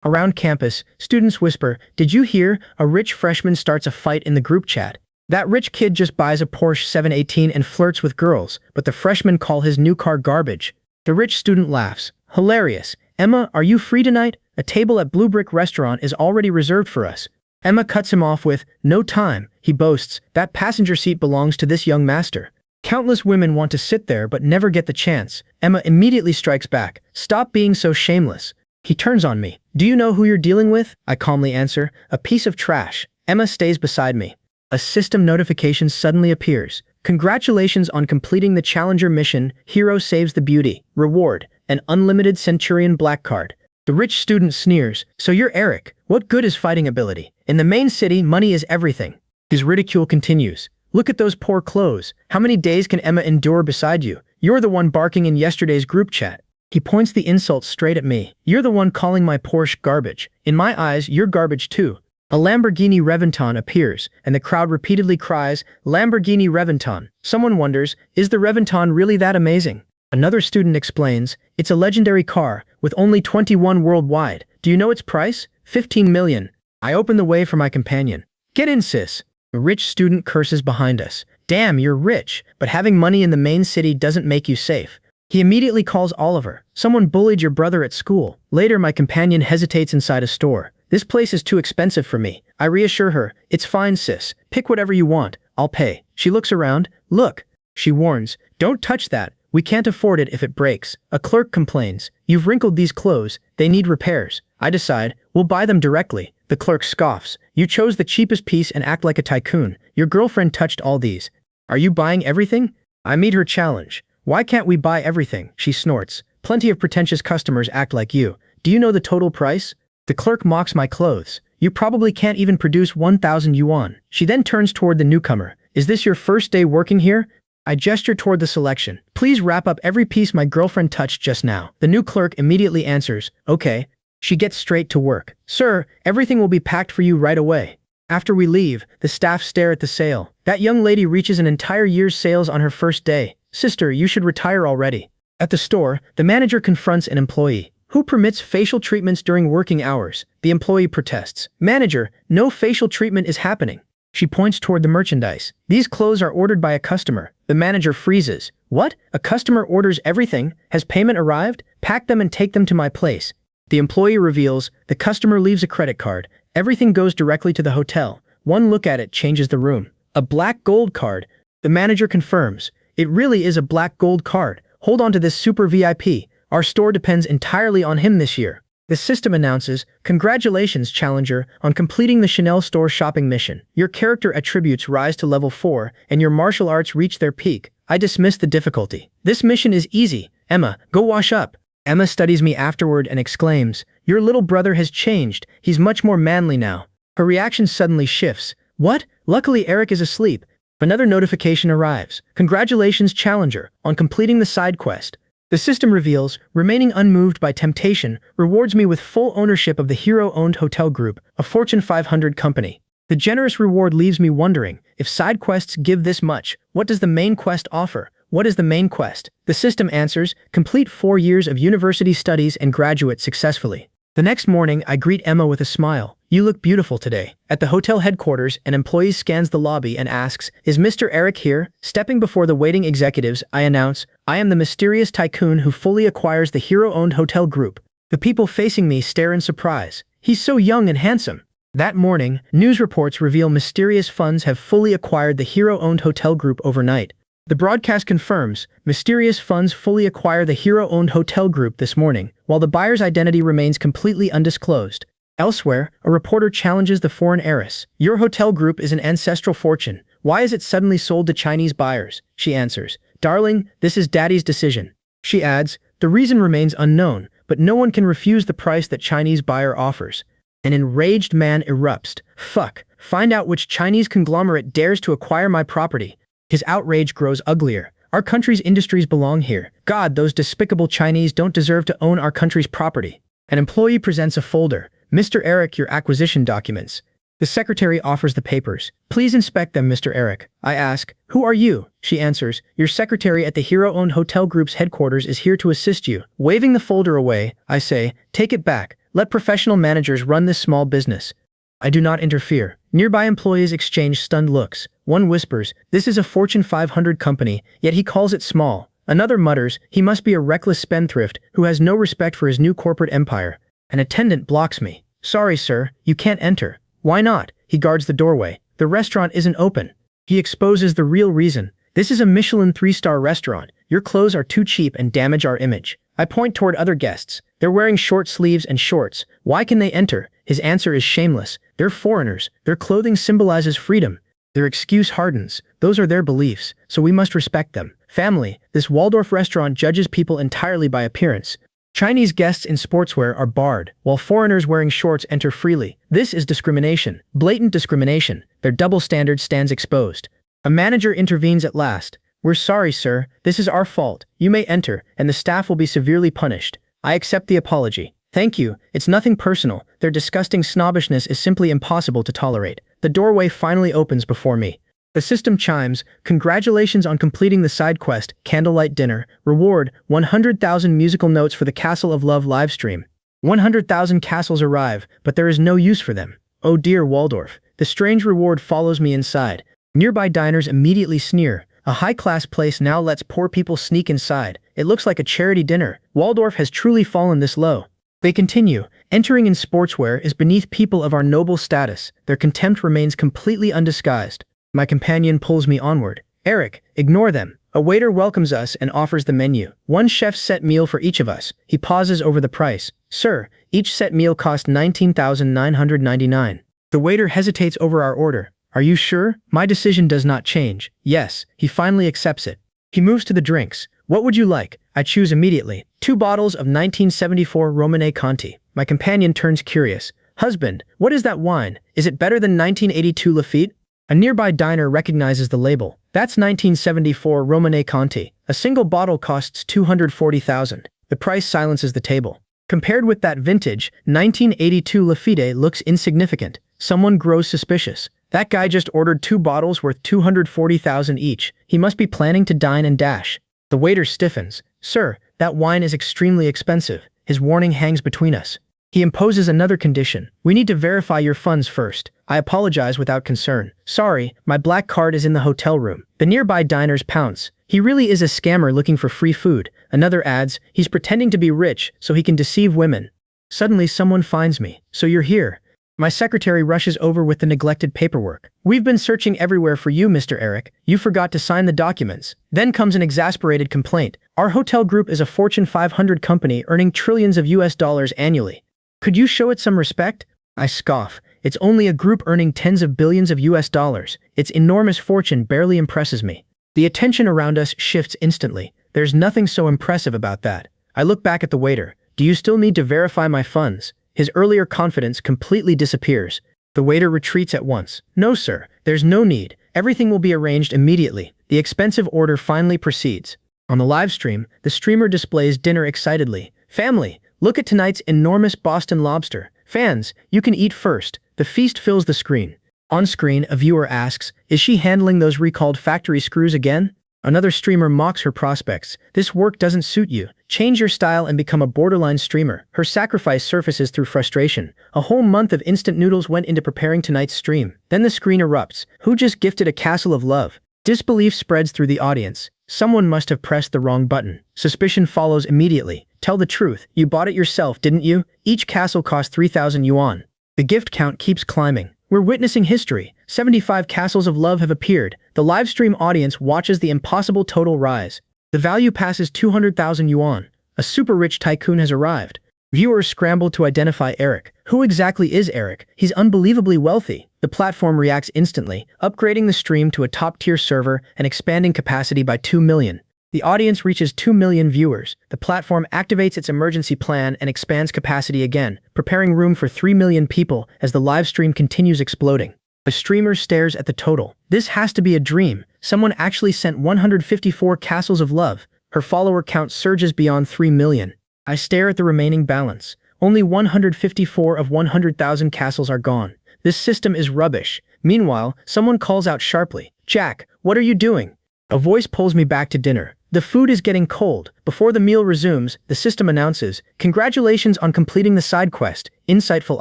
Around campus, students whisper, "Did you hear? A rich freshman starts a fight in the group chat. That rich kid just buys a Porsche 718 and flirts with girls, but the freshmen call his new car garbage." The rich student laughs. "Hilarious. Emma, are you free tonight? A table at Blue Brick Restaurant is already reserved for us." Emma cuts him off with, "No time," he boasts. "That passenger seat belongs to this young master." Countless women want to sit there but never get the chance. Emma immediately strikes back. "Stop being so shameless." He turns on me. "Do you know who you're dealing with?" I calmly answer. "A piece of trash." Emma stays beside me. A system notification suddenly appears. "Congratulations on completing the Challenger mission. Hero saves the beauty. Reward: an unlimited Centurion black card." The rich student sneers. "So you're Eric. What good is fighting ability? In the main city, money is everything." His ridicule continues. "Look at those poor clothes. How many days can Emma endure beside you? You're the one barking in yesterday's group chat." He points the insult straight at me. "You're the one calling my Porsche garbage. In my eyes, you're garbage too." A Lamborghini Reventon appears, and the crowd repeatedly cries, "Lamborghini Reventon." Someone wonders, is the Reventon really that amazing? Another student explains, "It's a legendary car, with only 21 worldwide. Do you know its price? 15 million. I open the way for my companion. "Get in, sis." A rich student curses behind us. "Damn, you're rich, but having money in the main city doesn't make you safe." He immediately calls Oliver. "Someone bullied your brother at school." Later, my companion hesitates inside a store. "This place is too expensive for me." I reassure her, "It's fine, sis. Pick whatever you want. I'll pay." She looks around. "Look." She warns, "Don't touch that. We can't afford it if it breaks." A clerk complains, "You've wrinkled these clothes. They need repairs." I decide, "We'll buy them directly." The clerk scoffs, "You chose the cheapest piece and act like a tycoon. Your girlfriend touched all these. Are you buying everything?" I meet her challenge. "Why can't we buy everything?" She snorts. "Plenty of pretentious customers act like you. Do you know the total price?" The clerk mocks my clothes. "You probably can't even produce 1,000 yuan. She then turns toward the newcomer. "Is this your first day working here?" I gesture toward the selection. "Please wrap up every piece my girlfriend touched just now." The new clerk immediately answers, "Okay." She gets straight to work. "Sir, everything will be packed for you right away." After we leave, the staff stare at the sale. That young lady reaches an entire year's sales on her first day. "Sister, you should retire already." At the store, the manager confronts an employee. "Who permits facial treatments during working hours?" The employee protests. "Manager, no facial treatment is happening." She points toward the merchandise. "These clothes are ordered by a customer." The manager freezes. "What? A customer orders everything? Has payment arrived? Pack them and take them to my place." The employee reveals, the customer leaves a credit card. Everything goes directly to the hotel. One look at it changes the room. "A black gold card." The manager confirms. "It really is a black gold card. Hold on to this super VIP. Our store depends entirely on him this year." The system announces, "Congratulations, Challenger, on completing the Chanel store shopping mission. Your character attributes rise to level 4, and your martial arts reach their peak." I dismiss the difficulty. "This mission is easy. Emma, go wash up." Emma studies me afterward and exclaims, "Your little brother has changed. He's much more manly now." Her reaction suddenly shifts. "What? Luckily Eric is asleep." Another notification arrives. "Congratulations, Challenger, on completing the side quest." The system reveals, remaining unmoved by temptation, rewards me with full ownership of the hero-owned hotel group, a Fortune 500 company. The generous reward leaves me wondering, if side quests give this much, what does the main quest offer? What is the main quest? The system answers, complete 4 years of university studies and graduate successfully. The next morning, I greet Emma with a smile. "You look beautiful today." At the hotel headquarters, an employee scans the lobby and asks, "Is Mr. Eric here?" Stepping before the waiting executives, I announce, "I am the mysterious tycoon who fully acquires the hero-owned hotel group." The people facing me stare in surprise. "He's so young and handsome." That morning, news reports reveal mysterious funds have fully acquired the hero-owned hotel group overnight. The broadcast confirms, mysterious funds fully acquire the hero-owned hotel group this morning, while the buyer's identity remains completely undisclosed. Elsewhere, a reporter challenges the foreign heiress. "Your hotel group is an ancestral fortune. Why is it suddenly sold to Chinese buyers?" She answers, "Darling, this is Daddy's decision." She adds, "The reason remains unknown, but no one can refuse the price that Chinese buyer offers." An enraged man erupts. "Fuck, find out which Chinese conglomerate dares to acquire my property." His outrage grows uglier. "Our country's industries belong here. God, those despicable Chinese don't deserve to own our country's property." An employee presents a folder. "Mr. Eric, your acquisition documents." The secretary offers the papers. "Please inspect them, Mr. Eric." I ask, "Who are you?" She answers, "Your secretary at the hero-owned hotel group's headquarters is here to assist you." Waving the folder away, I say, "Take it back. Let professional managers run this small business. I do not interfere. Nearby employees exchange stunned looks. One whispers, "This is a Fortune 500 company, yet he calls it small." Another mutters, "He must be a reckless spendthrift who has no respect for his new corporate empire." An attendant blocks me. "Sorry, sir, you can't enter." "Why not?" He guards the doorway. "The restaurant isn't open." He exposes the real reason. "This is a Michelin 3-star restaurant. Your clothes are too cheap and damage our image." I point toward other guests. They're wearing short sleeves and shorts. Why can they enter? His answer is shameless. They're foreigners. Their clothing symbolizes freedom. Their excuse hardens. Those are their beliefs, so we must respect them. Family, this Waldorf restaurant judges people entirely by appearance. Chinese guests in sportswear are barred, while foreigners wearing shorts enter freely. This is discrimination. Blatant discrimination. Their double standard stands exposed. A manager intervenes at last. "We're sorry, sir. This is our fault. You may enter, and the staff will be severely punished." I accept the apology. "Thank you. It's nothing personal. Their disgusting snobbishness is simply impossible to tolerate." The doorway finally opens before me. The system chimes. "Congratulations on completing the side quest, candlelight dinner. Reward, 100,000 musical notes for the Castle of Love livestream." 100,000 castles arrive, but there is no use for them. Oh dear Waldorf. The strange reward follows me inside. Nearby diners immediately sneer. A high-class place now lets poor people sneak inside. It looks like a charity dinner. Waldorf has truly fallen this low. They continue. "Entering in sportswear is beneath people of our noble status. Their contempt remains completely undisguised." My companion pulls me onward. "Eric, ignore them." A waiter welcomes us and offers the menu. One chef's set meal for each of us. He pauses over the price. "Sir, each set meal cost $19,999. The waiter hesitates over our order. "Are you sure?" My decision does not change. "Yes." He finally accepts it. He moves to the drinks. "What would you like?" I choose immediately. 2 bottles of 1974 Romanée Conti. My companion turns curious. "Husband, what is that wine? Is it better than 1982 Lafite?" A nearby diner recognizes the label. "That's 1974 Romanée Conti. A single bottle costs $240,000. The price silences the table. Compared with that vintage, 1982 Lafite looks insignificant. Someone grows suspicious. That guy just ordered 2 bottles worth $240,000 each. He must be planning to dine and dash. The waiter stiffens. "Sir, that wine is extremely expensive." His warning hangs between us. He imposes another condition. "We need to verify your funds first." I apologize without concern. "Sorry, my black card is in the hotel room." The nearby diners pounce. "He really is a scammer looking for free food." Another adds, "He's pretending to be rich so he can deceive women." Suddenly someone finds me. "So you're here." My secretary rushes over with the neglected paperwork. "We've been searching everywhere for you, Mr. Eric. You forgot to sign the documents." Then comes an exasperated complaint. "Our hotel group is a Fortune 500 company earning trillions of US dollars annually. Could you show it some respect?" I scoff. It's only a group earning tens of billions of US dollars. Its enormous fortune barely impresses me. The attention around us shifts instantly. There's nothing so impressive about that. I look back at the waiter. "Do you still need to verify my funds?" His earlier confidence completely disappears. The waiter retreats at once. "No, sir. There's no need. Everything will be arranged immediately." The expensive order finally proceeds. On the live stream, the streamer displays dinner excitedly. "Family, look at tonight's enormous Boston lobster. Fans, you can eat first." The feast fills the screen. On screen, a viewer asks, "Is she handling those recalled factory screws again?" Another streamer mocks her prospects. "This work doesn't suit you. Change your style and become a borderline streamer." Her sacrifice surfaces through frustration. A whole month of instant noodles went into preparing tonight's stream. Then the screen erupts. Who just gifted a castle of love? Disbelief spreads through the audience. Someone must have pressed the wrong button. Suspicion follows immediately. "Tell the truth. You bought it yourself, didn't you?" Each castle cost 3,000 yuan. The gift count keeps climbing. We're witnessing history. 75 castles of love have appeared. The livestream audience watches the impossible total rise. The value passes 200,000 yuan. A super rich tycoon has arrived. Viewers scramble to identify Eric. Who exactly is Eric? He's unbelievably wealthy. The platform reacts instantly, upgrading the stream to a top-tier server and expanding capacity by 2 million. The audience reaches 2 million viewers. The platform activates its emergency plan and expands capacity again, preparing room for 3 million people as the live stream continues exploding. The streamer stares at the total. This has to be a dream. Someone actually sent 154 castles of love. Her follower count surges beyond 3 million. I stare at the remaining balance. Only 154 of 100,000 castles are gone. This system is rubbish. Meanwhile, someone calls out sharply, "Jack, what are you doing?" A voice pulls me back to dinner. The food is getting cold. Before the meal resumes, the system announces, "Congratulations on completing the side quest, insightful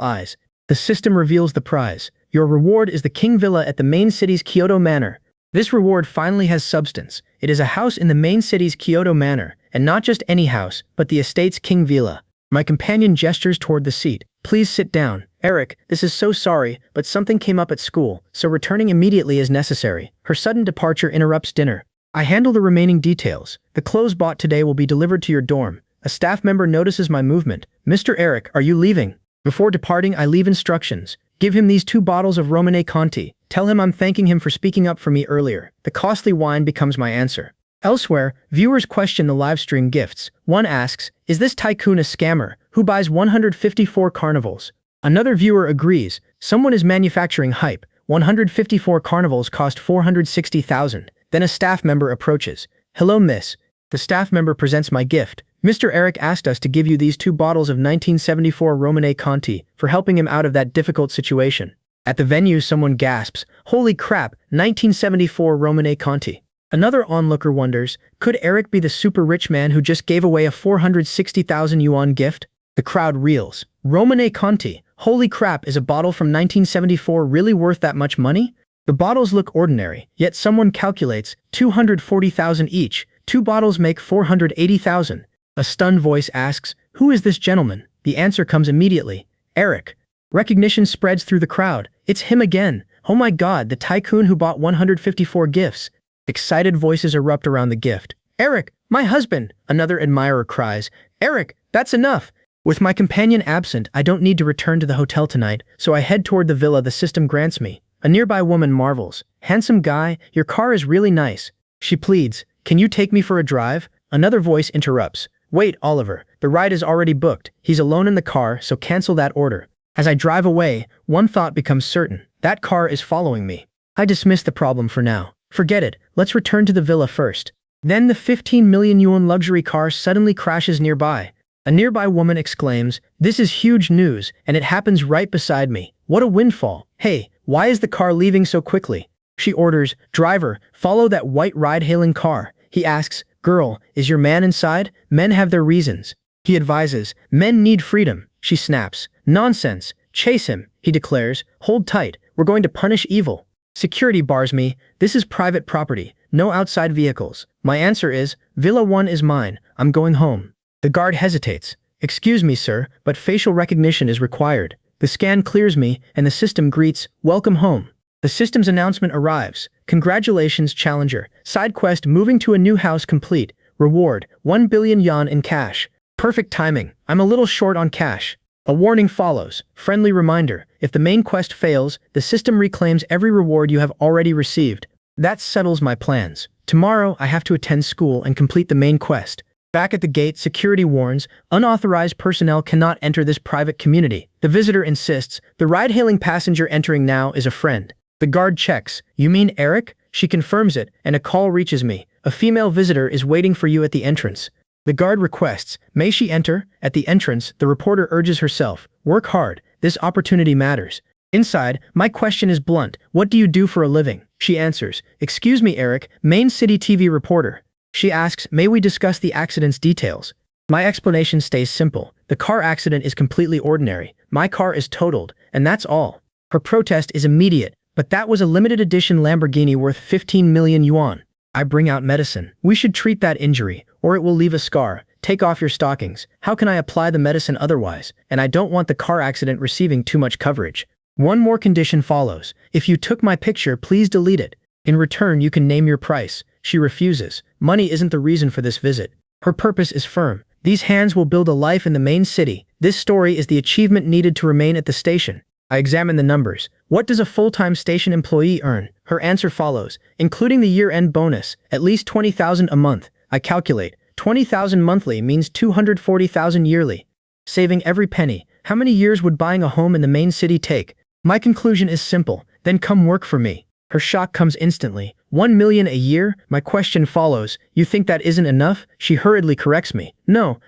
eyes." The system reveals the prize. Your reward is the King Villa at the main city's Kyoto Manor. This reward finally has substance. It is a house in the main city's Kyoto Manor, and not just any house, but the estate's King Villa. My companion gestures toward the seat. "Please sit down. Eric, this is so sorry, but something came up at school, so returning immediately is necessary." Her sudden departure interrupts dinner. I handle the remaining details. "The clothes bought today will be delivered to your dorm." A staff member notices my movement. "Mr. Eric, are you leaving?" Before departing, I leave instructions. "Give him these 2 bottles of Romane Conti. Tell him I'm thanking him for speaking up for me earlier." The costly wine becomes my answer. Elsewhere, viewers question the livestream gifts. One asks, "Is this tycoon a scammer who buys 154 carnivals?" Another viewer agrees, "Someone is manufacturing hype. 154 carnivals cost 460,000. Then a staff member approaches. "Hello, miss." The staff member presents my gift. "Mr. Eric asked us to give you these 2 bottles of 1974 Romane Conti for helping him out of that difficult situation." At the venue, someone gasps, "Holy crap, 1974 Romane Conti." Another onlooker wonders, could Eric be the super rich man who just gave away a 460,000 yuan gift? The crowd reels. Romane Conti, holy crap, is a bottle from 1974 really worth that much money? The bottles look ordinary, yet someone calculates 240,000 each. 2 bottles make 480,000. A stunned voice asks, "Who is this gentleman?" The answer comes immediately. "Eric." Recognition spreads through the crowd. It's him again. Oh my god, the tycoon who bought 154 gifts. Excited voices erupt around the gift. "Eric, my husband!" Another admirer cries. "Eric, that's enough!" With my companion absent, I don't need to return to the hotel tonight, so I head toward the villa the system grants me. A nearby woman marvels. "Handsome guy, your car is really nice." She pleads, "Can you take me for a drive?" Another voice interrupts. "Wait, Oliver, the ride is already booked. He's alone in the car, so cancel that order." As I drive away, one thought becomes certain. That car is following me. I dismiss the problem for now. Forget it, let's return to the villa first. Then the 15 million yuan luxury car suddenly crashes nearby. A nearby woman exclaims, "This is huge news, and it happens right beside me. What a windfall. Hey, why is the car leaving so quickly?" She orders, "Driver, follow that white ride-hailing car." He asks, "Girl, is your man inside? Men have their reasons." He advises, "Men need freedom." She snaps, "Nonsense. Chase him." He declares, "Hold tight. We're going to punish evil." Security bars me. "This is private property. No outside vehicles." My answer is, "Villa 1 is mine. I'm going home." The guard hesitates. "Excuse me, sir, but facial recognition is required." The scan clears me, and the system greets, "Welcome home." The system's announcement arrives. "Congratulations, Challenger. Side quest moving to a new house complete. Reward, 1 billion yuan in cash." Perfect timing. I'm a little short on cash. A warning follows. Friendly reminder. If the main quest fails, the system reclaims every reward you have already received. That settles my plans. Tomorrow, I have to attend school and complete the main quest. Back at the gate, security warns, unauthorized personnel cannot enter this private community. The visitor insists, the ride-hailing passenger entering now is a friend. The guard checks. "You mean Eric?" She confirms it, and a call reaches me. "A female visitor is waiting for you at the entrance." The guard requests, "May she enter?" At the entrance, the reporter urges herself, "Work hard. This opportunity matters." Inside, my question is blunt. "What do you do for a living?" She answers, "Excuse me, Eric, main city TV reporter." She asks, "May we discuss the accident's details?" My explanation stays simple. The car accident is completely ordinary. My car is totaled, and that's all. Her protest is immediate, but that was a limited edition Lamborghini worth 15 million yuan. I bring out medicine. "We should treat that injury, or it will leave a scar. Take off your stockings. How can I apply the medicine otherwise? And I don't want the car accident receiving too much coverage." One more condition follows. "If you took my picture, please delete it. In return, you can name your price." She refuses. Money isn't the reason for this visit. Her purpose is firm. These hands will build a life in the main city. This story is the achievement needed to remain at the station. I examine the numbers. What does a full-time station employee earn? Her answer follows. Including the year-end bonus, at least 20,000 a month. I calculate. 20,000 monthly means 240,000 yearly. Saving every penny. How many years would buying a home in the main city take? My conclusion is simple. Then come work for me. Her shock comes instantly. 1 million a year? My question follows. You think that isn't enough? She hurriedly corrects me. No,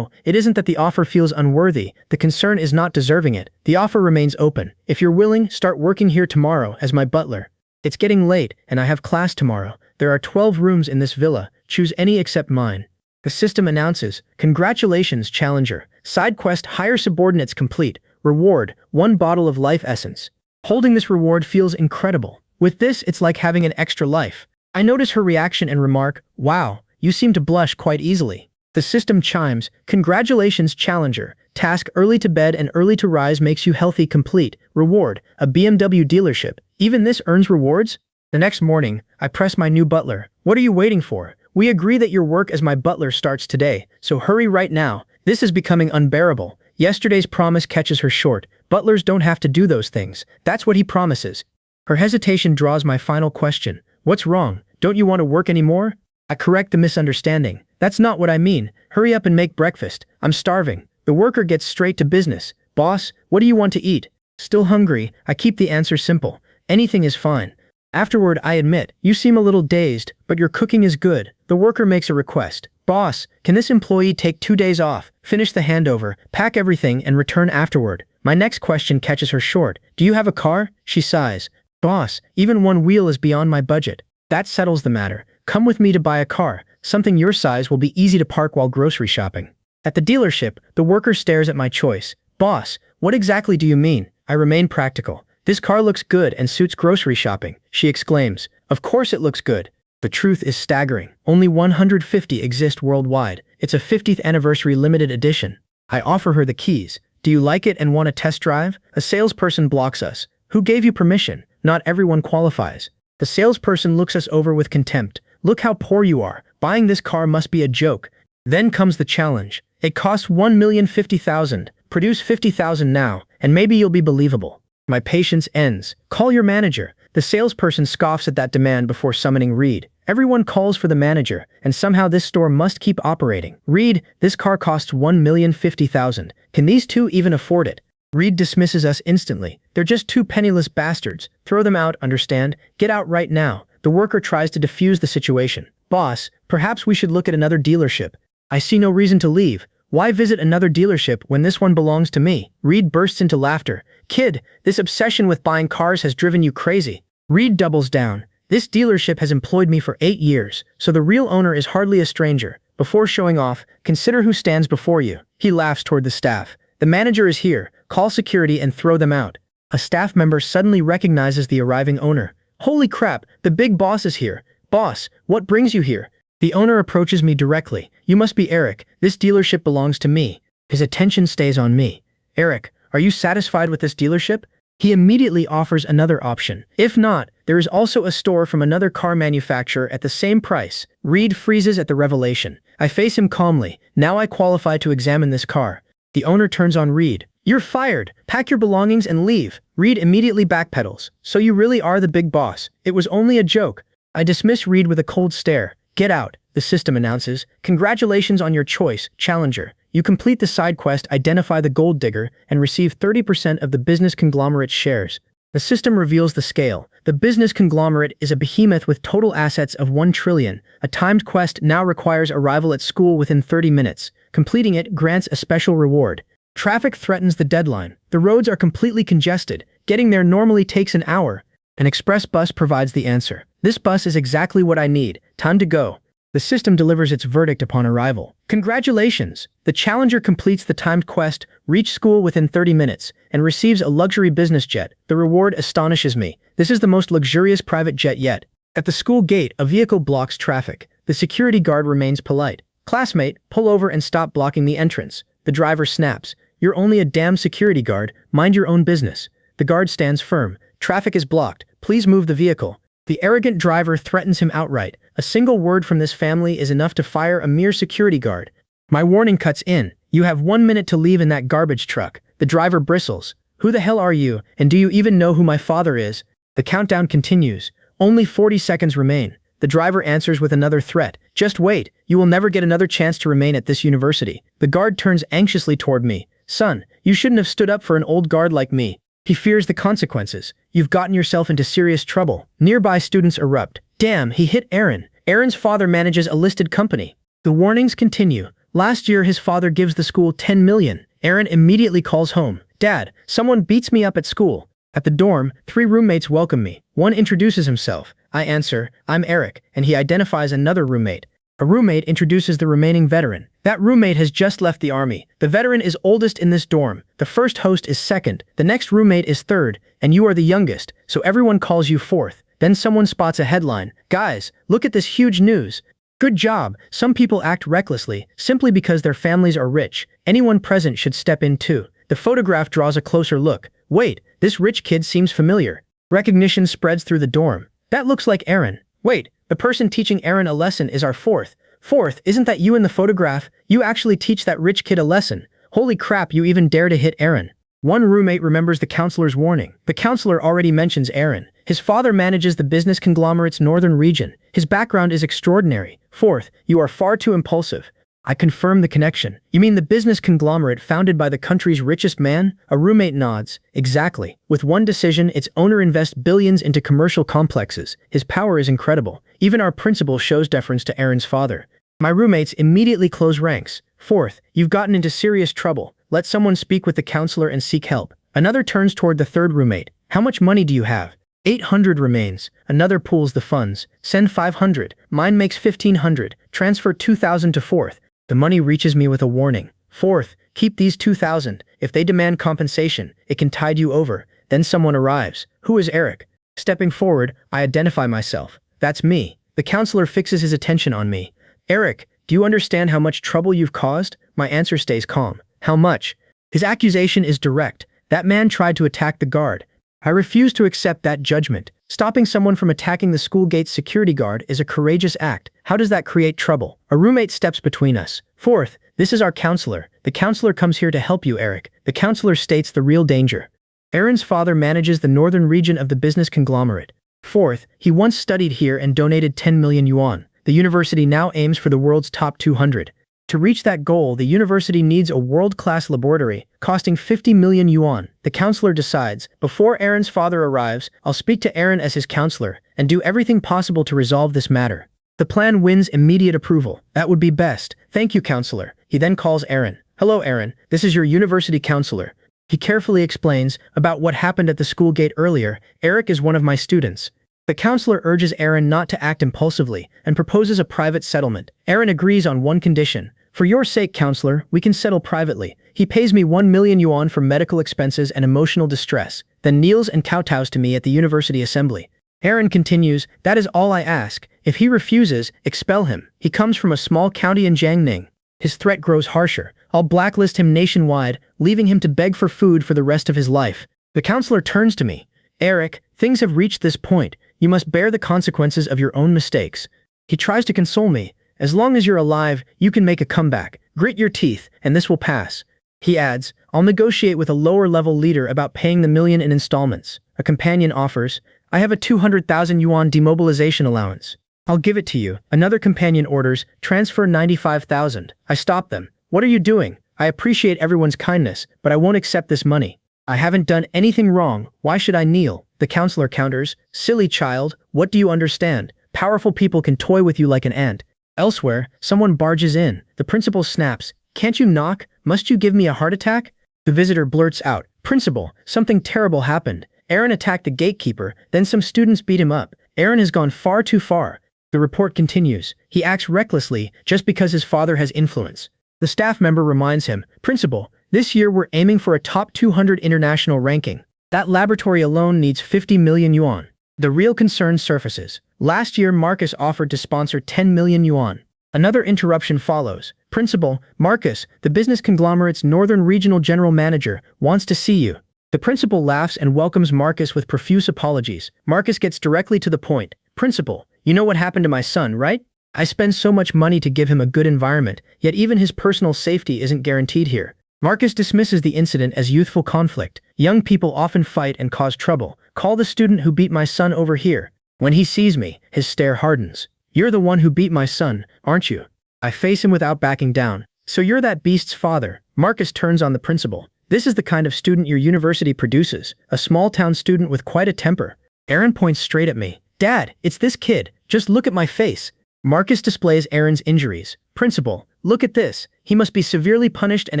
it isn't that the offer feels unworthy. The concern is not deserving it. The offer remains open. If you're willing, start working here tomorrow as my butler. It's getting late, and I have class tomorrow. There are 12 rooms in this villa. choose any except mine. The system announces, "Congratulations, Challenger. Side quest hire subordinates complete. Reward, 1 bottle of life essence." Holding this reward feels incredible. With this, it's like having an extra life. I notice her reaction and remark, "Wow, you seem to blush quite easily." The system chimes, "Congratulations, Challenger. Task early to bed and early to rise makes you healthy complete. Reward, a BMW dealership. Even this earns rewards?" The next morning, I press my new butler. "What are you waiting for? We agree that your work as my butler starts today, so hurry right now. This is becoming unbearable." Yesterday's promise catches her short. Butlers don't have to do those things. That's what he promises. Her hesitation draws my final question. "What's wrong? Don't you want to work anymore?" I correct the misunderstanding. "That's not what I mean. Hurry up and make breakfast. I'm starving." The worker gets straight to business. "Boss, what do you want to eat?" Still hungry, I keep the answer simple. "Anything is fine." Afterward, I admit, "You seem a little dazed, but your cooking is good." The worker makes a request. "Boss, can this employee take 2 days off, finish the handover, pack everything, and return afterward?" My next question catches her short. "Do you have a car?" She sighs. "Boss, even 1 wheel is beyond my budget." That settles the matter. Come with me to buy a car. Something your size will be easy to park while grocery shopping. At the dealership, the worker stares at my choice. "Boss, what exactly do you mean?" I remain practical. "This car looks good and suits grocery shopping," she exclaims. "Of course it looks good." The truth is staggering. Only 150 exist worldwide. It's a 50th anniversary limited edition. I offer her the keys. "Do you like it and want a test drive?" A salesperson blocks us. "Who gave you permission? Not everyone qualifies." The salesperson looks us over with contempt. "Look how poor you are. Buying this car must be a joke." Then comes the challenge. "It costs $1,050,000. Produce 50,000 now, and maybe you'll be believable." My patience ends. "Call your manager." The salesperson scoffs at that demand before summoning Reed. Everyone calls for the manager, and somehow this store must keep operating. "Reed, this car costs $1,050,000. Can these two even afford it?" Reed dismisses us instantly. "They're just 2 penniless bastards. Throw them out, understand? Get out right now." The worker tries to defuse the situation. "Boss, perhaps we should look at another dealership." I see no reason to leave. Why visit another dealership when this one belongs to me? Reed bursts into laughter. "Kid, this obsession with buying cars has driven you crazy." Reed doubles down. "This dealership has employed me for 8 years, so the real owner is hardly a stranger. Before showing off, consider who stands before you." He laughs toward the staff. "The manager is here. Call security and throw them out." A staff member suddenly recognizes the arriving owner. "Holy crap, the big boss is here. Boss, what brings you here?" The owner approaches me directly. "You must be Eric. This dealership belongs to me." His attention stays on me. "Eric, are you satisfied with this dealership?" He immediately offers another option. "If not, there is also a store from another car manufacturer at the same price." Reed freezes at the revelation. I face him calmly. "Now I qualify to examine this car." The owner turns on Reed. "You're fired. Pack your belongings and leave." Reed immediately backpedals. "So you really are the big boss. It was only a joke." I dismiss Reed with a cold stare. "Get out," the system announces. "Congratulations on your choice, Challenger. You complete the side quest, identify the gold digger, and receive 30% of the business conglomerate's shares." The system reveals the scale. The business conglomerate is a behemoth with total assets of 1 trillion. A timed quest now requires arrival at school within 30 minutes. Completing it grants a special reward. Traffic threatens the deadline. The roads are completely congested. Getting there normally takes an hour. An express bus provides the answer. "This bus is exactly what I need. Time to go." The system delivers its verdict upon arrival. "Congratulations! The Challenger completes the timed quest, reach school within 30 minutes, and receives a luxury business jet. The reward astonishes me. This is the most luxurious private jet yet." At the school gate, a vehicle blocks traffic. The security guard remains polite. "Classmate, pull over and stop blocking the entrance." The driver snaps. "You're only a damn security guard. Mind your own business." The guard stands firm. "Traffic is blocked. Please move the vehicle." The arrogant driver threatens him outright. A single word from this family is enough to fire a mere security guard. My warning cuts in. "You have 1 minute to leave in that garbage truck." The driver bristles. "Who the hell are you, and do you even know who my father is?" The countdown continues. Only 40 seconds remain. The driver answers with another threat. "Just wait. You will never get another chance to remain at this university." The guard turns anxiously toward me. "Son, you shouldn't have stood up for an old guard like me." He fears the consequences. "You've gotten yourself into serious trouble." Nearby students erupt. "Damn, he hit Aaron. Aaron's father manages a listed company." The warnings continue. "Last year his father gives the school 10 million. Aaron immediately calls home. "Dad, someone beats me up at school." At the dorm, 3 roommates welcome me. One introduces himself. I answer, "I'm Eric," and he identifies another roommate. A roommate introduces the remaining veteran. That roommate has just left the army. The veteran is oldest in this dorm. The first host is second. The next roommate is third, and you are the youngest, so everyone calls you fourth. Then someone spots a headline. Guys, look at this huge news. Good job. Some people act recklessly, simply because their families are rich. Anyone present should step in too. The photograph draws a closer look. Wait, this rich kid seems familiar. Recognition spreads through the dorm. That looks like Aaron. Wait, the person teaching Aaron a lesson is our fourth. Fourth, isn't that you in the photograph? You actually teach that rich kid a lesson. Holy crap, you even dare to hit Aaron. One roommate remembers the counselor's warning. The counselor already mentions Aaron. His father manages the business conglomerate's northern region. His background is extraordinary. Fourth, you are far too impulsive. I confirm the connection. You mean the business conglomerate founded by the country's richest man? A roommate nods. Exactly. With one decision, its owner invests billions into commercial complexes. His power is incredible. Even our principal shows deference to Aaron's father. My roommates immediately close ranks. Fourth, you've gotten into serious trouble. Let someone speak with the counselor and seek help. Another turns toward the third roommate. How much money do you have? 800 remains. Another pools the funds. Send 500. Mine makes 1500. Transfer 2000 to fourth. The money reaches me with a warning. Fourth, keep these 2000. If they demand compensation, it can tide you over. Then someone arrives. Who is Eric? Stepping forward, I identify myself. That's me. The counselor fixes his attention on me. Eric, do you understand how much trouble you've caused? My answer stays calm. How much? His accusation is direct. That man tried to attack the guard. I refuse to accept that judgment. Stopping someone from attacking the school gate's security guard is a courageous act. How does that create trouble? A roommate steps between us. Fourth, this is our counselor. The counselor comes here to help you, Eric. The counselor states the real danger. Aaron's father manages the northern region of the business conglomerate. Fourth, he once studied here and donated 10 million yuan. The university now aims for the world's top 200. To reach that goal, the university needs a world-class laboratory, costing 50 million yuan. The counselor decides, before Aaron's father arrives, I'll speak to Aaron as his counselor, and do everything possible to resolve this matter. The plan wins immediate approval. That would be best. Thank you, counselor. He then calls Aaron. Hello, Aaron. This is your university counselor. He carefully explains about what happened at the school gate earlier. Eric is one of my students. The counselor urges Aaron not to act impulsively and proposes a private settlement. Aaron agrees on one condition. For your sake, counselor, we can settle privately. He pays me 1 million yuan for medical expenses and emotional distress, then kneels and kowtows to me at the university assembly. Aaron continues, that is all I ask. If he refuses, expel him. He comes from a small county in Jiangning. His threat grows harsher. I'll blacklist him nationwide, leaving him to beg for food for the rest of his life. The counselor turns to me. Eric, things have reached this point. You must bear the consequences of your own mistakes. He tries to console me. As long as you're alive, you can make a comeback. Grit your teeth, and this will pass. He adds, I'll negotiate with a lower-level leader about paying the million in installments. A companion offers, I have a 200,000 yuan demobilization allowance. I'll give it to you. Another companion orders, transfer 95,000. I stop them. What are you doing? I appreciate everyone's kindness, but I won't accept this money. I haven't done anything wrong. Why should I kneel? The counselor counters, silly child, what do you understand? Powerful people can toy with you like an ant. Elsewhere, someone barges in. The principal snaps, can't you knock? Must you give me a heart attack? The visitor blurts out, Principal, something terrible happened. Aaron attacked the gatekeeper, then some students beat him up. Aaron has gone far too far. The report continues. He acts recklessly just because his father has influence. The staff member reminds him, Principal, this year we're aiming for a top 200 international ranking. That laboratory alone needs 50 million yuan. The real concern surfaces. Last year, Marcus offered to sponsor 10 million yuan. Another interruption follows. Principal, Marcus, the business conglomerate's Northern Regional General Manager, wants to see you. The principal laughs and welcomes Marcus with profuse apologies. Marcus gets directly to the point. Principal, you know what happened to my son, right? I spend so much money to give him a good environment, yet even his personal safety isn't guaranteed here. Marcus dismisses the incident as youthful conflict. Young people often fight and cause trouble. Call the student who beat my son over here. When he sees me, his stare hardens. You're the one who beat my son, aren't you? I face him without backing down. So you're that beast's father. Marcus turns on the principal. This is the kind of student your university produces. A small-town student with quite a temper. Aaron points straight at me. Dad, it's this kid. Just look at my face. Marcus displays Aaron's injuries. Principal, look at this. He must be severely punished and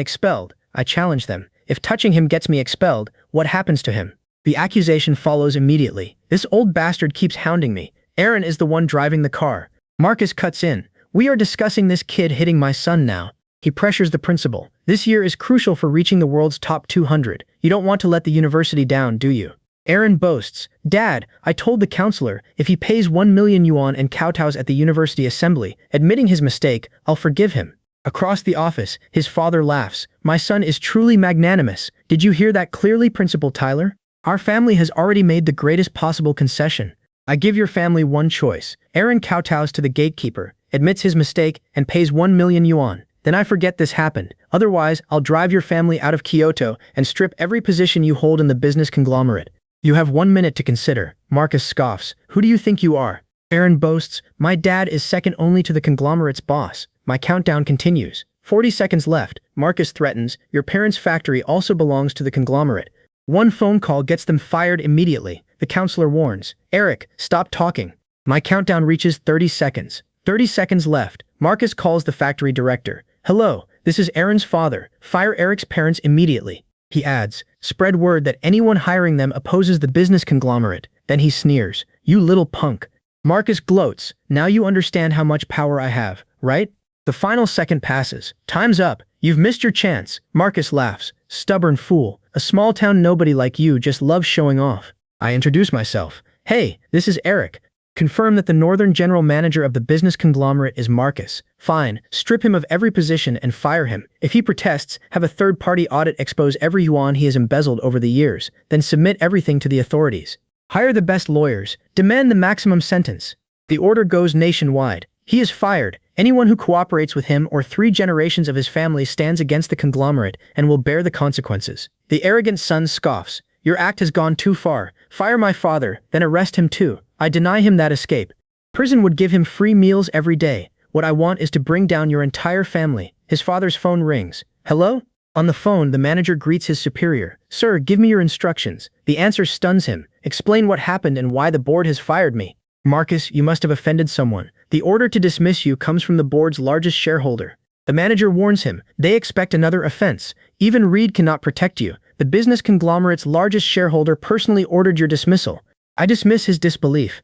expelled. I challenge them. If touching him gets me expelled, what happens to him? The accusation follows immediately. This old bastard keeps hounding me. Aaron is the one driving the car. Marcus cuts in. We are discussing this kid hitting my son now. He pressures the principal. This year is crucial for reaching the world's top 200. You don't want to let the university down, do you? Aaron boasts, Dad, I told the counselor, if he pays 1 million yuan and kowtows at the university assembly, admitting his mistake, I'll forgive him. Across the office, his father laughs. My son is truly magnanimous. Did you hear that clearly, Principal Tyler? Our family has already made the greatest possible concession. I give your family one choice. Aaron kowtows to the gatekeeper, admits his mistake, and pays 1 million yuan. Then I forget this happened. Otherwise, I'll drive your family out of Kyoto and strip every position you hold in the business conglomerate. You have 1 minute to consider. Marcus scoffs. Who do you think you are? Aaron boasts, my dad is second only to the conglomerate's boss. My countdown continues. 40 seconds left. Marcus threatens, your parents' factory also belongs to the conglomerate. One phone call gets them fired immediately. The counselor warns, Eric, stop talking. My countdown reaches 30 seconds. 30 seconds left. Marcus calls the factory director. Hello, this is Aaron's father. Fire Eric's parents immediately. He adds, spread word that anyone hiring them opposes the business conglomerate. Then he sneers, you little punk. Marcus gloats, now you understand how much power I have, right? The final second passes. Time's up. You've missed your chance. Marcus laughs. Stubborn fool. A small town nobody like you just loves showing off. I introduce myself. Hey, this is Eric. Confirm that the northern general manager of the business conglomerate is Marcus. Fine, strip him of every position and fire him. If he protests, have a third-party audit expose every yuan he has embezzled over the years, then submit everything to the authorities. Hire the best lawyers. Demand the maximum sentence. The order goes nationwide. He is fired. Anyone who cooperates with him or 3 generations of his family stands against the conglomerate and will bear the consequences. The arrogant son scoffs. Your act has gone too far. Fire my father, then arrest him too. I deny him that escape. Prison would give him free meals every day. What I want is to bring down your entire family. His father's phone rings. Hello? On the phone, the manager greets his superior. Sir, give me your instructions. The answer stuns him. Explain what happened and why the board has fired me. Marcus, you must have offended someone. The order to dismiss you comes from the board's largest shareholder. The manager warns him. They expect another offense. Even Reed cannot protect you. The business conglomerate's largest shareholder personally ordered your dismissal. I dismiss his disbelief.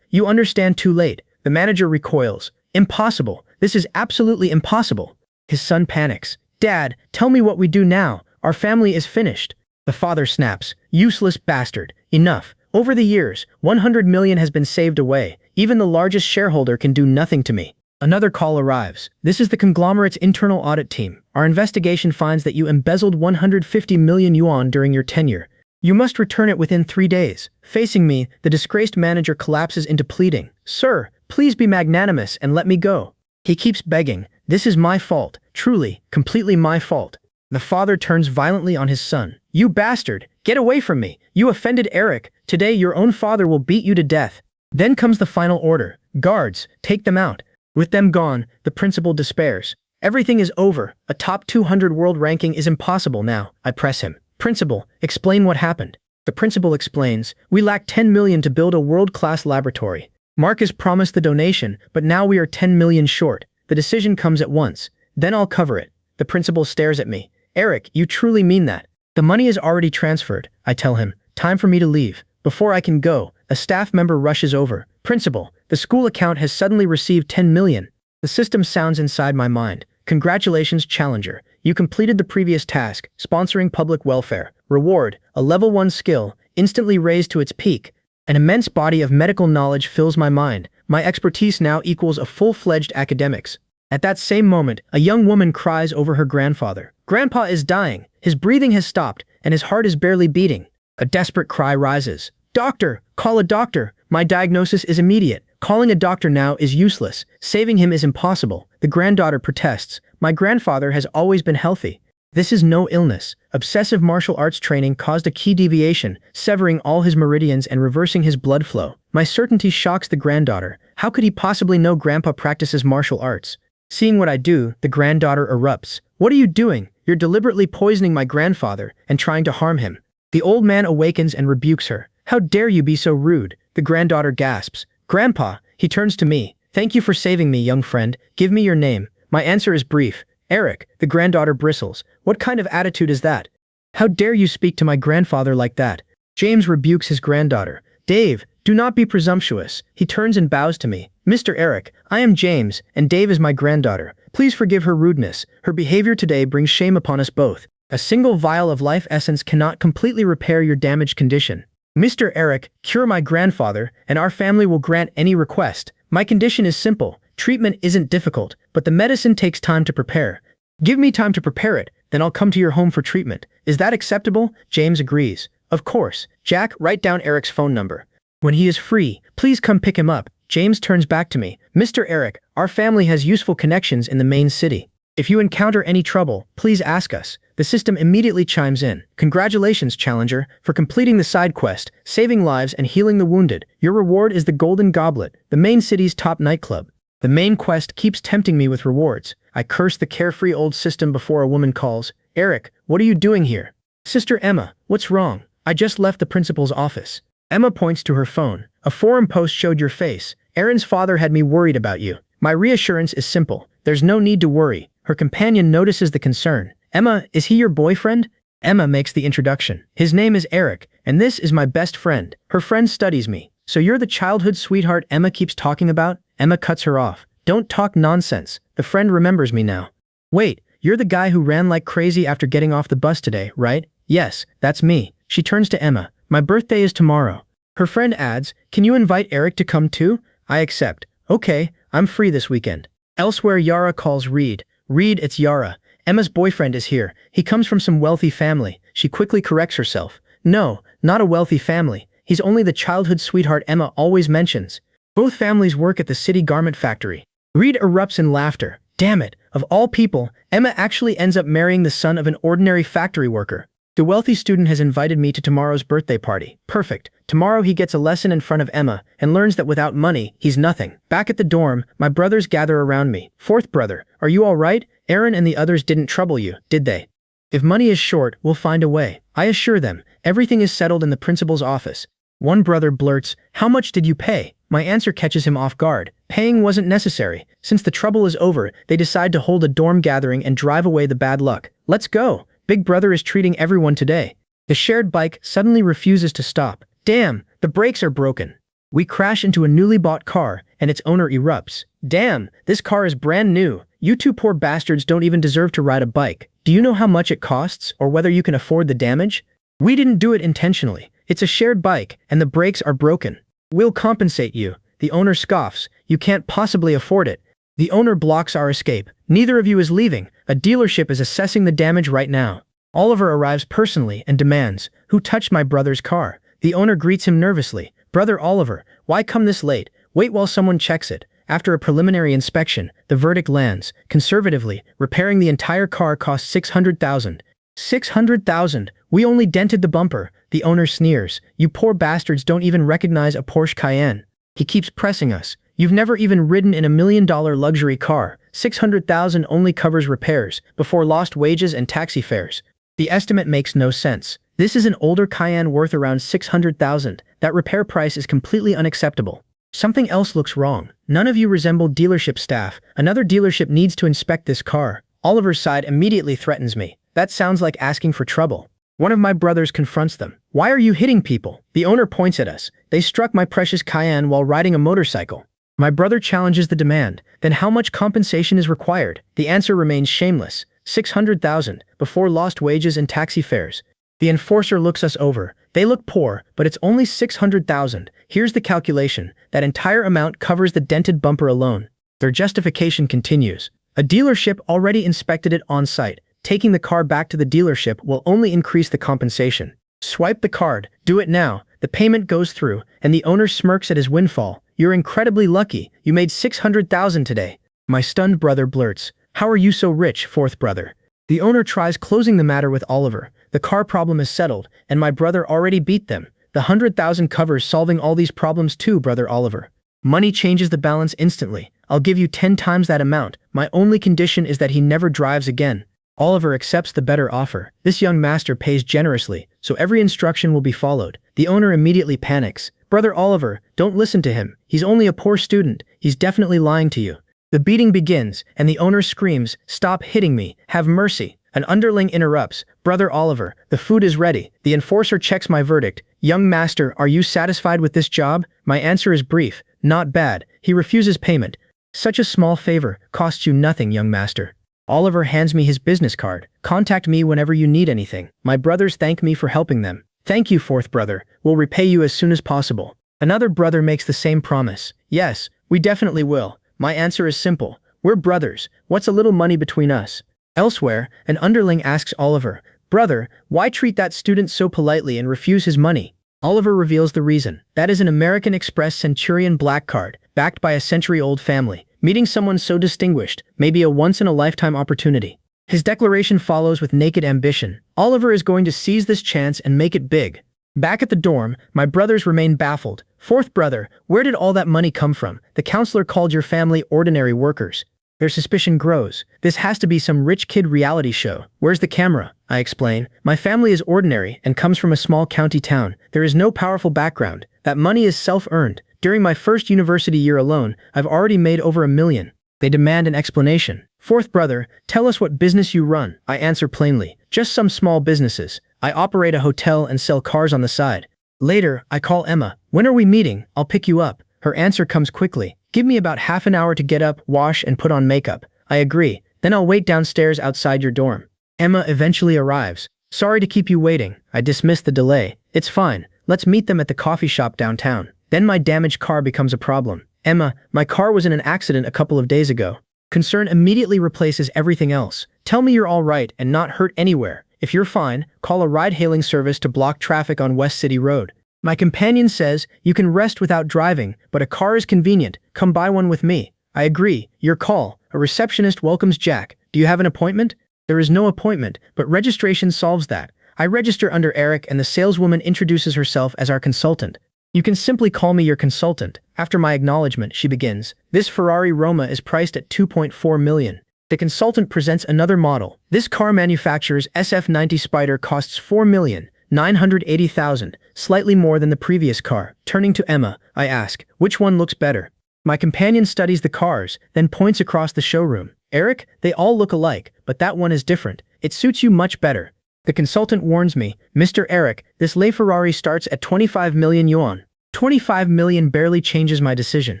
You understand too late. The manager recoils. Impossible. This is absolutely impossible. His son panics. Dad, tell me what we do now. Our family is finished. The father snaps. Useless bastard. Enough. Over the years, 100 million has been saved away. Even the largest shareholder can do nothing to me. Another call arrives. This is the conglomerate's internal audit team. Our investigation finds that you embezzled 150 million yuan during your tenure. You must return it within 3 days. Facing me, the disgraced manager collapses into pleading. Sir, please be magnanimous and let me go. He keeps begging. This is my fault. Truly, completely my fault. The father turns violently on his son. You bastard! Get away from me! You offended Eric. Today your own father will beat you to death. Then comes the final order. Guards, take them out. With them gone, the principal despairs. Everything is over. A top 200 world ranking is impossible now. I press him. Principal, explain what happened. The principal explains, we lack 10 million to build a world-class laboratory. Marcus promised the donation, but now we are 10 million short. The decision comes at once. Then I'll cover it. The principal stares at me. Eric, you truly mean that? The money is already transferred, I tell him. Time for me to leave. Before I can go, a staff member rushes over. Principal, the school account has suddenly received 10 million. The system sounds inside my mind. Congratulations, Challenger. You completed the previous task, sponsoring public welfare. Reward, a level 1 skill, instantly raised to its peak. An immense body of medical knowledge fills my mind. My expertise now equals a full-fledged academics. At that same moment, a young woman cries over her grandfather. Grandpa is dying. His breathing has stopped, and his heart is barely beating. A desperate cry rises. Doctor! Call a doctor! My diagnosis is immediate. Calling a doctor now is useless. Saving him is impossible. The granddaughter protests. My grandfather has always been healthy. This is no illness. Obsessive martial arts training caused a key deviation, severing all his meridians and reversing his blood flow. My certainty shocks the granddaughter. How could he possibly know Grandpa practices martial arts? Seeing what I do, the granddaughter erupts. What are you doing? You're deliberately poisoning my grandfather and trying to harm him. The old man awakens and rebukes her. How dare you be so rude? The granddaughter gasps. Grandpa, he turns to me. Thank you for saving me, young friend. Give me your name. My answer is brief. Eric, the granddaughter bristles. What kind of attitude is that? How dare you speak to my grandfather like that? James rebukes his granddaughter. Dave, Do not be presumptuous. He turns and bows to me. Mr. Eric, I am James, and Dave is my granddaughter. Please forgive her rudeness. Her behavior today brings shame upon us both. A single vial of life essence cannot completely repair your damaged condition. Mr. Eric, cure my grandfather, and our family will grant any request. My condition is simple. Treatment isn't difficult, but the medicine takes time to prepare. Give me time to prepare it, then I'll come to your home for treatment. Is that acceptable? James agrees. Of course. Jack, write down Eric's phone number. When he is free, please come pick him up. James turns back to me. Mr. Eric, our family has useful connections in the main city. If you encounter any trouble, please ask us. The system immediately chimes in. Congratulations, Challenger, for completing the side quest, saving lives and healing the wounded. Your reward is the Golden Goblet, the main city's top nightclub. The main quest keeps tempting me with rewards. I curse the carefree old system before a woman calls. Eric, what are you doing here? Sister Emma, what's wrong? I just left the principal's office. Emma points to her phone. A forum post showed your face. Aaron's father had me worried about you. My reassurance is simple. There's no need to worry. Her companion notices the concern. Emma, is he your boyfriend? Emma makes the introduction. His name is Eric, and this is my best friend. Her friend studies me. So you're the childhood sweetheart Emma keeps talking about? Emma cuts her off. Don't talk nonsense. The friend remembers me now. Wait, you're the guy who ran like crazy after getting off the bus today, right? Yes, that's me. She turns to Emma. My birthday is tomorrow. Her friend adds, can you invite Eric to come too? I accept. Okay, I'm free this weekend. Elsewhere, Yara calls Reed. Reed, it's Yara. Emma's boyfriend is here. He comes from some wealthy family. She quickly corrects herself. No, not a wealthy family. He's only the childhood sweetheart Emma always mentions. Both families work at the city garment factory. Reed erupts in laughter. Damn it, of all people, Emma actually ends up marrying the son of an ordinary factory worker. The wealthy student has invited me to tomorrow's birthday party. Perfect. Tomorrow he gets a lesson in front of Emma and learns that without money, he's nothing. Back at the dorm, my brothers gather around me. Fourth brother, are you all right? Aaron and the others didn't trouble you, did they? If money is short, we'll find a way. I assure them, everything is settled in the principal's office. One brother blurts, how much did you pay? My answer catches him off guard. Paying wasn't necessary. Since the trouble is over, they decide to hold a dorm gathering and drive away the bad luck. Let's go. Big brother is treating everyone today. The shared bike suddenly refuses to stop. Damn, the brakes are broken. We crash into a newly bought car, and its owner erupts. Damn, this car is brand new. You two poor bastards don't even deserve to ride a bike. Do you know how much it costs, or whether you can afford the damage? We didn't do it intentionally. It's a shared bike, and the brakes are broken. We'll compensate you. The owner scoffs. You can't possibly afford it. The owner blocks our escape. Neither of you is leaving. A dealership is assessing the damage right now. Oliver arrives personally and demands, who touched my brother's car? The owner greets him nervously. Brother Oliver, why come this late? Wait while someone checks it. After a preliminary inspection, the verdict lands. Conservatively, repairing the entire car costs $600,000. $600,000? We only dented the bumper. The owner sneers. You poor bastards don't even recognize a Porsche Cayenne. He keeps pressing us. You've never even ridden in $1 million luxury car. $600,000 only covers repairs, before lost wages and taxi fares. The estimate makes no sense. This is an older Cayenne worth around $600,000. That repair price is completely unacceptable. Something else looks wrong. None of you resemble dealership staff. Another dealership needs to inspect this car. Oliver's side immediately threatens me. That sounds like asking for trouble. One of my brothers confronts them. Why are you hitting people? The owner points at us. They struck my precious Cayenne while riding a motorcycle. My brother challenges the demand. Then how much compensation is required? The answer remains shameless. $600,000, before lost wages and taxi fares. The enforcer looks us over. They look poor, but it's only $600,000. Here's the calculation. That entire amount covers the dented bumper alone. Their justification continues. A dealership already inspected it on site. Taking the car back to the dealership will only increase the compensation. Swipe the card. Do it now. The payment goes through, and the owner smirks at his windfall. You're incredibly lucky. You made $600,000 today. My stunned brother blurts. How are you so rich, fourth brother? The owner tries closing the matter with Oliver. The car problem is settled, and my brother already beat them. The $100,000 covers solving all these problems too, brother Oliver. Money changes the balance instantly. I'll give you 10 times that amount. My only condition is that he never drives again. Oliver accepts the better offer. This young master pays generously, so every instruction will be followed. The owner immediately panics. Brother Oliver, don't listen to him. He's only a poor student. He's definitely lying to you. The beating begins, and the owner screams, stop hitting me. Have mercy. An underling interrupts. Brother Oliver, the food is ready. The enforcer checks my verdict. Young master, are you satisfied with this job? My answer is brief. Not bad. He refuses payment. Such a small favor costs you nothing, young master. Oliver hands me his business card. Contact me whenever you need anything. My brothers thank me for helping them. Thank you, fourth brother. We'll repay you as soon as possible. Another brother makes the same promise. Yes, we definitely will. My answer is simple. We're brothers. What's a little money between us? Elsewhere, an underling asks Oliver, Brother, why treat that student so politely and refuse his money? Oliver reveals the reason. That is an American Express Centurion black card, backed by a century-old family. Meeting someone so distinguished may be a once-in-a-lifetime opportunity. His declaration follows with naked ambition. Oliver is going to seize this chance and make it big. Back at the dorm, my brothers remain baffled. Fourth brother, where did all that money come from? The counselor called your family ordinary workers. Their suspicion grows. This has to be some rich kid reality show. Where's the camera? I explain. My family is ordinary and comes from a small county town. There is no powerful background. That money is self-earned. During my first university year alone, I've already made over $1 million. They demand an explanation. Fourth brother, tell us what business you run. I answer plainly. Just some small businesses. I operate a hotel and sell cars on the side. Later, I call Emma. When are we meeting? I'll pick you up. Her answer comes quickly. Give me about half an hour to get up, wash, and put on makeup. I agree. Then I'll wait downstairs outside your dorm. Emma eventually arrives. Sorry to keep you waiting. I dismiss the delay. It's fine. Let's meet them at the coffee shop downtown. Then my damaged car becomes a problem. Emma, my car was in an accident a couple of days ago. Concern immediately replaces everything else. Tell me you're all right and not hurt anywhere. If you're fine, call a ride-hailing service to block traffic on West City Road. My companion says, you can rest without driving, but a car is convenient. Come buy one with me. I agree. Your call. A receptionist welcomes Jack. Do you have an appointment? There is no appointment, but registration solves that. I register under Eric and the saleswoman introduces herself as our consultant. You can simply call me your consultant. After my acknowledgement, she begins. This Ferrari Roma is priced at $2.4 million. The consultant presents another model. This car manufacturer's SF90 Spider costs $4,980,000, slightly more than the previous car. Turning to Emma, I ask, which one looks better? My companion studies the cars, then points across the showroom. Eric, they all look alike, but that one is different. It suits you much better. The consultant warns me, Mr. Eric, this LaFerrari starts at 25 million yuan. 25 million barely changes my decision.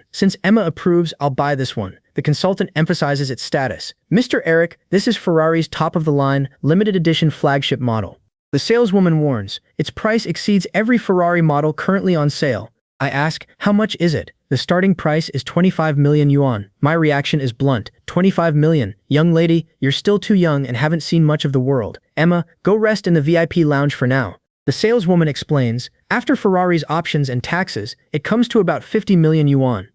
Since Emma approves, I'll buy this one. The consultant emphasizes its status. Mr. Eric, this is Ferrari's top-of-the-line, limited edition flagship model. The saleswoman warns, its price exceeds every Ferrari model currently on sale. I ask, how much is it? The starting price is 25 million yuan. My reaction is blunt. 25 million. Young lady, you're still too young and haven't seen much of the world. Emma, go rest in the VIP lounge for now. The saleswoman explains, after Ferrari's options and taxes, it comes to about 50 million yuan.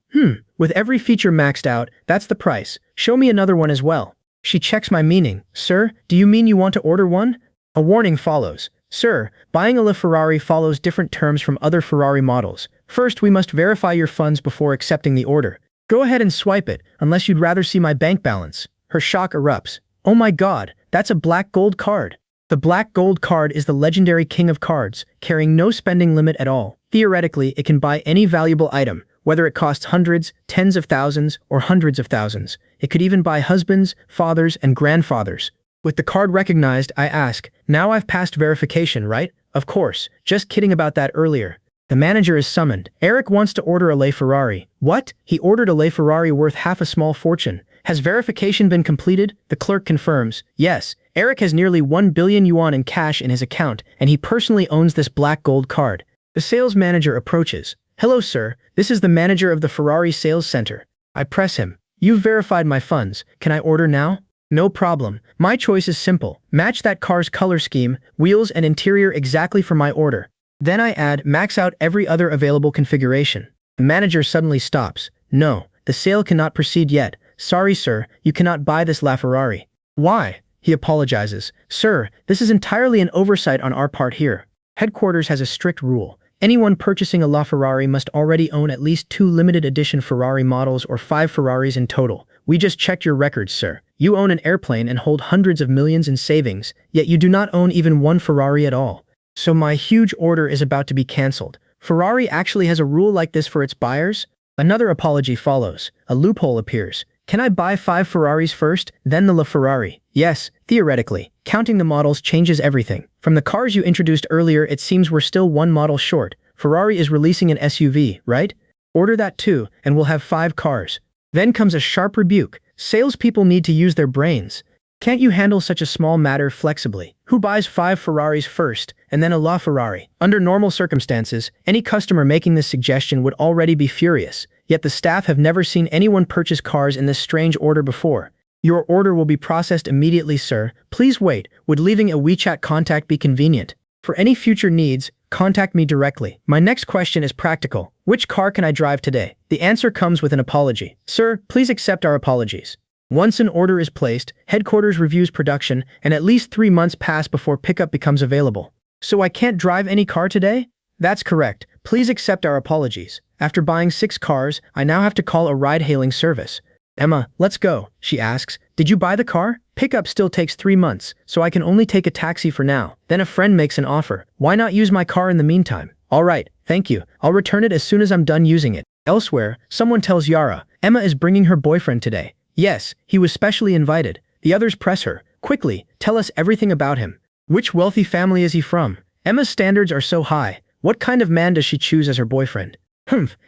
With every feature maxed out, that's the price. Show me another one as well. She checks my meaning. Sir, do you mean you want to order one? A warning follows. Sir, buying a LaFerrari follows different terms from other Ferrari models. First, we must verify your funds before accepting the order. Go ahead and swipe it, unless you'd rather see my bank balance. Her shock erupts. Oh my god, that's a black gold card. The black gold card is the legendary king of cards, carrying no spending limit at all. Theoretically, it can buy any valuable item, whether it costs hundreds, tens of thousands, or hundreds of thousands. It could even buy husbands, fathers, and grandfathers. With the card recognized, I ask, now I've passed verification, right? Of course, just kidding about that earlier. The manager is summoned. Eric wants to order a LaFerrari. What? He ordered a LaFerrari worth half a small fortune. Has verification been completed? The clerk confirms. Yes, Eric has nearly 1 billion yuan in cash in his account, and he personally owns this black gold card. The sales manager approaches. Hello, sir. This is the manager of the Ferrari sales center. I press him. You've verified my funds. Can I order now? No problem. My choice is simple. Match that car's color scheme, wheels and interior exactly for my order. Then I add, max out every other available configuration. The manager suddenly stops. No, the sale cannot proceed yet. Sorry, sir, you cannot buy this LaFerrari. Why? He apologizes. Sir, this is entirely an oversight on our part here. Headquarters has a strict rule. Anyone purchasing a LaFerrari must already own at least 2 limited edition Ferrari models or 5 Ferraris in total. We just checked your records, sir. You own an airplane and hold hundreds of millions in savings, yet you do not own even one Ferrari at all. So my huge order is about to be cancelled. Ferrari actually has a rule like this for its buyers? Another apology follows. A loophole appears. Can I buy 5 Ferraris first, then the LaFerrari? Yes, theoretically. Counting the models changes everything. From the cars you introduced earlier, it seems we're still one model short. Ferrari is releasing an SUV, right? Order that too, and we'll have 5 cars. Then comes a sharp rebuke. Salespeople need to use their brains. Can't you handle such a small matter flexibly? Who buys 5 Ferraris first, and then a LaFerrari? Under normal circumstances, any customer making this suggestion would already be furious. Yet the staff have never seen anyone purchase cars in this strange order before. Your order will be processed immediately, sir. Please wait. Would leaving a WeChat contact be convenient? For any future needs, contact me directly. My next question is practical. Which car can I drive today? The answer comes with an apology. Sir, please accept our apologies. Once an order is placed, headquarters reviews production, and at least 3 months pass before pickup becomes available. So I can't drive any car today? That's correct. Please accept our apologies. After buying 6 cars, I now have to call a ride-hailing service. Emma, let's go, she asks. Did you buy the car? Pickup still takes 3 months, so I can only take a taxi for now. Then a friend makes an offer. Why not use my car in the meantime? All right, thank you. I'll return it as soon as I'm done using it. Elsewhere, someone tells Yara, Emma is bringing her boyfriend today. Yes, he was specially invited. The others press her. Quickly, tell us everything about him. Which wealthy family is he from? Emma's standards are so high. What kind of man does she choose as her boyfriend?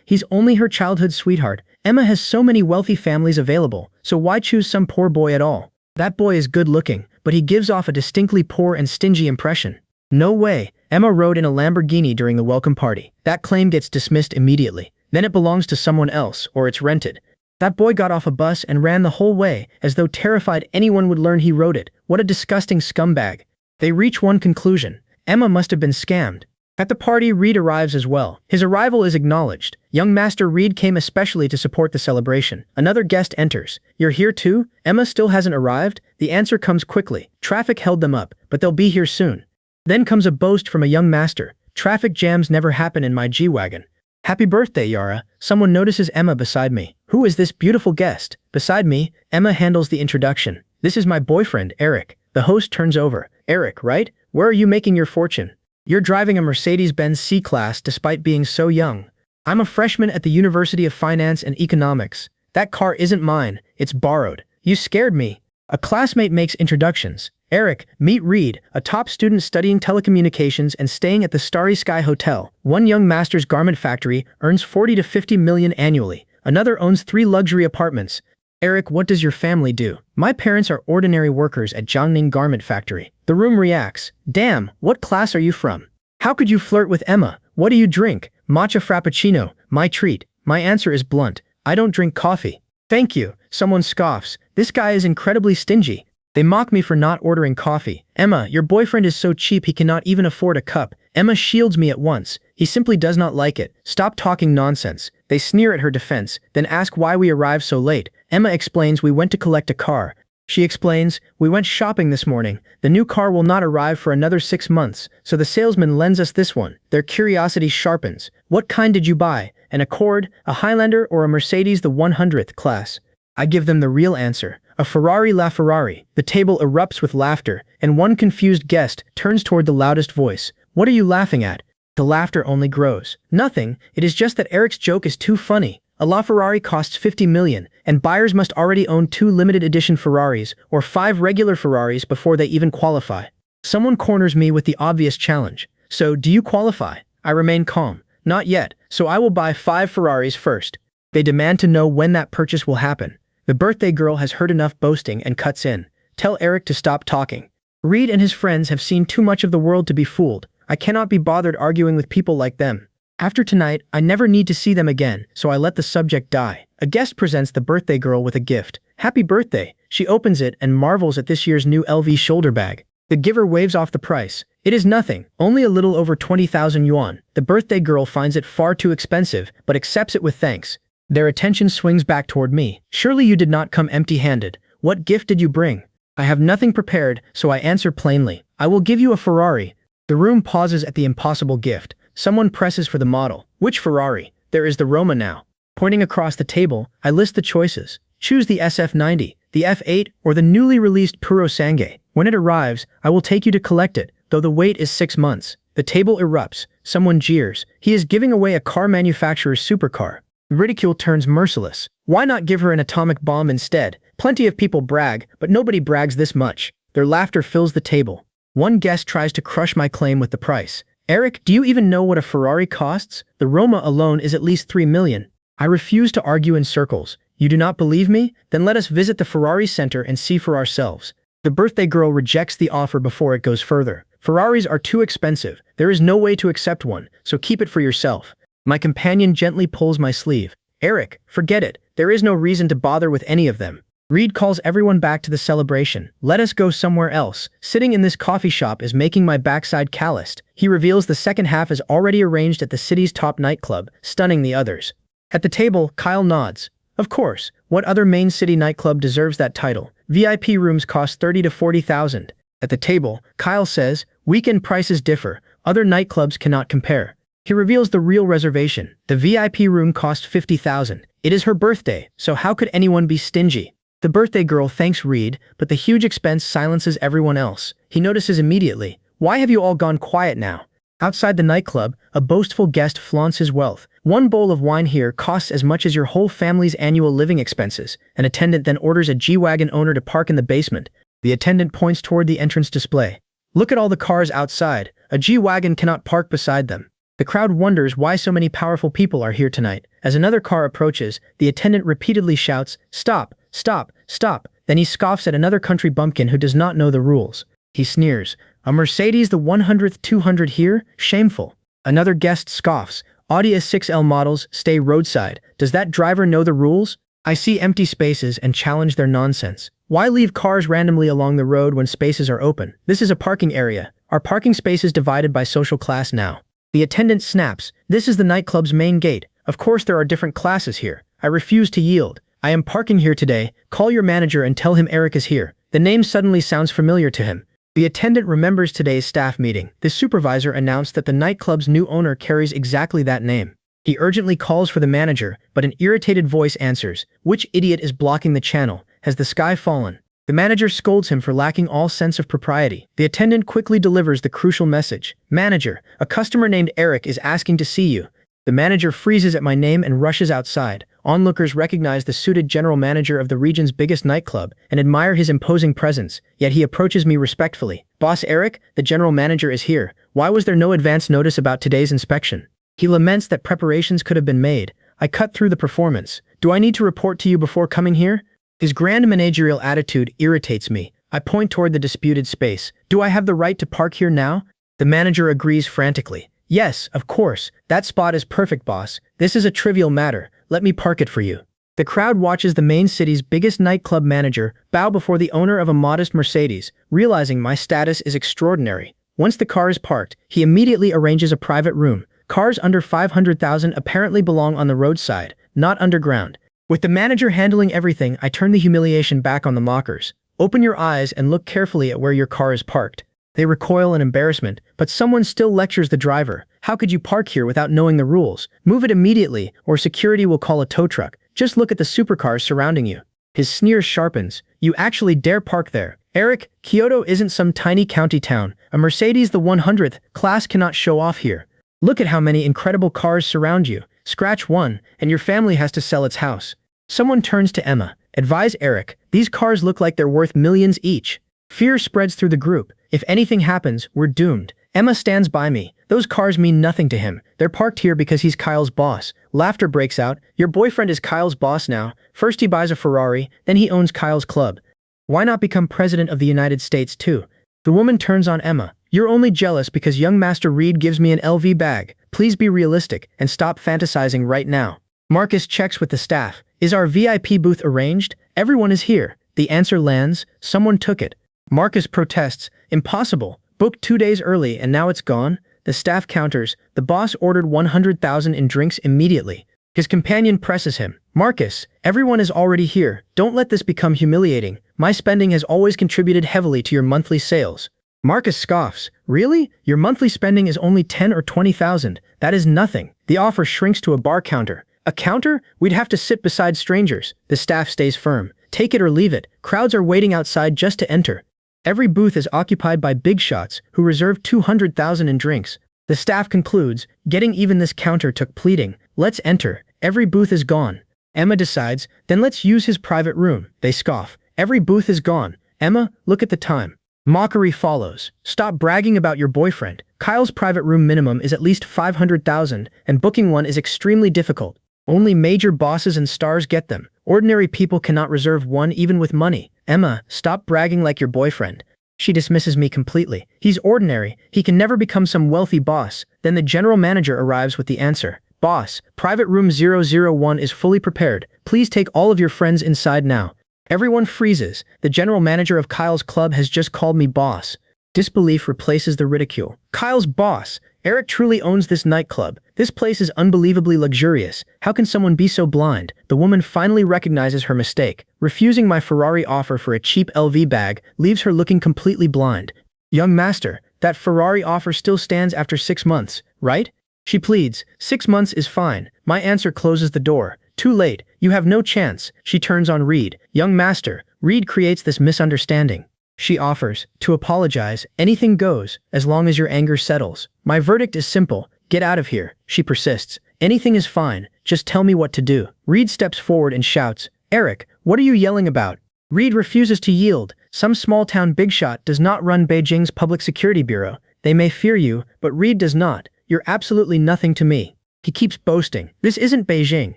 He's only her childhood sweetheart. Emma has so many wealthy families available, so why choose some poor boy at all? That boy is good looking, but he gives off a distinctly poor and stingy impression. No way. Emma rode in a Lamborghini during the welcome party. That claim gets dismissed immediately. Then it belongs to someone else, or it's rented. That boy got off a bus and ran the whole way, as though terrified anyone would learn he rode it. What a disgusting scumbag. They reach one conclusion. Emma must have been scammed. At the party, Reed arrives as well. His arrival is acknowledged. Young Master Reed came especially to support the celebration. Another guest enters. You're here too? Emma still hasn't arrived? The answer comes quickly. Traffic held them up, but they'll be here soon. Then comes a boast from a young master. Traffic jams never happen in my G-Wagon. Happy birthday, Yara. Someone notices Emma beside me. Who is this beautiful guest? Beside me, Emma handles the introduction. This is my boyfriend, Eric. The host turns over. Eric, right? Where are you making your fortune? You're driving a Mercedes-Benz C-Class despite being so young. I'm a freshman at the University of Finance and Economics. That car isn't mine. It's borrowed. You scared me. A classmate makes introductions. Eric, meet Reed, a top student studying telecommunications and staying at the Starry Sky Hotel. One young master's garment factory earns 40 to 50 million annually. Another owns 3 luxury apartments. Eric, what does your family do? My parents are ordinary workers at Jiangning Garment Factory. The room reacts. Damn, what class are you from? How could you flirt with Emma? What do you drink? Matcha frappuccino, my treat. My answer is blunt. I don't drink coffee. Thank you. Someone scoffs. This guy is incredibly stingy. They mock me for not ordering coffee. Emma, your boyfriend is so cheap he cannot even afford a cup. Emma shields me at once. He simply does not like it. Stop talking nonsense. They sneer at her defense, then ask why we arrived so late. Emma explains we went to collect a car. She explains, we went shopping this morning. The new car will not arrive for another 6 months, so the salesman lends us this one. Their curiosity sharpens. What kind did you buy? An Accord, a Highlander, or a Mercedes the 100th class? I give them the real answer. A Ferrari LaFerrari. The table erupts with laughter, and one confused guest turns toward the loudest voice. What are you laughing at? The laughter only grows. Nothing. It is just that Eric's joke is too funny. A LaFerrari costs 50 million, and buyers must already own 2 limited edition Ferraris or 5 regular Ferraris before they even qualify. Someone corners me with the obvious challenge. So, do you qualify? I remain calm. Not yet, so I will buy 5 Ferraris first. They demand to know when that purchase will happen. The birthday girl has heard enough boasting and cuts in. Tell Eric to stop talking. Reed and his friends have seen too much of the world to be fooled. I cannot be bothered arguing with people like them. After tonight, I never need to see them again, so I let the subject die. A guest presents the birthday girl with a gift. Happy birthday! She opens it and marvels at this year's new LV shoulder bag. The giver waves off the price. It is nothing, only a little over 20,000 yuan. The birthday girl finds it far too expensive, but accepts it with thanks. Their attention swings back toward me. Surely you did not come empty-handed. What gift did you bring? I have nothing prepared, so I answer plainly. I will give you a Ferrari. The room pauses at the impossible gift. Someone presses for the model. Which Ferrari? There is the Roma now. Pointing across the table, I list the choices. Choose the SF90, the F8, or the newly released Puro Sangue. When it arrives, I will take you to collect it, though the wait is 6 months. The table erupts. Someone jeers. He is giving away a car manufacturer's supercar. Ridicule turns merciless. Why not give her an atomic bomb instead? Plenty of people brag, but nobody brags this much. Their laughter fills the table. One guest tries to crush my claim with the price. Eric, do you even know what a Ferrari costs? The Roma alone is at least 3 million. I refuse to argue in circles. You do not believe me? Then let us visit the Ferrari Center and see for ourselves. The birthday girl rejects the offer before it goes further. Ferraris are too expensive. There is no way to accept one, so keep it for yourself. My companion gently pulls my sleeve. Eric, forget it. There is no reason to bother with any of them. Reed calls everyone back to the celebration. Let us go somewhere else. Sitting in this coffee shop is making my backside calloused. He reveals the second half is already arranged at the city's top nightclub, stunning the others. At the table, Kyle nods. Of course, what other main city nightclub deserves that title? VIP rooms cost 30 to 40,000. At the table, Kyle says, weekend prices differ. Other nightclubs cannot compare. He reveals the real reservation. The VIP room cost 50,000. It is her birthday, so how could anyone be stingy? The birthday girl thanks Reed, but the huge expense silences everyone else. He notices immediately. Why have you all gone quiet now? Outside the nightclub, a boastful guest flaunts his wealth. One bowl of wine here costs as much as your whole family's annual living expenses. An attendant then orders a G-Wagon owner to park in the basement. The attendant points toward the entrance display. Look at all the cars outside. A G-Wagon cannot park beside them. The crowd wonders why so many powerful people are here tonight. As another car approaches, the attendant repeatedly shouts, "Stop, stop, stop." Then he scoffs at another country bumpkin who does not know the rules. He sneers, "A Mercedes the 100th 200 here? Shameful." Another guest scoffs, "Audi A6L models stay roadside. Does that driver know the rules?" I see empty spaces and challenge their nonsense. Why leave cars randomly along the road when spaces are open? This is a parking area. Are parking spaces divided by social class now? The attendant snaps, "This is the nightclub's main gate. Of course there are different classes here. I refuse to yield. I am parking here today. Call your manager and tell him Eric is here." The name suddenly sounds familiar to him. The attendant remembers today's staff meeting. The supervisor announced that the nightclub's new owner carries exactly that name. He urgently calls for the manager, but an irritated voice answers, "Which idiot is blocking the channel? Has the sky fallen?" The manager scolds him for lacking all sense of propriety. The attendant quickly delivers the crucial message. "Manager, a customer named Eric is asking to see you." The manager freezes at my name and rushes outside. Onlookers recognize the suited general manager of the region's biggest nightclub and admire his imposing presence, yet he approaches me respectfully. "Boss Eric, the general manager is here. Why was there no advance notice about today's inspection?" He laments that preparations could have been made. I cut through the performance. "Do I need to report to you before coming here?" His grand managerial attitude irritates me. I point toward the disputed space. "Do I have the right to park here now?" The manager agrees frantically. "Yes, of course. That spot is perfect, boss. This is a trivial matter. Let me park it for you." The crowd watches the main city's biggest nightclub manager bow before the owner of a modest Mercedes, realizing my status is extraordinary. Once the car is parked, he immediately arranges a private room. Cars under 500,000 apparently belong on the roadside, not underground. With the manager handling everything, I turn the humiliation back on the mockers. "Open your eyes and look carefully at where your car is parked." They recoil in embarrassment, but someone still lectures the driver. "How could you park here without knowing the rules? Move it immediately, or security will call a tow truck. Just look at the supercars surrounding you." His sneer sharpens. "You actually dare park there? Eric, Kyoto isn't some tiny county town. A Mercedes the 100th class cannot show off here. Look at how many incredible cars surround you. Scratch one, and your family has to sell its house." Someone turns to Emma. "Advise Eric, these cars look like they're worth millions each." Fear spreads through the group. If anything happens, we're doomed. Emma stands by me. "Those cars mean nothing to him. They're parked here because he's Kyle's boss." Laughter breaks out. "Your boyfriend is Kyle's boss now. First he buys a Ferrari, then he owns Kyle's club. Why not become president of the United States too?" The woman turns on Emma. "You're only jealous because young Master Reed gives me an LV bag. Please be realistic and stop fantasizing right now." Marcus checks with the staff. "Is our VIP booth arranged? Everyone is here." The answer lands. Someone took it. Marcus protests. "Impossible. Booked 2 days early and now it's gone." The staff counters. "The boss ordered 100,000 in drinks immediately." His companion presses him. "Marcus, everyone is already here. Don't let this become humiliating. My spending has always contributed heavily to your monthly sales." Marcus scoffs. "Really? Your monthly spending is only 10 or 20,000. That is nothing." The offer shrinks to a bar counter. "A counter? We'd have to sit beside strangers." The staff stays firm. "Take it or leave it." Crowds are waiting outside just to enter. Every booth is occupied by big shots who reserve 200,000 in drinks. The staff concludes, "Getting even this counter took pleading. Let's enter." Every booth is gone. Emma decides, then let's use his private room. They scoff. Every booth is gone. Emma, look at the time. Mockery follows. Stop bragging about your boyfriend. Kyle's private room minimum is at least 500,000, and booking one is extremely difficult. Only major bosses and stars get them. Ordinary people cannot reserve one even with money. Emma, stop bragging like your boyfriend. She dismisses me completely. He's ordinary. He can never become some wealthy boss. Then the general manager arrives with the answer. Boss, private room 001 is fully prepared. Please take all of your friends inside now. Everyone freezes. The general manager of Kyle's club has just called me boss. Disbelief replaces the ridicule. Kyle's boss. Eric truly owns this nightclub. This place is unbelievably luxurious. How can someone be so blind? The woman finally recognizes her mistake. Refusing my Ferrari offer for a cheap LV bag leaves her looking completely blind. Young master, that Ferrari offer still stands after 6 months, right? She pleads. 6 months is fine. My answer closes the door. Too late. You have no chance. She turns on Reed. Young master. Reed creates this misunderstanding. She offers to apologize. Anything goes, as long as your anger settles. My verdict is simple. Get out of here. She persists. Anything is fine. Just tell me what to do. Reed steps forward and shouts, Eric, what are you yelling about? Reed refuses to yield. Some small-town bigshot does not run Beijing's Public Security Bureau. They may fear you, but Reed does not. You're absolutely nothing to me. He keeps boasting. This isn't Beijing.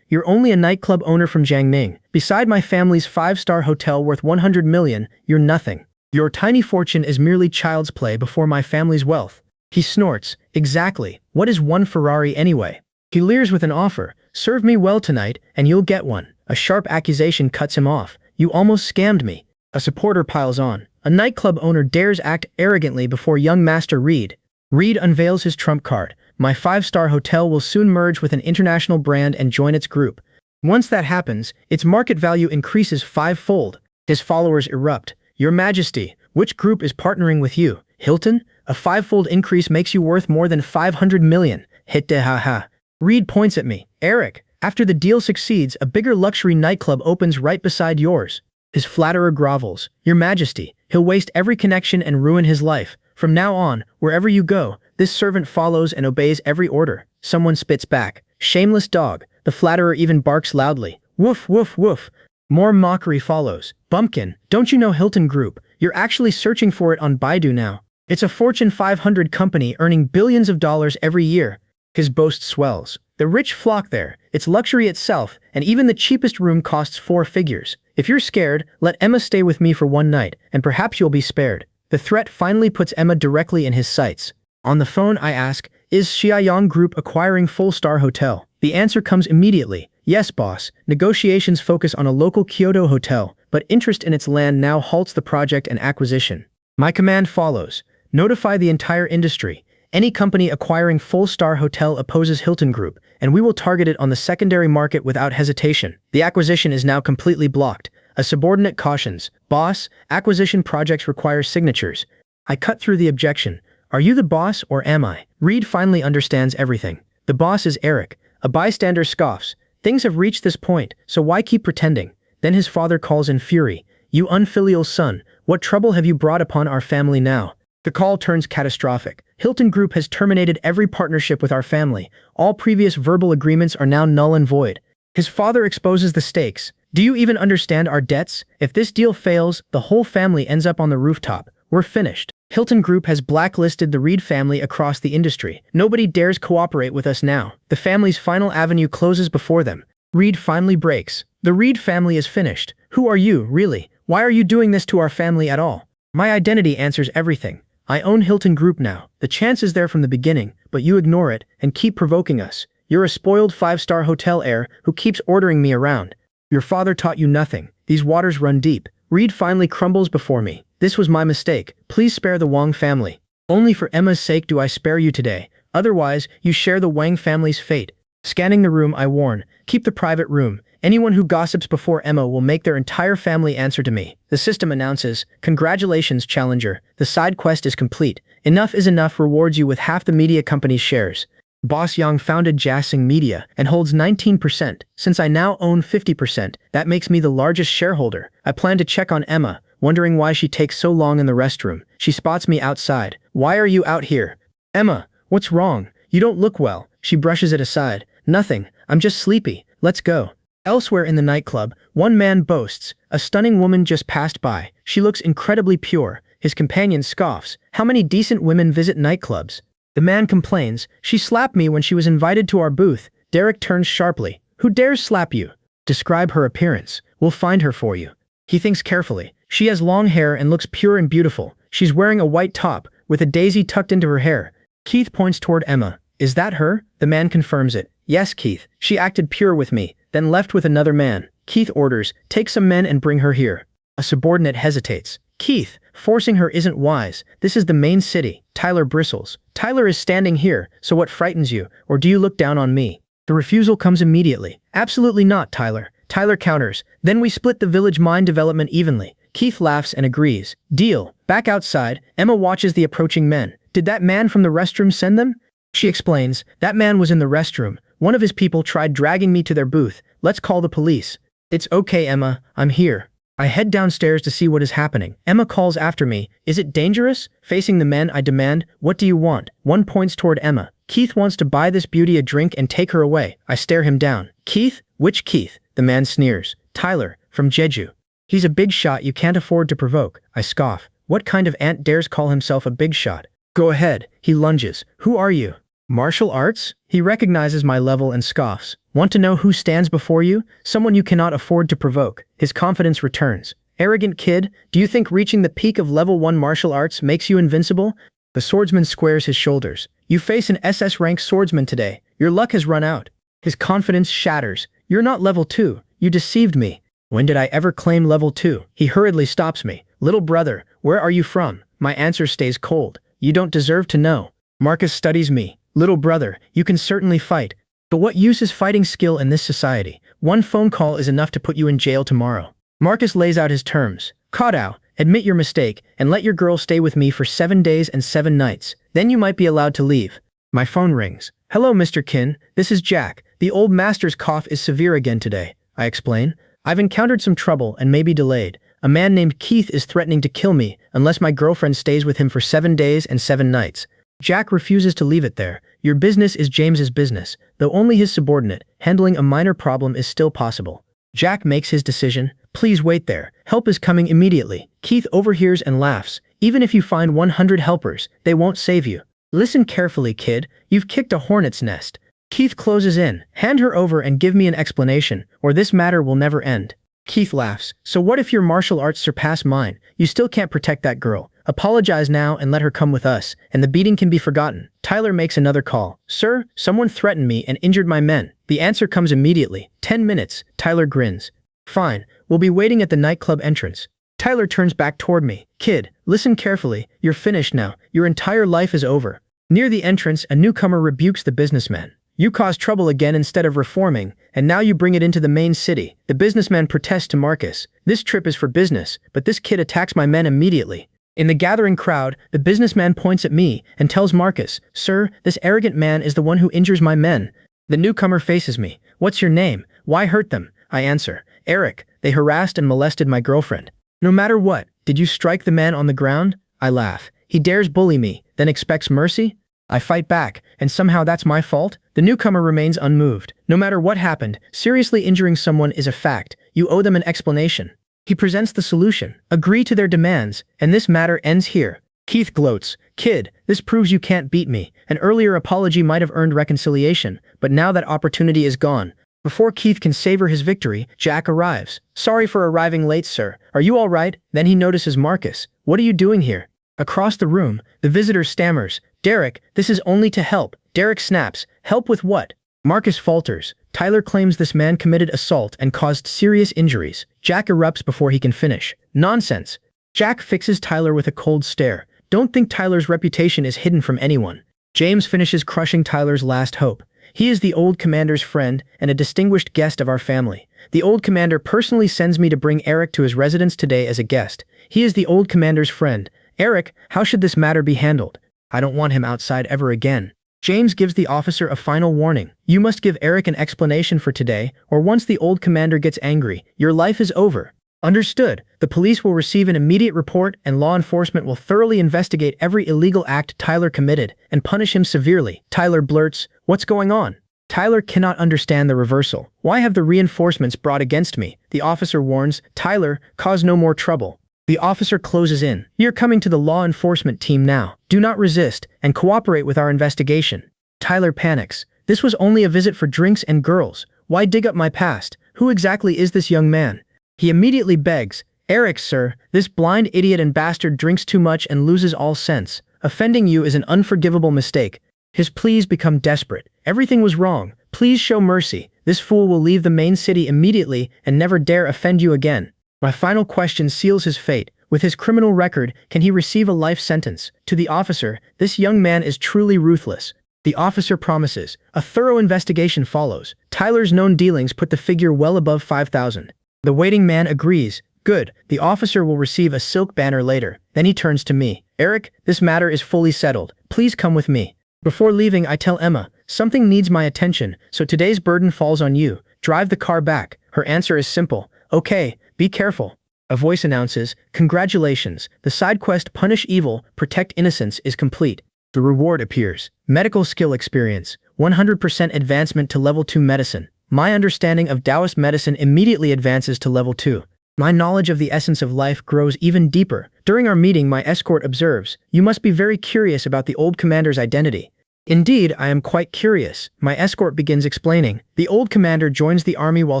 You're only a nightclub owner from Jiangning. Beside my family's 5-star hotel worth 100 million, you're nothing. Your tiny fortune is merely child's play before my family's wealth. He snorts. Exactly. What is one Ferrari anyway? He leers with an offer. Serve me well tonight, and you'll get one. A sharp accusation cuts him off. You almost scammed me. A supporter piles on. A nightclub owner dares act arrogantly before young master Reed. Reed unveils his trump card. My 5-star hotel will soon merge with an international brand and join its group. Once that happens, its market value increases 5-fold. His followers erupt. Your Majesty, which group is partnering with you? Hilton? A 5-fold increase makes you worth more than 500 million. Hit de ha ha. Reed points at me. Eric, after the deal succeeds, a bigger luxury nightclub opens right beside yours. His flatterer grovels. Your Majesty, he'll waste every connection and ruin his life. From now on, wherever you go, this servant follows and obeys every order. Someone spits back. Shameless dog. The flatterer even barks loudly. Woof, woof, woof. More mockery follows. Bumpkin, don't you know Hilton Group? You're actually searching for it on Baidu now. It's a Fortune 500 company earning billions of dollars every year. His boast swells. The rich flock there. It's luxury itself, and even the cheapest room costs 4 figures. If you're scared, let Emma stay with me for one night, and perhaps you'll be spared. The threat finally puts Emma directly in his sights. On the phone, I ask, is Xiaoyang Group acquiring Full-Star Hotel? The answer comes immediately. Yes, boss. Negotiations focus on a local Kyoto hotel, but interest in its land now halts the project and acquisition. My command follows. Notify the entire industry. Any company acquiring Full-Star Hotel opposes Hilton Group, and we will target it on the secondary market without hesitation. The acquisition is now completely blocked. A subordinate cautions, boss, acquisition projects require signatures. I cut through the objection. Are you the boss or am I? Reed finally understands everything. The boss is Eric. A bystander scoffs. Things have reached this point, so why keep pretending? Then his father calls in fury. You unfilial son, what trouble have you brought upon our family now? The call turns catastrophic. Hilton Group has terminated every partnership with our family. All previous verbal agreements are now null and void. His father exposes the stakes. Do you even understand our debts? If this deal fails, the whole family ends up on the rooftop. We're finished. Hilton Group has blacklisted the Reed family across the industry. Nobody dares cooperate with us now. The family's final avenue closes before them. Reed finally breaks. The Reed family is finished. Who are you, really? Why are you doing this to our family at all? My identity answers everything. I own Hilton Group now. The chance is there from the beginning, but you ignore it and keep provoking us. You're a spoiled 5-star hotel heir who keeps ordering me around. Your father taught you nothing. These waters run deep. Reed finally crumbles before me. This was my mistake. Please spare the Wang family. Only for Emma's sake do I spare you today. Otherwise, you share the Wang family's fate. Scanning the room, I warn. Keep the private room. Anyone who gossips before Emma will make their entire family answer to me. The system announces, congratulations, Challenger. The side quest is complete. Enough is Enough rewards you with half the media company's shares. Boss Yang founded Jasing Media and holds 19%. Since I now own 50%, that makes me the largest shareholder. I plan to check on Emma, wondering why she takes so long in the restroom. She spots me outside. Why are you out here? Emma, what's wrong? You don't look well. She brushes it aside. Nothing. I'm just sleepy. Let's go. Elsewhere in the nightclub, one man boasts, a stunning woman just passed by. She looks incredibly pure. His companion scoffs. How many decent women visit nightclubs? The man complains, she slapped me when she was invited to our booth. Derek turns sharply. Who dares slap you? Describe her appearance. We'll find her for you. He thinks carefully. She has long hair and looks pure and beautiful. She's wearing a white top, with a daisy tucked into her hair. Keith points toward Emma. Is that her? The man confirms it. Yes, Keith. She acted pure with me, then left with another man. Keith orders, take some men and bring her here. A subordinate hesitates. Keith, forcing her isn't wise. This is the main city. Tyler bristles. Tyler is standing here, so what frightens you, or do you look down on me? The refusal comes immediately. Absolutely not, Tyler. Tyler counters. Then we split the village mine development evenly. Keith laughs and agrees. Deal. Back outside, Emma watches the approaching men. Did that man from the restroom send them? She explains. That man was in the restroom. One of his people tried dragging me to their booth. Let's call the police. It's okay, Emma. I'm here. I head downstairs to see what is happening. Emma calls after me. Is it dangerous? Facing the men, I demand, what do you want? One points toward Emma. Keith wants to buy this beauty a drink and take her away. I stare him down. Keith? Which Keith? The man sneers. Tyler, from Jeju. He's a big shot you can't afford to provoke. I scoff. What kind of ant dares call himself a big shot? Go ahead. He lunges. Who are you? Martial arts? He recognizes my level and scoffs. Want to know who stands before you? Someone you cannot afford to provoke. His confidence returns. Arrogant kid, do you think reaching the peak of level 1 martial arts makes you invincible? The swordsman squares his shoulders. You face an SS rank swordsman today. Your luck has run out. His confidence shatters. You're not level 2. You deceived me. When did I ever claim level 2? He hurriedly stops me. Little brother, where are you from? My answer stays cold. You don't deserve to know. Marcus studies me. Little brother, you can certainly fight. But what use is fighting skill in this society? One phone call is enough to put you in jail tomorrow. Marcus lays out his terms. Kodao, admit your mistake, and let your girl stay with me for 7 days and 7 nights. Then you might be allowed to leave. My phone rings. Hello, Mr. Kin. This is Jack. The old master's cough is severe again today. I explain. I've encountered some trouble and may be delayed. A man named Keith is threatening to kill me unless my girlfriend stays with him for 7 days and 7 nights. Jack refuses to leave it there. Your business is James's business, though only his subordinate. Handling a minor problem is still possible. Jack makes his decision. Please wait there. Help is coming immediately. Keith overhears and laughs. Even if you find 100 helpers, they won't save you. Listen carefully, kid. You've kicked a hornet's nest. Keith closes in. Hand her over and give me an explanation, or this matter will never end. Keith laughs. So what if your martial arts surpass mine? You still can't protect that girl. Apologize now and let her come with us, and the beating can be forgotten. Tyler makes another call. Sir, someone threatened me and injured my men. The answer comes immediately. 10 minutes. Tyler grins. Fine. We'll be waiting at the nightclub entrance. Tyler turns back toward me. Kid, listen carefully. You're finished now. Your entire life is over. Near the entrance, a newcomer rebukes the businessman. You caused trouble again instead of reforming, and now you bring it into the main city. The businessman protests to Marcus. This trip is for business, but this kid attacks my men immediately. In the gathering crowd, the businessman points at me and tells Marcus, Sir, this arrogant man is the one who injures my men. The newcomer faces me. What's your name? Why hurt them? I answer. Eric, they harassed and molested my girlfriend. No matter what, did you strike the man on the ground? I laugh. He dares bully me, then expects mercy? I fight back, and somehow that's my fault? The newcomer remains unmoved. No matter what happened, seriously injuring someone is a fact. You owe them an explanation. He presents the solution. Agree to their demands, and this matter ends here. Keith gloats. Kid, this proves you can't beat me. An earlier apology might have earned reconciliation, but now that opportunity is gone. Before Keith can savor his victory, Jack arrives. Sorry for arriving late, sir. Are you all right? Then he notices Marcus. What are you doing here? Across the room, the visitor stammers. Derek, this is only to help. Derek snaps. Help with what? Marcus falters. Tyler claims this man committed assault and caused serious injuries. Jack erupts before he can finish. Nonsense. Jack fixes Tyler with a cold stare. Don't think Tyler's reputation is hidden from anyone. James finishes crushing Tyler's last hope. He is the old commander's friend and a distinguished guest of our family. The old commander personally sends me to bring Eric to his residence today as a guest. He is the old commander's friend. Eric, how should this matter be handled? I don't want him outside ever again. James gives the officer a final warning. You must give Eric an explanation for today, or once the old commander gets angry, your life is over. Understood. The police will receive an immediate report and law enforcement will thoroughly investigate every illegal act Tyler committed and punish him severely. Tyler blurts, what's going on? Tyler cannot understand the reversal. Why have the reinforcements brought against me? The officer warns, Tyler, cause no more trouble. The officer closes in. You're coming to the law enforcement team now. Do not resist, and cooperate with our investigation. Tyler panics. This was only a visit for drinks and girls. Why dig up my past? Who exactly is this young man? He immediately begs, Eric, sir, this blind idiot and bastard drinks too much and loses all sense. Offending you is an unforgivable mistake. His pleas become desperate. Everything was wrong. Please show mercy. This fool will leave the main city immediately and never dare offend you again. My final question seals his fate. With his criminal record, can he receive a life sentence? To the officer, this young man is truly ruthless. The officer promises. A thorough investigation follows. Tyler's known dealings put the figure well above 5,000. The waiting man agrees. Good. The officer will receive a silk banner later. Then he turns to me. Eric, this matter is fully settled. Please come with me. Before leaving, I tell Emma, something needs my attention, so today's burden falls on you. Drive the car back. Her answer is simple. Okay, be careful. A voice announces, congratulations, the side quest Punish Evil, Protect Innocence is complete. The reward appears. Medical skill experience, 100% advancement to level 2 medicine. My understanding of Taoist medicine immediately advances to level 2. My knowledge of the essence of life grows even deeper. During our meeting, my escort observes, you must be very curious about the old commander's identity. Indeed, I am quite curious. My escort begins explaining. The old commander joins the army while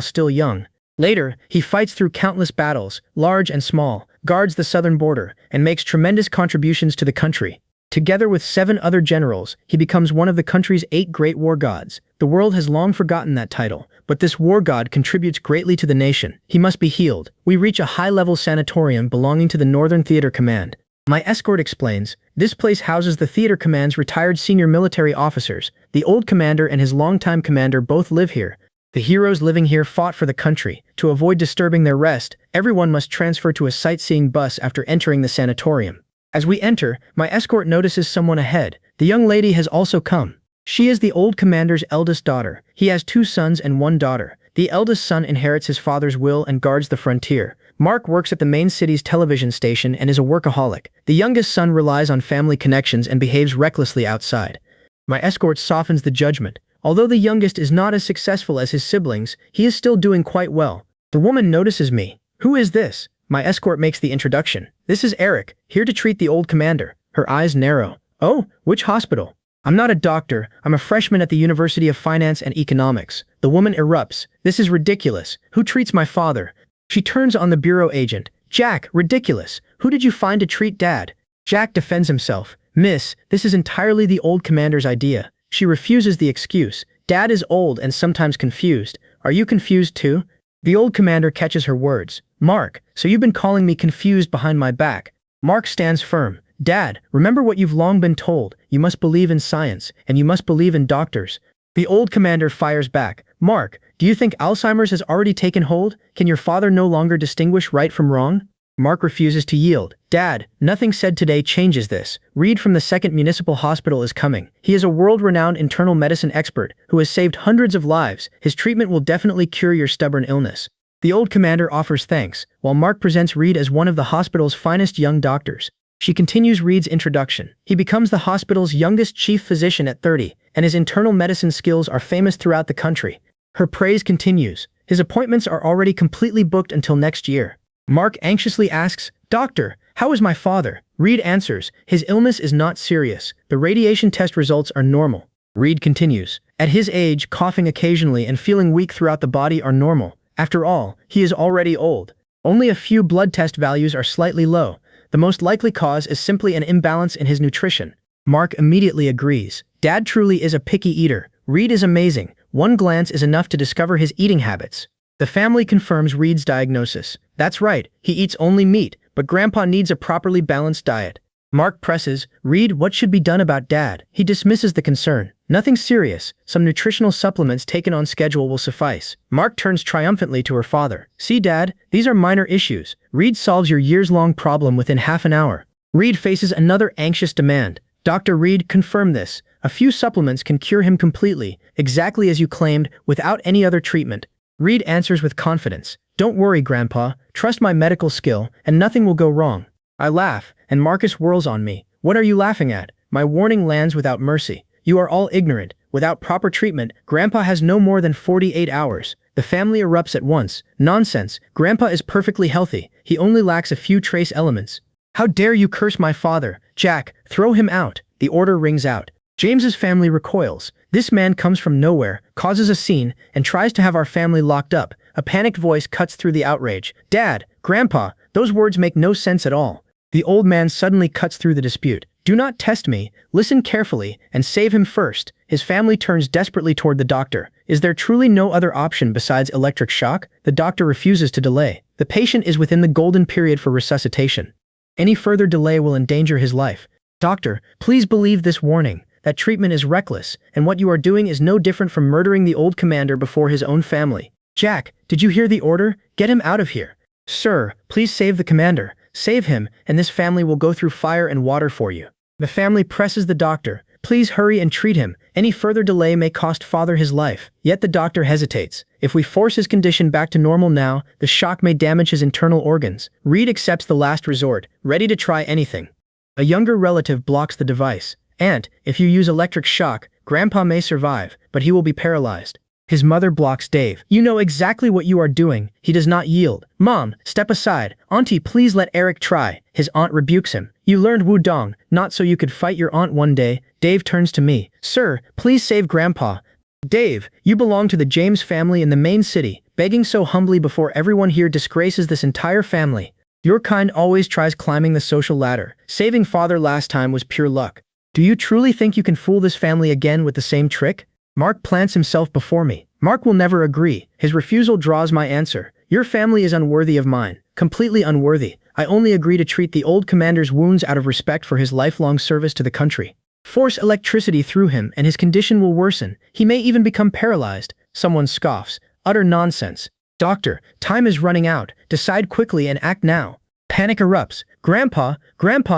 still young. Later, he fights through countless battles, large and small, guards the southern border, and makes tremendous contributions to the country. Together with 7 other generals, he becomes one of the country's 8 great war gods. The world has long forgotten that title, but this war god contributes greatly to the nation. He must be healed. We reach a high-level sanatorium belonging to the Northern Theater Command. My escort explains, this place houses the Theater Command's retired senior military officers. The old commander and his longtime commander both live here. The heroes living here fought for the country. To avoid disturbing their rest, everyone must transfer to a sightseeing bus after entering the sanatorium. As we enter, my escort notices someone ahead. The young lady has also come. She is the old commander's eldest daughter. He has 2 sons and 1 daughter. The eldest son inherits his father's will and guards the frontier. Mark works at the main city's television station and is a workaholic. The youngest son relies on family connections and behaves recklessly outside. My escort softens the judgment. Although the youngest is not as successful as his siblings, he is still doing quite well. The woman notices me. Who is this? My escort makes the introduction. This is Eric, here to treat the old commander. Her eyes narrow. Oh, which hospital? I'm not a doctor. I'm a freshman at the University of Finance and Economics. The woman erupts. This is ridiculous. Who treats my father? She turns on the bureau agent. Jack, ridiculous. Who did you find to treat Dad? Jack defends himself. Miss, this is entirely the old commander's idea. She refuses the excuse. Dad is old and sometimes confused. Are you confused too? The old commander catches her words. Mark, so you've been calling me confused behind my back. Mark stands firm. Dad, remember what you've long been told. You must believe in science, and you must believe in doctors. The old commander fires back. Mark, do you think Alzheimer's has already taken hold? Can your father no longer distinguish right from wrong? Mark refuses to yield. Dad, nothing said today changes this. Reed from the 2nd Municipal Hospital is coming. He is a world-renowned internal medicine expert who has saved hundreds of lives. His treatment will definitely cure your stubborn illness. The old commander offers thanks, while Mark presents Reed as one of the hospital's finest young doctors. She continues Reed's introduction. He becomes the hospital's youngest chief physician at 30, and his internal medicine skills are famous throughout the country. Her praise continues. His appointments are already completely booked until next year. Mark anxiously asks, Doctor, how is my father? Reed answers, his illness is not serious. The radiation test results are normal. Reed continues, at his age, coughing occasionally and feeling weak throughout the body are normal. After all, he is already old. Only a few blood test values are slightly low. The most likely cause is simply an imbalance in his nutrition. Mark immediately agrees. Dad truly is a picky eater. Reed is amazing. One glance is enough to discover his eating habits. The family confirms Reed's diagnosis. That's right, he eats only meat, but Grandpa needs a properly balanced diet. Mark presses, Reed, what should be done about Dad? He dismisses the concern. Nothing serious. Some nutritional supplements taken on schedule will suffice. Mark turns triumphantly to her father. See, Dad, these are minor issues. Reed solves your years-long problem within half an hour. Reed faces another anxious demand. Dr. Reed, confirm this. A few supplements can cure him completely, exactly as you claimed, without any other treatment. Reed answers with confidence. Don't worry, Grandpa. Trust my medical skill, and nothing will go wrong. I laugh, and Marcus whirls on me. What are you laughing at? My warning lands without mercy. You are all ignorant. Without proper treatment, Grandpa has no more than 48 hours. The family erupts at once. Nonsense. Grandpa is perfectly healthy. He only lacks a few trace elements. How dare you curse my father? Jack, throw him out. The order rings out. James's family recoils. This man comes from nowhere, causes a scene, and tries to have our family locked up. A panicked voice cuts through the outrage. Dad, Grandpa, those words make no sense at all. The old man suddenly cuts through the dispute. Do not test me. Listen carefully and save him first. His family turns desperately toward the doctor. Is there truly no other option besides electric shock? The doctor refuses to delay. The patient is within the golden period for resuscitation. Any further delay will endanger his life. Doctor, please believe this warning. That treatment is reckless, and what you are doing is no different from murdering the old commander before his own family. Jack, did you hear the order? Get him out of here. Sir, please save the commander. Save him, and this family will go through fire and water for you. The family presses the doctor. Please hurry and treat him. Any further delay may cost father his life. Yet the doctor hesitates. If we force his condition back to normal now, the shock may damage his internal organs. Reed accepts the last resort, ready to try anything. A younger relative blocks the device. Aunt, if you use electric shock, Grandpa may survive, but he will be paralyzed. His mother blocks Dave. You know exactly what you are doing. He does not yield. Mom, step aside. Auntie, please let Eric try. His aunt rebukes him. You learned wudong, not so you could fight your aunt one day. Dave turns to me. Sir, please save Grandpa. Dave, you belong to the James family in the main city. Begging so humbly before everyone here disgraces this entire family. Your kind always tries climbing the social ladder. Saving father last time was pure luck. Do you truly think you can fool this family again with the same trick? Mark plants himself before me. Mark will never agree. His refusal draws my answer. Your family is unworthy of mine. Completely unworthy. I only agree to treat the old commander's wounds out of respect for his lifelong service to the country. Force electricity through him and his condition will worsen. He may even become paralyzed. Someone scoffs. Utter nonsense. Doctor, time is running out. Decide quickly and act now. Panic erupts. Grandpa,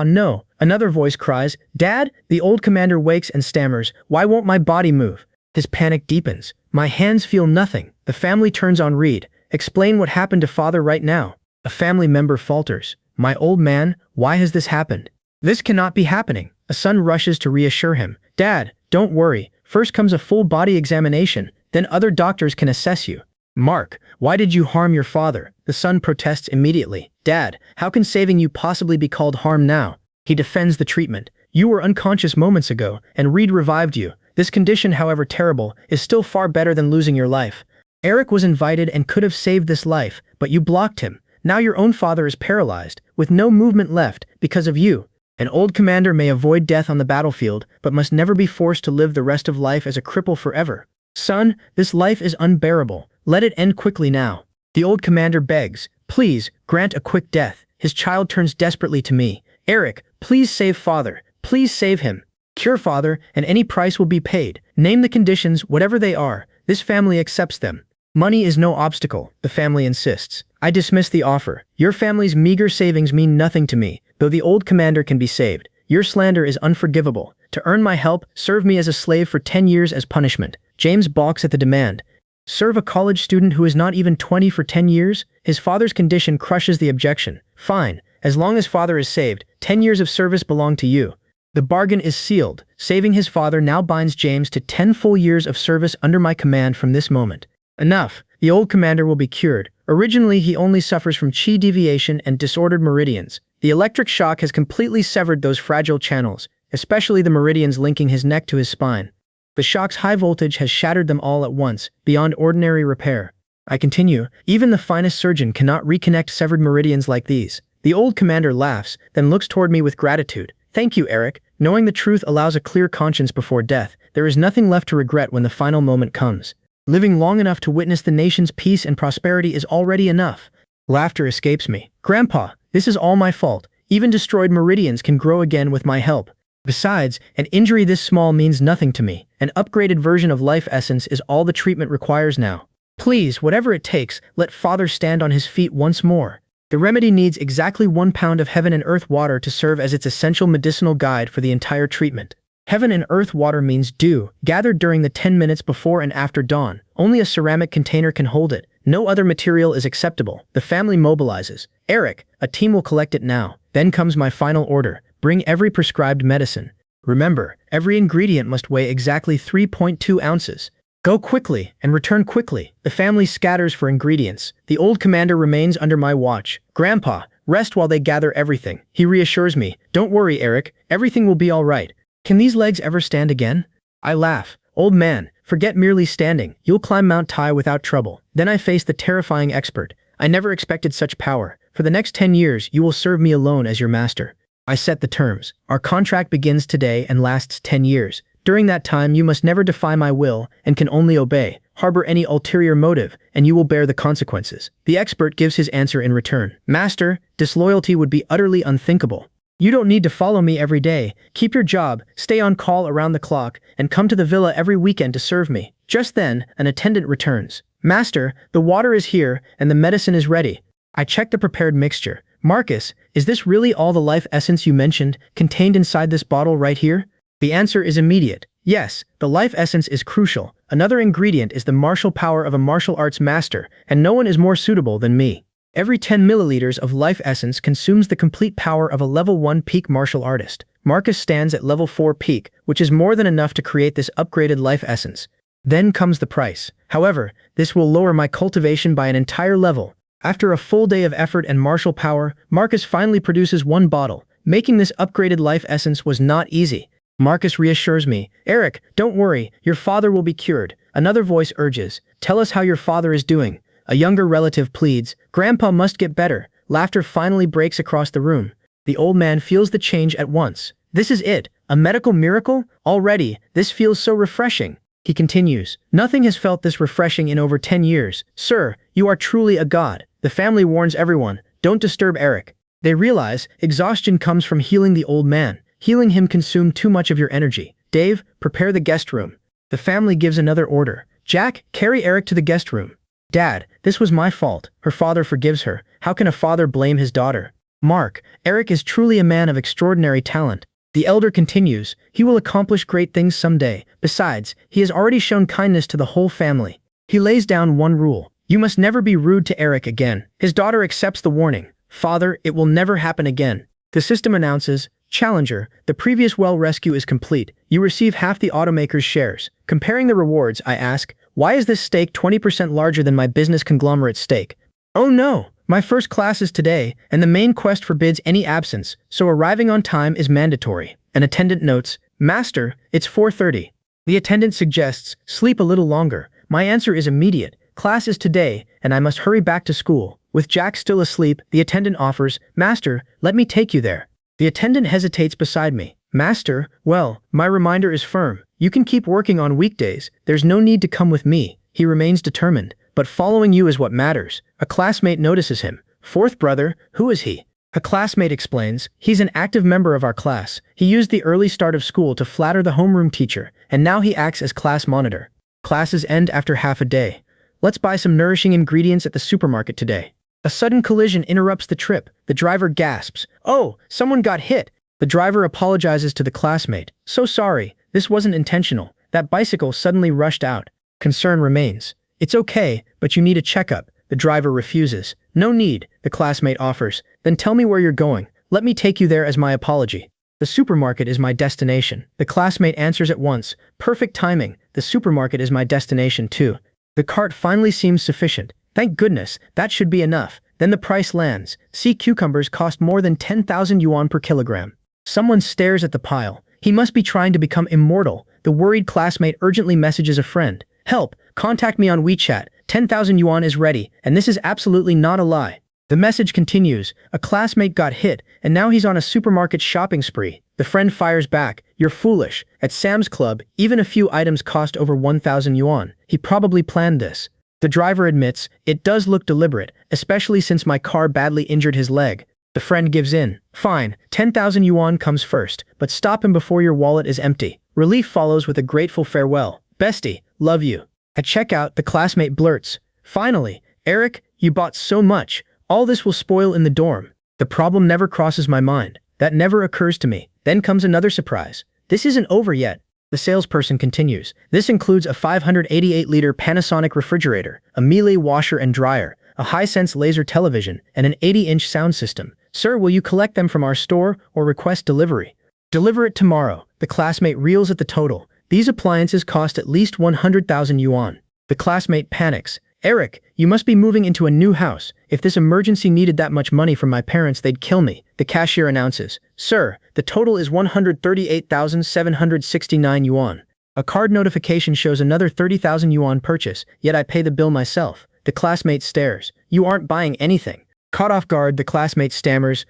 no. Another voice cries, Dad? The old commander wakes and stammers, why won't my body move? His panic deepens. My hands feel nothing. The family turns on Reed. Explain what happened to father right now. A family member falters. My old man, why has this happened? This cannot be happening. A son rushes to reassure him. Dad, don't worry. First comes a full body examination, then other doctors can assess you. Mark, why did you harm your father? The son protests immediately. Dad, how can saving you possibly be called harm now? He defends the treatment. You were unconscious moments ago, and Reed revived you. This condition, however terrible, is still far better than losing your life. Eric was invited and could have saved this life, but you blocked him. Now your own father is paralyzed, with no movement left, because of you. An old commander may avoid death on the battlefield, but must never be forced to live the rest of life as a cripple forever. Son, this life is unbearable. Let it end quickly now. The old commander begs, please, grant a quick death. His child turns desperately to me. Eric, please save father. Please save him. Cure father, and any price will be paid. Name the conditions, whatever they are. This family accepts them. Money is no obstacle, the family insists. I dismiss the offer. Your family's meager savings mean nothing to me, though the old commander can be saved. Your slander is unforgivable. To earn my help, serve me as a slave for 10 years as punishment. James balks at the demand. Serve a college student who is not even 20 for 10 years? His father's condition crushes the objection. Fine. As long as father is saved, 10 years of service belong to you. The bargain is sealed. Saving his father now binds James to 10 full years of service under my command from this moment. Enough. The old commander will be cured. Originally, he only suffers from chi deviation and disordered meridians. The electric shock has completely severed those fragile channels, especially the meridians linking his neck to his spine. The shock's high voltage has shattered them all at once, beyond ordinary repair. I continue, even the finest surgeon cannot reconnect severed meridians like these. The old commander laughs, then looks toward me with gratitude. Thank you, Eric. Knowing the truth allows a clear conscience before death. There is nothing left to regret when the final moment comes. Living long enough to witness the nation's peace and prosperity is already enough. Laughter escapes me. Grandpa, this is all my fault. Even destroyed meridians can grow again with my help. Besides, an injury this small means nothing to me. An upgraded version of life essence is all the treatment requires now. Please, whatever it takes, let father stand on his feet once more. The remedy needs exactly 1 pound of heaven and earth water to serve as its essential medicinal guide for the entire treatment. Heaven and earth water means dew, gathered during the 10 minutes before and after dawn. Only a ceramic container can hold it. No other material is acceptable. The family mobilizes. Eric, a team will collect it now. Then comes my final order. Bring every prescribed medicine. Remember, every ingredient must weigh exactly 3.2 ounces. Go quickly and return quickly. The family scatters for ingredients. The old commander remains under my watch. Grandpa, rest while they gather everything. He reassures me. Don't worry, Eric. Everything will be all right. Can these legs ever stand again? I laugh. Old man, forget merely standing. You'll climb Mount Tai without trouble. Then I face the terrifying expert. I never expected such power. For the next 10 years, you will serve me alone as your master. I set the terms. Our contract begins today and lasts 10 years. During that time, you must never defy my will and can only obey, harbor any ulterior motive, and you will bear the consequences. The expert gives his answer in return. Master, disloyalty would be utterly unthinkable. You don't need to follow me every day. Keep your job, stay on call around the clock, and come to the villa every weekend to serve me. Just then, an attendant returns. Master, the water is here, and the medicine is ready. I check the prepared mixture. Marcus, is this really all the life essence you mentioned, contained inside this bottle right here? The answer is immediate. Yes, the life essence is crucial. Another ingredient is the martial power of a martial arts master, and no one is more suitable than me. Every 10 milliliters of life essence consumes the complete power of a level 1 peak martial artist. Marcus stands at level 4 peak, which is more than enough to create this upgraded life essence. Then comes the price. However, this will lower my cultivation by an entire level. After a full day of effort and martial power, Marcus finally produces one bottle. Making this upgraded life essence was not easy. Marcus reassures me. Eric, don't worry, your father will be cured. Another voice urges. Tell us how your father is doing. A younger relative pleads. Grandpa must get better. Laughter finally breaks across the room. The old man feels the change at once. This is it. A medical miracle? Already, this feels so refreshing. He continues. Nothing has felt this refreshing in over 10 years. Sir, you are truly a god. The family warns everyone. Don't disturb Eric. They realize exhaustion comes from healing the old man. Healing him consumed too much of your energy. Dave, prepare the guest room. The family gives another order. Jack, carry Eric to the guest room. Dad, this was my fault. Her father forgives her. How can a father blame his daughter? Mark, Eric is truly a man of extraordinary talent. The elder continues. He will accomplish great things someday. Besides, he has already shown kindness to the whole family. He lays down one rule. You must never be rude to Eric again. His daughter accepts the warning. Father, it will never happen again. The system announces, Challenger, the previous well rescue is complete. You receive half the automaker's shares. Comparing the rewards, I ask, why is this stake 20% larger than my business conglomerate's stake? Oh no, my first class is today, and the main quest forbids any absence, so arriving on time is mandatory. An attendant notes, Master, it's 4:30. The attendant suggests, sleep a little longer. My answer is immediate. Class is today, and I must hurry back to school. With Jack still asleep, the attendant offers, Master, let me take you there. The attendant hesitates beside me. Master, well, my reminder is firm. You can keep working on weekdays. There's no need to come with me. He remains determined. But following you is what matters. A classmate notices him. Fourth brother, who is he? A classmate explains. He's an active member of our class. He used the early start of school to flatter the homeroom teacher, and now he acts as class monitor. Classes end after half a day. Let's buy some nourishing ingredients at the supermarket today. A sudden collision interrupts the trip. The driver gasps. Oh, someone got hit. The driver apologizes to the classmate. So sorry, this wasn't intentional. That bicycle suddenly rushed out. Concern remains. It's okay, but you need a checkup. The driver refuses. No need, the classmate offers. Then tell me where you're going. Let me take you there as my apology. The supermarket is my destination. The classmate answers at once. Perfect timing. The supermarket is my destination too. The cart finally seems sufficient. Thank goodness, that should be enough. Then the price lands. Sea cucumbers cost more than 10,000 yuan per kilogram. Someone stares at the pile. He must be trying to become immortal. The worried classmate urgently messages a friend. Help, contact me on WeChat. 10,000 yuan is ready, and this is absolutely not a lie. The message continues. A classmate got hit, and now he's on a supermarket shopping spree. The friend fires back. You're foolish. At Sam's Club, even a few items cost over 1,000 yuan. He probably planned this. The driver admits, it does look deliberate, especially since my car badly injured his leg. The friend gives in. Fine, 10,000 yuan comes first, but stop him before your wallet is empty. Relief follows with a grateful farewell. Bestie, love you. At checkout, the classmate blurts. Finally, Eric, you bought so much. All this will spoil in the dorm. The problem never crosses my mind. That never occurs to me. Then comes another surprise. This isn't over yet. The salesperson continues. This includes a 588-liter Panasonic refrigerator, a Miele washer and dryer, a Hisense laser television, and an 80-inch sound system. Sir, will you collect them from our store or request delivery? Deliver it tomorrow. The classmate reels at the total. These appliances cost at least 100,000 yuan. The classmate panics. Eric, you must be moving into a new house. If this emergency needed that much money from my parents, they'd kill me. The cashier announces. Sir, the total is 138,769 yuan. A card notification shows another 30,000 yuan purchase, yet I pay the bill myself. The classmate stares. You aren't buying anything. Caught off guard, the classmate stammers.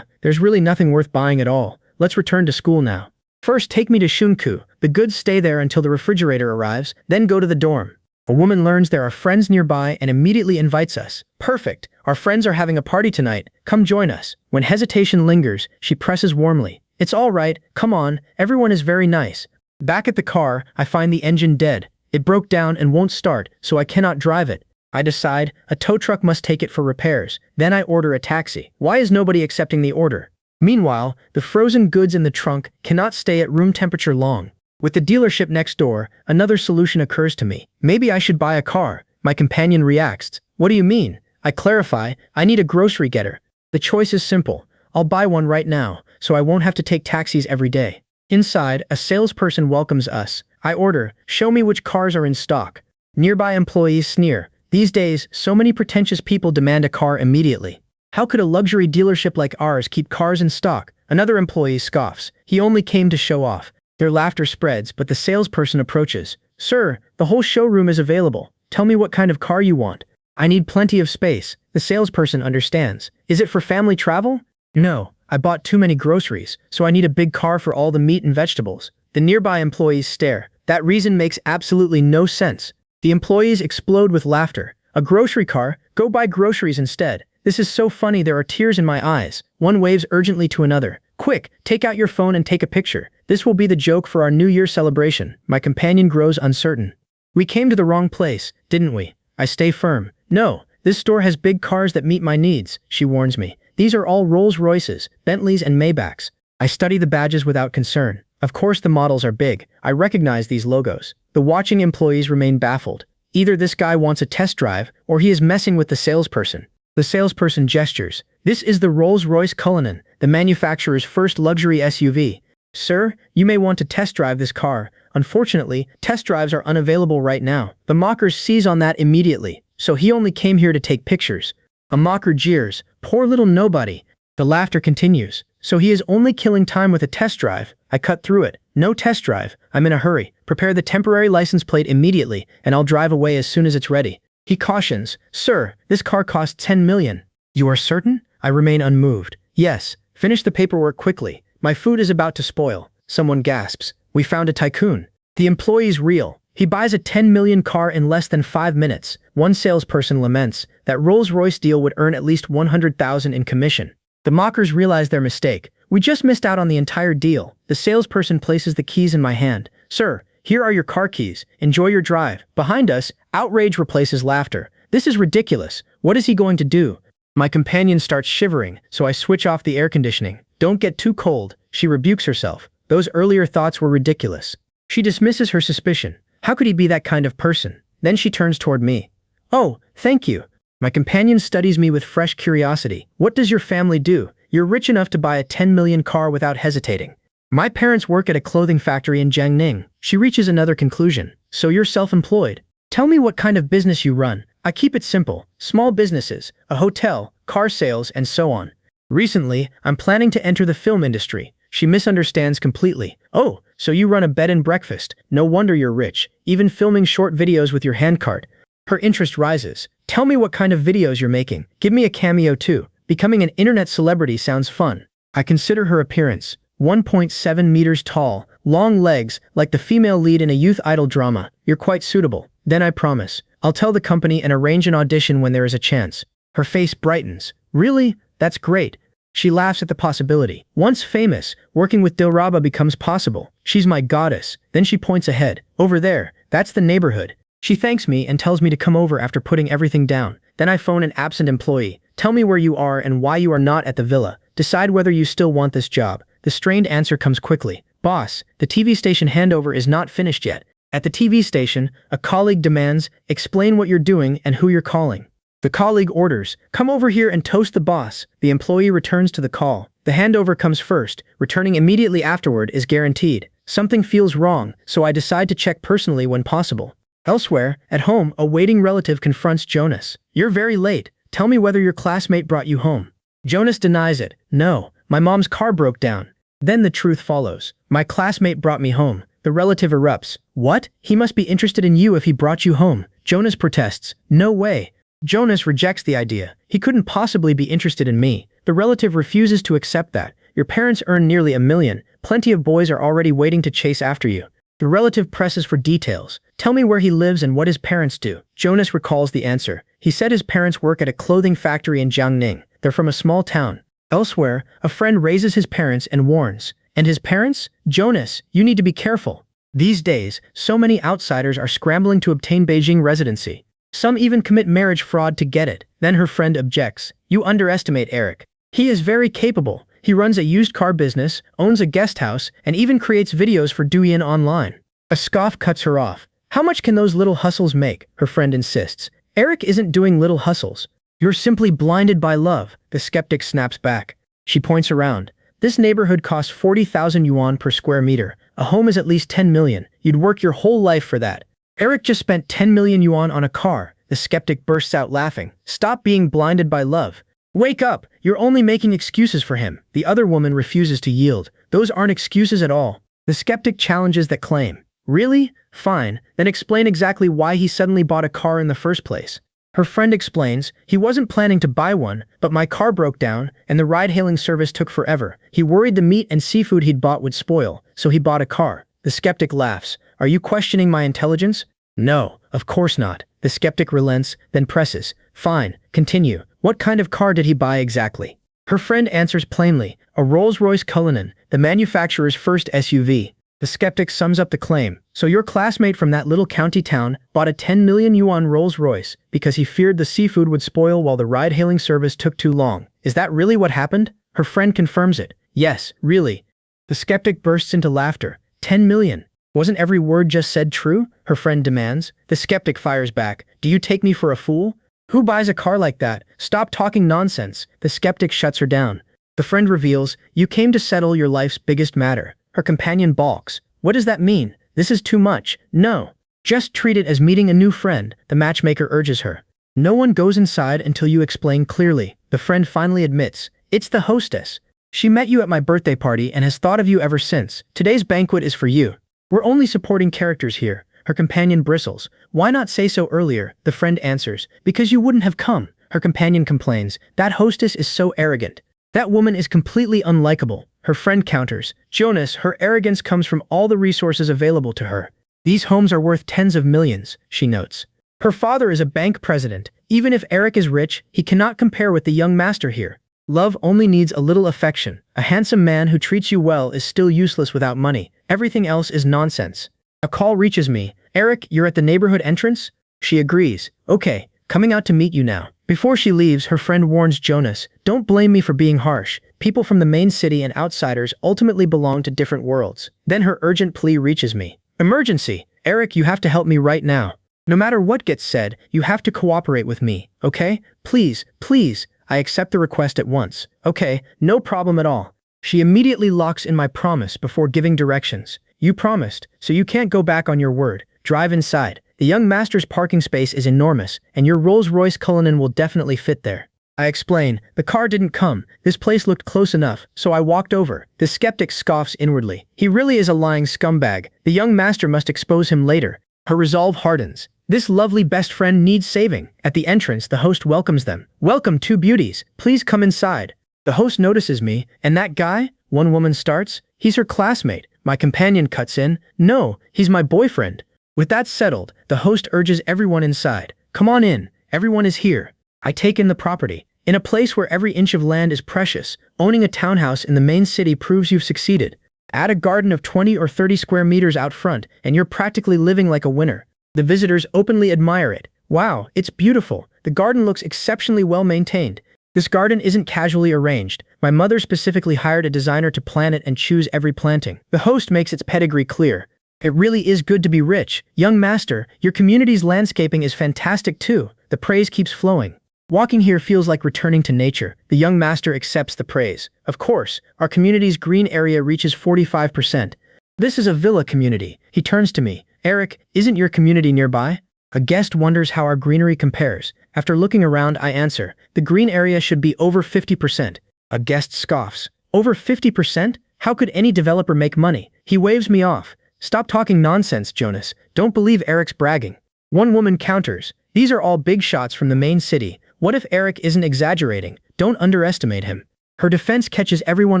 There's really nothing worth buying at all. Let's return to school now. First, take me to Shunku. The goods stay there until the refrigerator arrives, then go to the dorm. A woman learns there are friends nearby and immediately invites us. Perfect. Our friends are having a party tonight. Come join us. When hesitation lingers, she presses warmly. It's all right. Come on. Everyone is very nice. Back at the car, I find the engine dead. It broke down and won't start, so I cannot drive it. I decide a tow truck must take it for repairs. Then I order a taxi. Why is nobody accepting the order? Meanwhile, the frozen goods in the trunk cannot stay at room temperature long. With the dealership next door, another solution occurs to me. Maybe I should buy a car. My companion reacts. What do you mean? I clarify, I need a grocery getter. The choice is simple. I'll buy one right now, so I won't have to take taxis every day. Inside, a salesperson welcomes us. I order, show me which cars are in stock. Nearby employees sneer. These days, so many pretentious people demand a car immediately. How could a luxury dealership like ours keep cars in stock? Another employee scoffs. He only came to show off. Their laughter spreads, but the salesperson approaches. Sir, the whole showroom is available. Tell me what kind of car you want. I need plenty of space. The salesperson understands. Is it for family travel? No, I bought too many groceries, so I need a big car for all the meat and vegetables. The nearby employees stare. That reason makes absolutely no sense. The employees explode with laughter. A grocery car? Go buy groceries instead. This is so funny there are tears in my eyes. One waves urgently to another. Quick, take out your phone and take a picture. This will be the joke for our New Year celebration. My companion grows uncertain. We came to the wrong place, didn't we? I stay firm. No, this store has big cars that meet my needs, she warns me. These are all Rolls-Royces, Bentleys and Maybachs. I study the badges without concern. Of course the models are big. I recognize these logos. The watching employees remain baffled. Either this guy wants a test drive, or he is messing with the salesperson. The salesperson gestures. This is the Rolls-Royce Cullinan, the manufacturer's first luxury SUV. Sir, you may want to test drive this car. Unfortunately, test drives are unavailable right now. The mockers seize on that immediately, so he only came here to take pictures. A mocker jeers. Poor little nobody. The laughter continues. So he is only killing time with a test drive. I cut through it. No test drive. I'm in a hurry. Prepare the temporary license plate immediately, and I'll drive away as soon as it's ready. He cautions. Sir, this car costs 10 million. You are certain? I remain unmoved. Yes. Finish the paperwork quickly. My food is about to spoil. Someone gasps. We found a tycoon. The employees reel. He buys a 10 million car in less than 5 minutes. One salesperson laments. That Rolls-Royce deal would earn at least 100,000 in commission. The mockers realize their mistake. We just missed out on the entire deal. The salesperson places the keys in my hand. Sir, here are your car keys. Enjoy your drive. Behind us, outrage replaces laughter. This is ridiculous. What is he going to do? My companion starts shivering, so I switch off the air conditioning. Don't get too cold, she rebukes herself. Those earlier thoughts were ridiculous. She dismisses her suspicion. How could he be that kind of person? Then she turns toward me. Oh, thank you. My companion studies me with fresh curiosity. What does your family do? You're rich enough to buy a 10 million car without hesitating. My parents work at a clothing factory in Jiangning. She reaches another conclusion. So you're self-employed. Tell me what kind of business you run. I keep it simple. Small businesses, a hotel, car sales, and so on. Recently, I'm planning to enter the film industry. She misunderstands completely. Oh, so you run a bed and breakfast. No wonder you're rich. Even filming short videos with your handcart. Her interest rises. Tell me what kind of videos you're making. Give me a cameo too. Becoming an internet celebrity sounds fun. I consider her appearance. 1.7 meters tall, long legs, like the female lead in a youth idol drama. You're quite suitable. Then I promise. I'll tell the company and arrange an audition when there is a chance. Her face brightens. Really? That's great. She laughs at the possibility. Once famous, working with Dilraba becomes possible. She's my goddess. Then she points ahead. Over there, that's the neighborhood. She thanks me and tells me to come over after putting everything down. Then I phone an absent employee. Tell me where you are and why you are not at the villa. Decide whether you still want this job. The strained answer comes quickly. Boss, the TV station handover is not finished yet. At the TV station, a colleague demands, explain what you're doing and who you're calling. The colleague orders, "Come over here and toast the boss." The employee returns to the call. The handover comes first. Returning immediately afterward is guaranteed. Something feels wrong, so I decide to check personally when possible. Elsewhere, at home, a waiting relative confronts Jonas. "You're very late. Tell me whether your classmate brought you home." Jonas denies it. "No, my mom's car broke down." Then the truth follows. "My classmate brought me home." The relative erupts. "What? He must be interested in you if he brought you home." Jonas protests. "No way." Jonas rejects the idea. "He couldn't possibly be interested in me." The relative refuses to accept that. "Your parents earn nearly $1 million. Plenty of boys are already waiting to chase after you." The relative presses for details. "Tell me where he lives and what his parents do." Jonas recalls the answer. He said his parents work at a clothing factory in Jiangning. They're from a small town. Elsewhere, a friend raises his parents and warns. "And his parents? Jonas, you need to be careful." These days, so many outsiders are scrambling to obtain Beijing residency. Some even commit marriage fraud to get it. Then her friend objects. "You underestimate Eric. He is very capable. He runs a used car business, owns a guest house, and even creates videos for Douyin online." A scoff cuts her off. "How much can those little hustles make?" Her friend insists. "Eric isn't doing little hustles. You're simply blinded by love." The skeptic snaps back. She points around. "This neighborhood costs 40,000 yuan per square meter. A home is at least 10 million. You'd work your whole life for that." "Eric just spent 10 million yuan on a car." The skeptic bursts out laughing. "Stop being blinded by love. Wake up! You're only making excuses for him." The other woman refuses to yield. "Those aren't excuses at all." The skeptic challenges that claim. "Really? Fine. Then explain exactly why he suddenly bought a car in the first place." Her friend explains. "He wasn't planning to buy one, but my car broke down, and the ride-hailing service took forever. He worried the meat and seafood he'd bought would spoil, so he bought a car." The skeptic laughs. "Are you questioning my intelligence?" "No, of course not." The skeptic relents, then presses. "Fine, continue. What kind of car did he buy exactly?" Her friend answers plainly. "A Rolls-Royce Cullinan, the manufacturer's first SUV." The skeptic sums up the claim. "So your classmate from that little county town bought a 10 million yuan Rolls-Royce because he feared the seafood would spoil while the ride-hailing service took too long. Is that really what happened?" Her friend confirms it. "Yes, really." The skeptic bursts into laughter. 10 million. Wasn't every word just said true? Her friend demands. The skeptic fires back. "Do you take me for a fool? Who buys a car like that? Stop talking nonsense." The skeptic shuts her down. The friend reveals, "You came to settle your life's biggest matter." Her companion balks. "What does that mean? This is too much." "No. Just treat it as meeting a new friend," the matchmaker urges her. "No one goes inside until you explain clearly." The friend finally admits. "It's the hostess. She met you at my birthday party and has thought of you ever since. Today's banquet is for you. We're only supporting characters here." Her companion bristles. "Why not say so earlier?" The friend answers. "Because you wouldn't have come." Her companion complains. "That hostess is so arrogant. That woman is completely unlikable." Her friend counters. "Jonas, her arrogance comes from all the resources available to her. These homes are worth tens of millions," she notes. "Her father is a bank president. Even if Eric is rich, he cannot compare with the young master here. Love only needs a little affection. A handsome man who treats you well is still useless without money. Everything else is nonsense." A call reaches me. "Eric, you're at the neighborhood entrance?" She agrees. "Okay, coming out to meet you now." Before she leaves, her friend warns Jonas, "Don't blame me for being harsh. People from the main city and outsiders ultimately belong to different worlds." Then her urgent plea reaches me. "Emergency! Eric, you have to help me right now. No matter what gets said, you have to cooperate with me, okay? Please, please." I accept the request at once. "Okay, no problem at all." She immediately locks in my promise before giving directions. "You promised, so you can't go back on your word. Drive inside. The young master's parking space is enormous, and your Rolls-Royce Cullinan will definitely fit there." I explain. "The car didn't come. This place looked close enough, so I walked over." The skeptic scoffs inwardly. "He really is a lying scumbag. The young master must expose him later." Her resolve hardens. This lovely best friend needs saving. At the entrance, the host welcomes them. "Welcome, two beauties. Please come inside." The host notices me. "And that guy?" One woman starts. "He's her classmate." My companion cuts in. "No, he's my boyfriend." With that settled, the host urges everyone inside. "Come on in. Everyone is here." I take in the property. In a place where every inch of land is precious, owning a townhouse in the main city proves you've succeeded. Add a garden of 20 or 30 square meters out front, and you're practically living like a winner. The visitors openly admire it. "Wow, it's beautiful. The garden looks exceptionally well maintained." This garden isn't casually arranged. My mother specifically hired a designer to plan it and choose every planting. The host makes its pedigree clear. "It really is good to be rich. Young master, your community's landscaping is fantastic too." The praise keeps flowing. Walking here feels like returning to nature. The young master accepts the praise. Of course, our community's green area reaches 45%. This is a villa community. He turns to me. Eric, isn't your community nearby? A guest wonders how our greenery compares. After looking around, I answer, the green area should be over 50%. A guest scoffs. Over 50%? How could any developer make money? He waves me off. Stop talking nonsense, Jonas. Don't believe Eric's bragging. One woman counters. These are all big shots from the main city. What if Eric isn't exaggerating? Don't underestimate him. Her defense catches everyone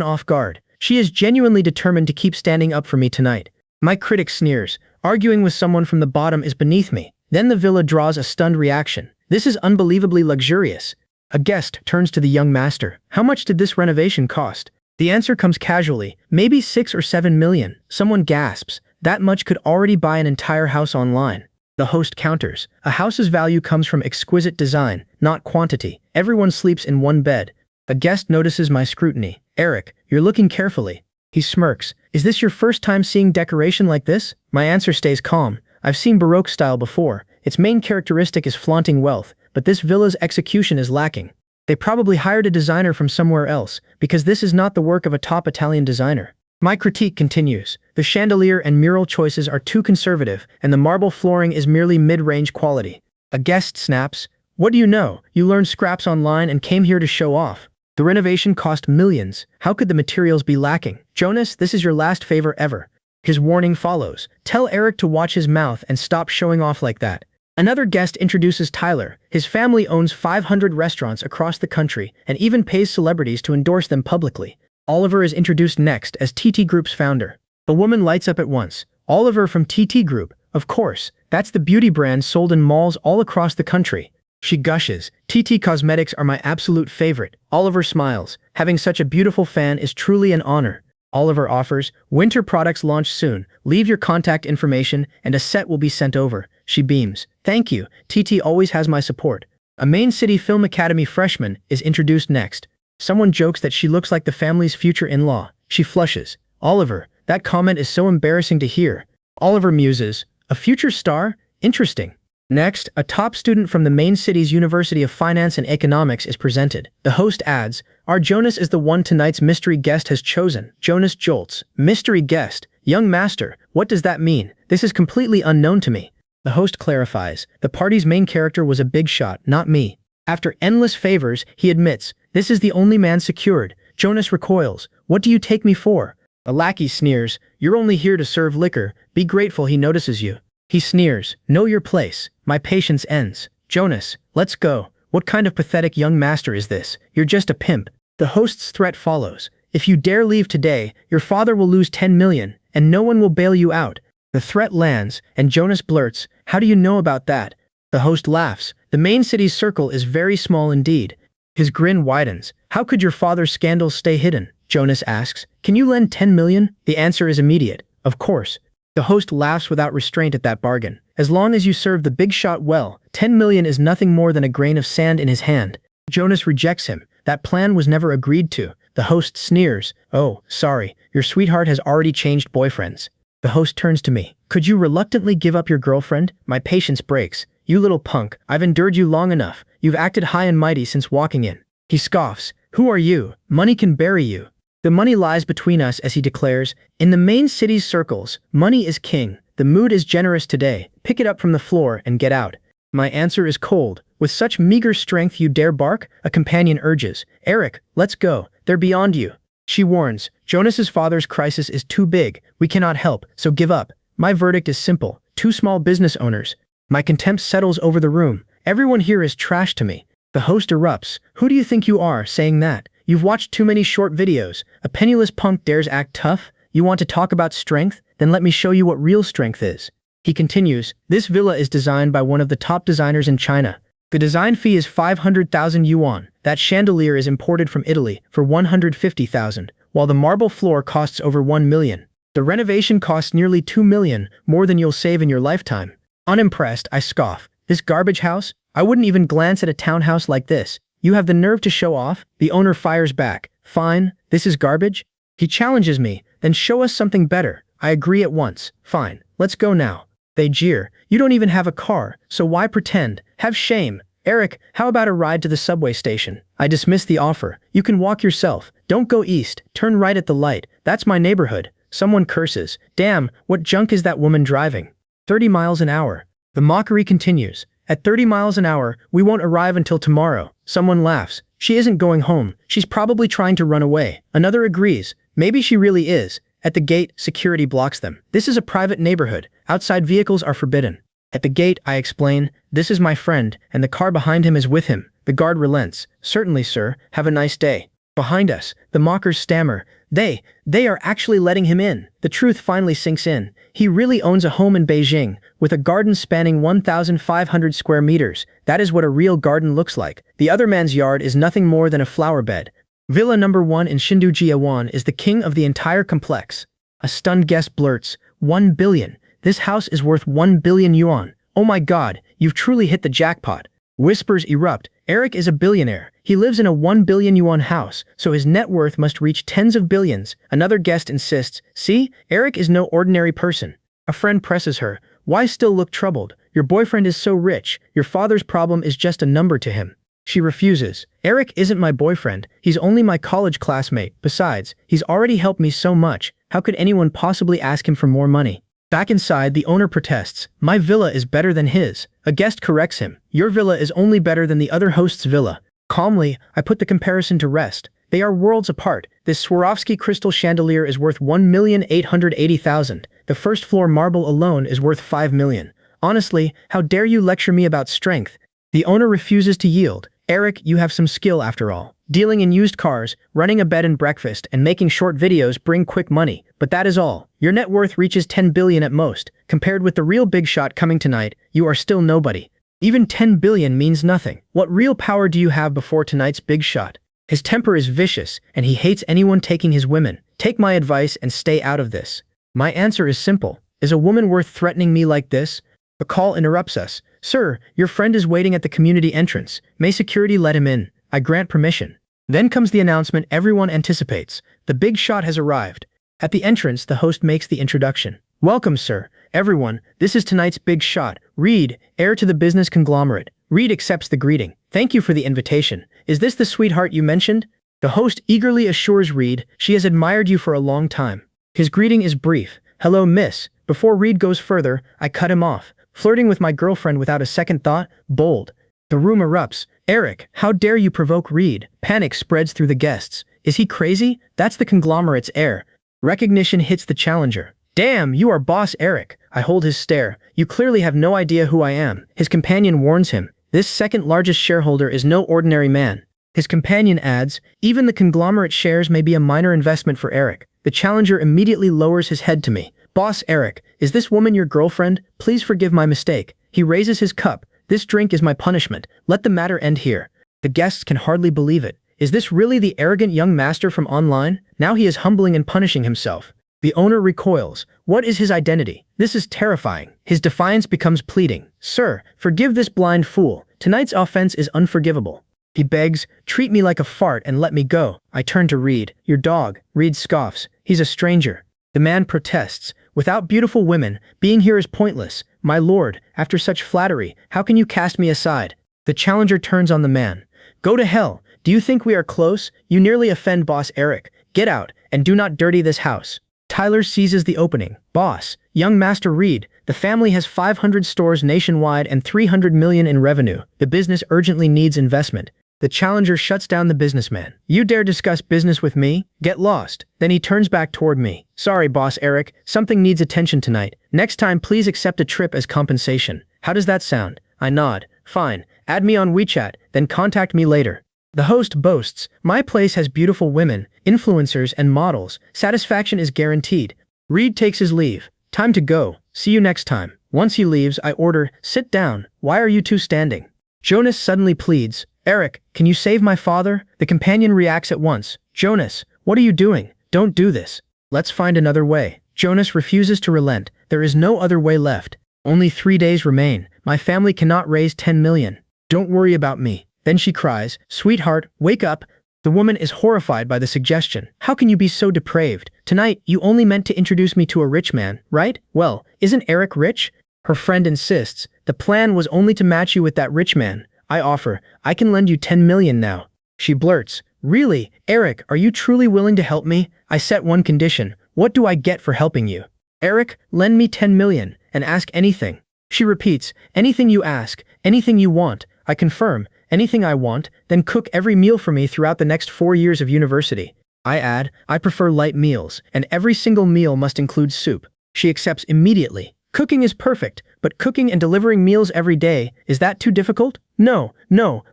off guard. She is genuinely determined to keep standing up for me tonight. My critic sneers. Arguing with someone from the bottom is beneath me. Then the villa draws a stunned reaction. This is unbelievably luxurious. A guest turns to the young master. How much did this renovation cost? The answer comes casually. Maybe 6 or 7 million. Someone gasps. That much could already buy an entire house online. The host counters. A house's value comes from exquisite design, not quantity. Everyone sleeps in one bed. A guest notices my scrutiny. Eric, you're looking carefully. He smirks. Is this your first time seeing decoration like this? My answer stays calm. I've seen Baroque style before. Its main characteristic is flaunting wealth, but this villa's execution is lacking. They probably hired a designer from somewhere else, because this is not the work of a top Italian designer. My critique continues. The chandelier and mural choices are too conservative, and the marble flooring is merely mid-range quality. A guest snaps. What do you know? You learned scraps online and came here to show off. The renovation cost millions. How could the materials be lacking? Jonas, this is your last favor ever. His warning follows. Tell Eric to watch his mouth and stop showing off like that. Another guest introduces Tyler. His family owns 500 restaurants across the country and even pays celebrities to endorse them publicly. Oliver is introduced next as TT Group's founder. The woman lights up at once. Oliver from TT Group. Of course, that's the beauty brand sold in malls all across the country. She gushes. TT Cosmetics are my absolute favorite. Oliver smiles. Having such a beautiful fan is truly an honor. Oliver offers, winter products launch soon. Leave your contact information and a set will be sent over. She beams. Thank you. TT always has my support. A Main City Film Academy freshman is introduced next. Someone jokes that she looks like the family's future in-law. She flushes. Oliver, that comment is so embarrassing to hear. Oliver muses. A future star? Interesting. Next, a top student from the main city's University of Finance and Economics is presented. The host adds, our Jonas is the one tonight's mystery guest has chosen. Jonas jolts. Mystery guest. Young master, what does that mean? This is completely unknown to me. The host clarifies. The party's main character was a big shot, not me. After endless favors, he admits, this is the only man secured. Jonas recoils. What do you take me for? A lackey sneers. You're only here to serve liquor. Be grateful he notices you. He sneers. Know your place. My patience ends. Jonas, let's go. What kind of pathetic young master is this? You're just a pimp. The host's threat follows. If you dare leave today, your father will lose 10 million, and no one will bail you out. The threat lands, and Jonas blurts, how do you know about that? The host laughs. The main city's circle is very small indeed. His grin widens. How could your father's scandals stay hidden? Jonas asks. Can you lend 10 million? The answer is immediate. Of course. The host laughs without restraint at that bargain. As long as you serve the big shot well, 10 million is nothing more than a grain of sand in his hand. Jonas rejects him. That plan was never agreed to. The host sneers. Oh, sorry. Your sweetheart has already changed boyfriends. The host turns to me. Could you reluctantly give up your girlfriend? My patience breaks. You little punk, I've endured you long enough. You've acted high and mighty since walking in. He scoffs. Who are you? Money can bury you. The money lies between us, as he declares. In the main city's circles, money is king. The mood is generous today. Pick it up from the floor and get out. My answer is cold. With such meager strength you dare bark? A companion urges. Eric, let's go. They're beyond you. She warns. Jonas's father's crisis is too big. We cannot help, so give up. My verdict is simple. 2 small business owners. My contempt settles over the room. Everyone here is trash to me. The host erupts. Who do you think you are, saying that? You've watched too many short videos. A penniless punk dares act tough? You want to talk about strength? Then let me show you what real strength is. He continues. This villa is designed by one of the top designers in China. The design fee is 500,000 yuan. That chandelier is imported from Italy for 150,000, while the marble floor costs over 1 million. The renovation costs nearly 2 million, more than you'll save in your lifetime. Unimpressed, I scoff. This garbage house? I wouldn't even glance at a townhouse like this. You have the nerve to show off? The owner fires back. Fine, this is garbage? He challenges me. Then show us something better. I agree at once. Fine, let's go now. They jeer. You don't even have a car, so why pretend? Have shame. Eric, how about a ride to the subway station? I dismiss the offer. You can walk yourself. Don't go east. Turn right at the light. That's my neighborhood. Someone curses. Damn, what junk is that woman driving? 30 miles an hour. The mockery continues. At 30 miles an hour, we won't arrive until tomorrow. Someone laughs. She isn't going home. She's probably trying to run away. Another agrees. Maybe she really is. At the gate, security blocks them. This is a private neighborhood. Outside vehicles are forbidden. At the gate, I explain, this is my friend, and the car behind him is with him. The guard relents. Certainly, sir. Have a nice day. Behind us, the mockers stammer. They are actually letting him in. The truth finally sinks in. He really owns a home in Beijing, with a garden spanning 1,500 square meters. That is what a real garden looks like. The other man's yard is nothing more than a flower bed. Villa number 1 in Shindu-Jiawan is the king of the entire complex. A stunned guest blurts, 1 billion. This house is worth 1 billion yuan. Oh my god, you've truly hit the jackpot. Whispers erupt. Eric is a billionaire. He lives in a 1 billion yuan house, so his net worth must reach tens of billions. Another guest insists, see, Eric is no ordinary person. A friend presses her. Why still look troubled? Your boyfriend is so rich. Your father's problem is just a number to him. She refuses. Eric isn't my boyfriend. He's only my college classmate. Besides, he's already helped me so much. How could anyone possibly ask him for more money? Back inside, the owner protests. My villa is better than his. A guest corrects him. Your villa is only better than the other host's villa. Calmly, I put the comparison to rest. They are worlds apart. This Swarovski crystal chandelier is worth 1,880,000. The first floor marble alone is worth 5 million. Honestly, how dare you lecture me about strength? The owner refuses to yield. Eric, you have some skill after all. Dealing in used cars, running a bed and breakfast, and making short videos bring quick money. But that is all. Your net worth reaches 10 billion at most. Compared with the real big shot coming tonight, you are still nobody. Even 10 billion means nothing. What real power do you have before tonight's big shot? His temper is vicious, and he hates anyone taking his women. Take my advice and stay out of this. My answer is simple. Is a woman worth threatening me like this? A call interrupts us. Sir, your friend is waiting at the community entrance. May security let him in? I grant permission. Then comes the announcement everyone anticipates. The big shot has arrived. At the entrance, the host makes the introduction. Welcome, sir. Everyone, this is tonight's big shot. Reed, heir to the business conglomerate. Reed accepts the greeting. Thank you for the invitation. Is this the sweetheart you mentioned? The host eagerly assures Reed she has admired you for a long time. His greeting is brief. Hello, miss. Before Reed goes further, I cut him off. Flirting with my girlfriend without a second thought? Bold. The room erupts. Eric, how dare you provoke Reed? Panic spreads through the guests. Is he crazy? That's the conglomerate's heir. Recognition hits the challenger. Damn, you are boss Eric. I hold his stare. You clearly have no idea who I am. His companion warns him. This second largest shareholder is no ordinary man. His companion adds, even the conglomerate shares may be a minor investment for Eric. The challenger immediately lowers his head to me. Boss Eric, is this woman your girlfriend? Please forgive my mistake. He raises his cup. This drink is my punishment. Let the matter end here. The guests can hardly believe it. Is this really the arrogant young master from online? Now he is humbling and punishing himself. The owner recoils. What is his identity? This is terrifying. His defiance becomes pleading. Sir, forgive this blind fool. Tonight's offense is unforgivable. He begs, treat me like a fart and let me go. I turn to Reed. Your dog. Reed scoffs. He's a stranger. The man protests. Without beautiful women, being here is pointless. My lord, after such flattery, how can you cast me aside? The challenger turns on the man. Go to hell. Do you think we are close? You nearly offend boss Eric. Get out, and do not dirty this house. Tyler seizes the opening. Boss, young Master Reed, the family has 500 stores nationwide and 300 million in revenue. The business urgently needs investment. The challenger shuts down the businessman. You dare discuss business with me? Get lost. Then he turns back toward me. Sorry, boss Eric, something needs attention tonight. Next time, please accept a trip as compensation. How does that sound? I nod. Fine. Add me on WeChat, then contact me later. The host boasts, my place has beautiful women, influencers, and models. Satisfaction is guaranteed. Reed takes his leave. Time to go. See you next time. Once he leaves, I order, sit down. Why are you two standing? Jonas suddenly pleads, Eric, can you save my father? The companion reacts at once. Jonas, what are you doing? Don't do this. Let's find another way. Jonas refuses to relent. There is no other way left. Only 3 days remain. My family cannot raise 10 million. Don't worry about me. Then she cries, sweetheart, wake up. The woman is horrified by the suggestion. How can you be so depraved? Tonight, you only meant to introduce me to a rich man, right? Well, isn't Eric rich? Her friend insists. The plan was only to match you with that rich man. I offer, I can lend you 10 million now. She blurts, really, Eric, are you truly willing to help me? I set one condition. What do I get for helping you? Eric, lend me 10 million and ask anything. She repeats, anything you ask, anything you want. I confirm, anything I want, then cook every meal for me throughout the next 4 years of university. I add, I prefer light meals, and every single meal must include soup. She accepts immediately. Cooking is perfect, but cooking and delivering meals every day, is that too difficult? No,